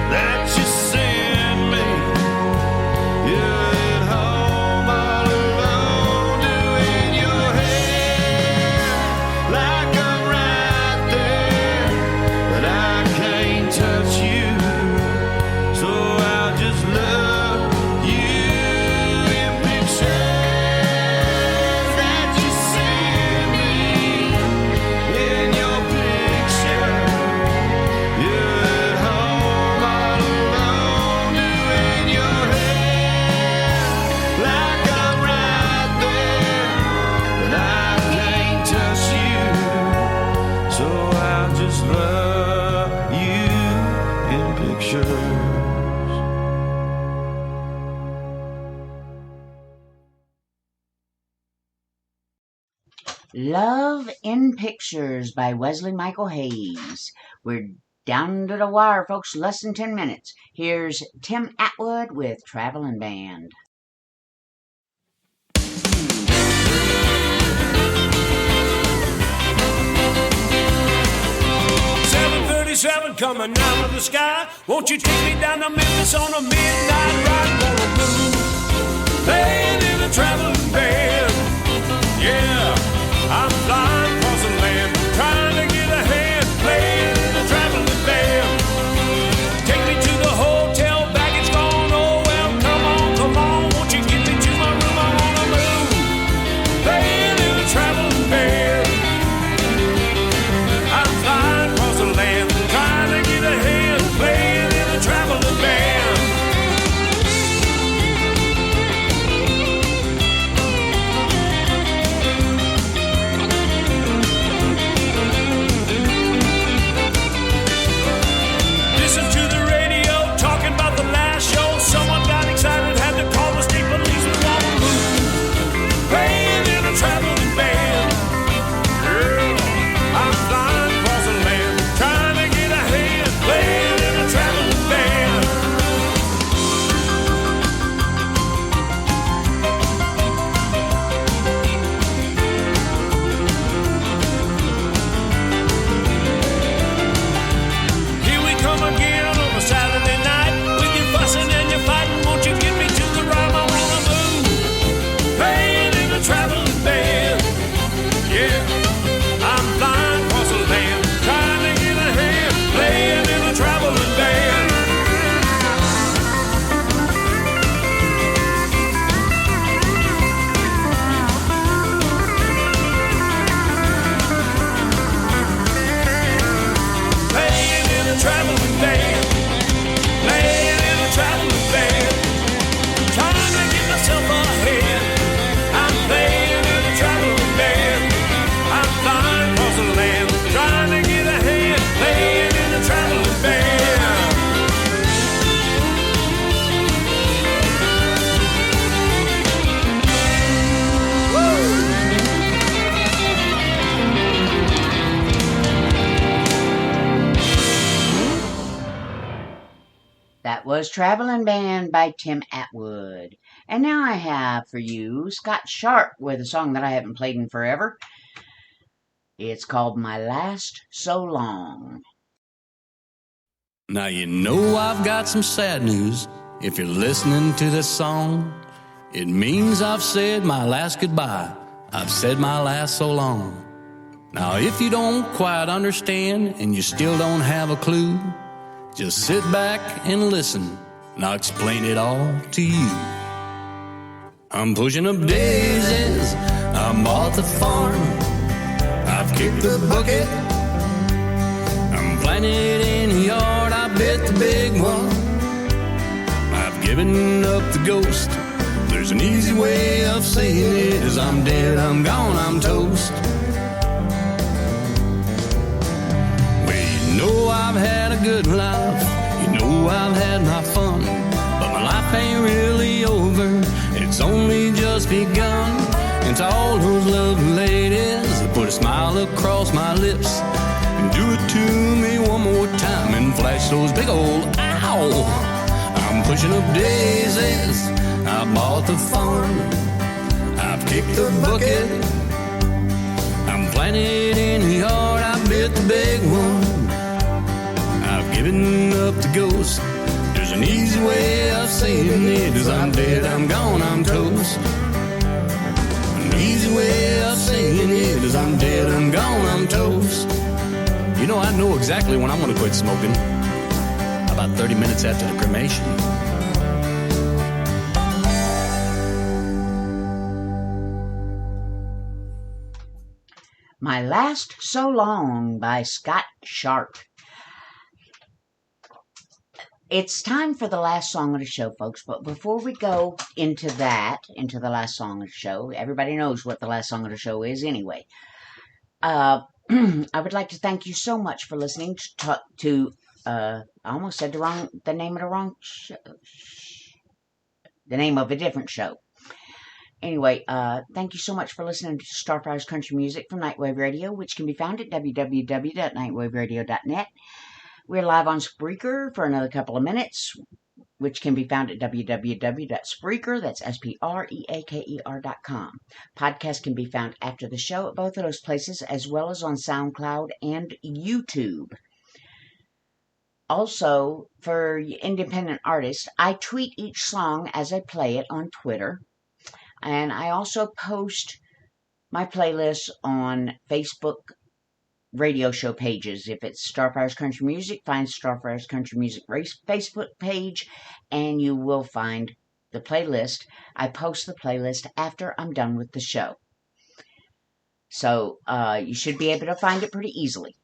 that you send me. You're at home all alone, doing your hair like I'm right there, but I can't touch you, so I'll just love you in pictures that you send me. In your picture, you're at home all alone, doing your hair like I'm right there, but I can't touch you, so I'll just love you in pictures. Love in Pictures by Wesley Michael Hayes. We're down to the wire, folks. Less than 10 minutes. Here's Tim Atwood with Traveling Band. 737 coming out of the sky. Won't you take me down to Memphis on a midnight ride for a blue? Playing in a traveling band. Yeah, I'm flying across the land, trying to get ahead, playing in a traveling band. Take me to the hotel, baggage gone. Oh well, come on, won't you get me to my room? I wanna move. Playing in a traveling band. I'm flying across the land, trying to get ahead, playing in a traveling band. was Traveling Band by Tim Atwood. And now I have for you Scott Sharp with a song that I haven't played in forever. It's called My Last So Long. Now you know I've got some sad news. If you're listening to this song, it means I've said my last goodbye. I've said my last so long. Now if you don't quite understand and you still don't have a clue, just sit back and listen, and I'll explain it all to you. I'm pushing up daisies, I bought the farm, I've kicked the bucket, I'm planting in the yard, I bit the big one. I've given up the ghost, there's an easy way of saying it is I'm dead, I'm gone, I'm toast. You know I've had a good life, you know I've had my fun, but my life ain't really over, it's only just begun. And to all those lovely ladies that put a smile across my lips and do it to me one more time and flash those big old ow. I'm pushing up daisies, I bought the farm, I've kicked the bucket, I'm planted in the yard, I bit the big one. I've given up the ghost. There's an easy way of saying it is I'm dead, I'm gone, I'm toast. An easy way of saying it is I'm dead, I'm gone, I'm toast. You know, I know exactly when I'm going to quit smoking. About 30 minutes after the cremation. My Last So Long by Scott Sharp. It's time for the last song of the show, folks, but before we go into the last song of the show, everybody knows what the last song of the show is anyway. I would like to thank you so much for listening to I almost said the name of a different show. Anyway, thank you so much for listening to Starfire's Country Music from Nightwave Radio, which can be found at www.nightwaveradio.net. We're live on Spreaker for another couple of minutes, which can be found at www.spreaker, that's SPREAKER.com. Podcasts can be found after the show at both of those places, as well as on SoundCloud and YouTube. Also, for independent artists, I tweet each song as I play it on Twitter, and I also post my playlists on Facebook radio show pages. If it's Starfire's Country Music, find Starfire's Country Music Facebook page, and you will find the playlist. I post the playlist after I'm done with the show. So, you should be able to find it pretty easily.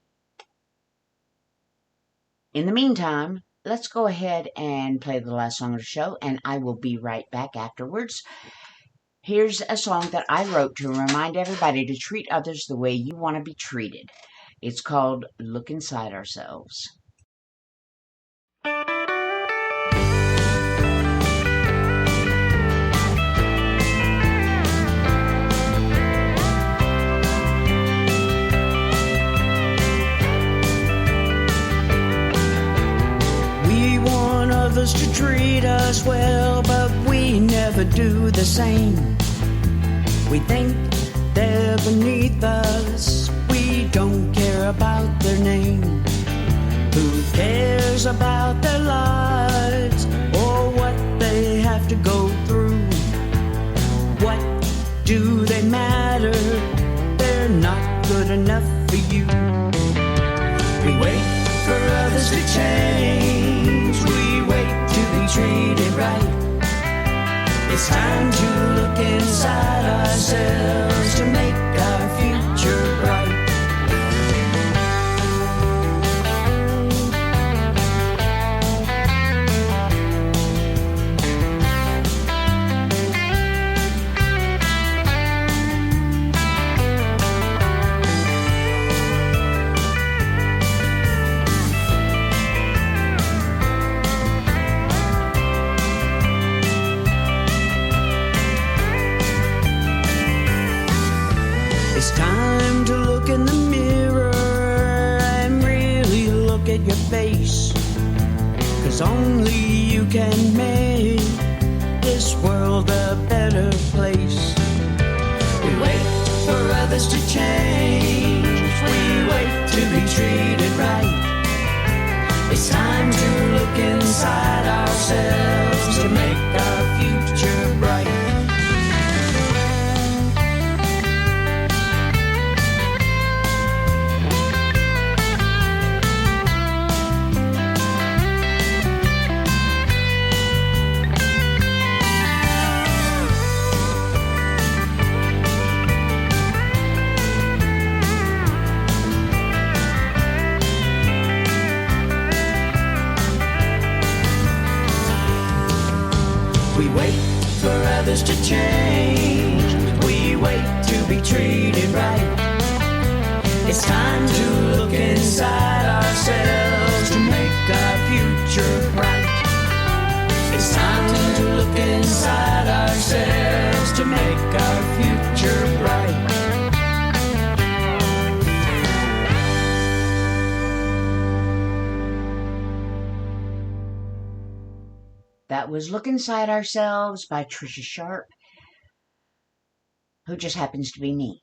In the meantime, let's go ahead and play the last song of the show, and I will be right back afterwards. Here's a song that I wrote to remind everybody to treat others the way you want to be treated. It's called Look Inside Ourselves. We want others to treat us well, but we never do the same. We think they're beneath us. We don't care about their name. Who cares about their lives or what they have to go through? What do they matter? They're not good enough for you. We wait for others to change. We wait to be treated right. It's time to look inside ourselves to make our future bright. It's time to look in the mirror and really look at your face. 'Cause 'cause only you can make this world a better place. We wait for others to change, we wait to be treated right. It's time to look inside ourselves to make our future bright. We wait for others to change, we wait to be treated right. It's time to look inside ourselves to make our future bright. It's time to look inside ourselves to make our future bright. That was Look Inside Ourselves by Trisha Sharp, who just happens to be me.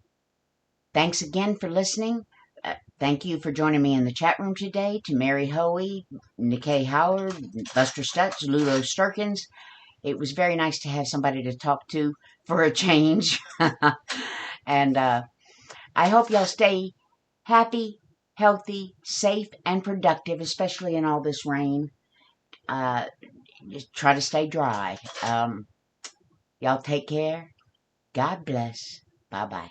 Thanks again for listening. Thank you for joining me in the chat room today. To Mary Hoey, Nikkei Howard, Buster Stutz, Ludo Sturkins. It was very nice to have somebody to talk to for a change. And I hope y'all stay happy, healthy, safe, and productive, especially in all this rain. Just try to stay dry. Y'all take care. God bless. Bye-bye.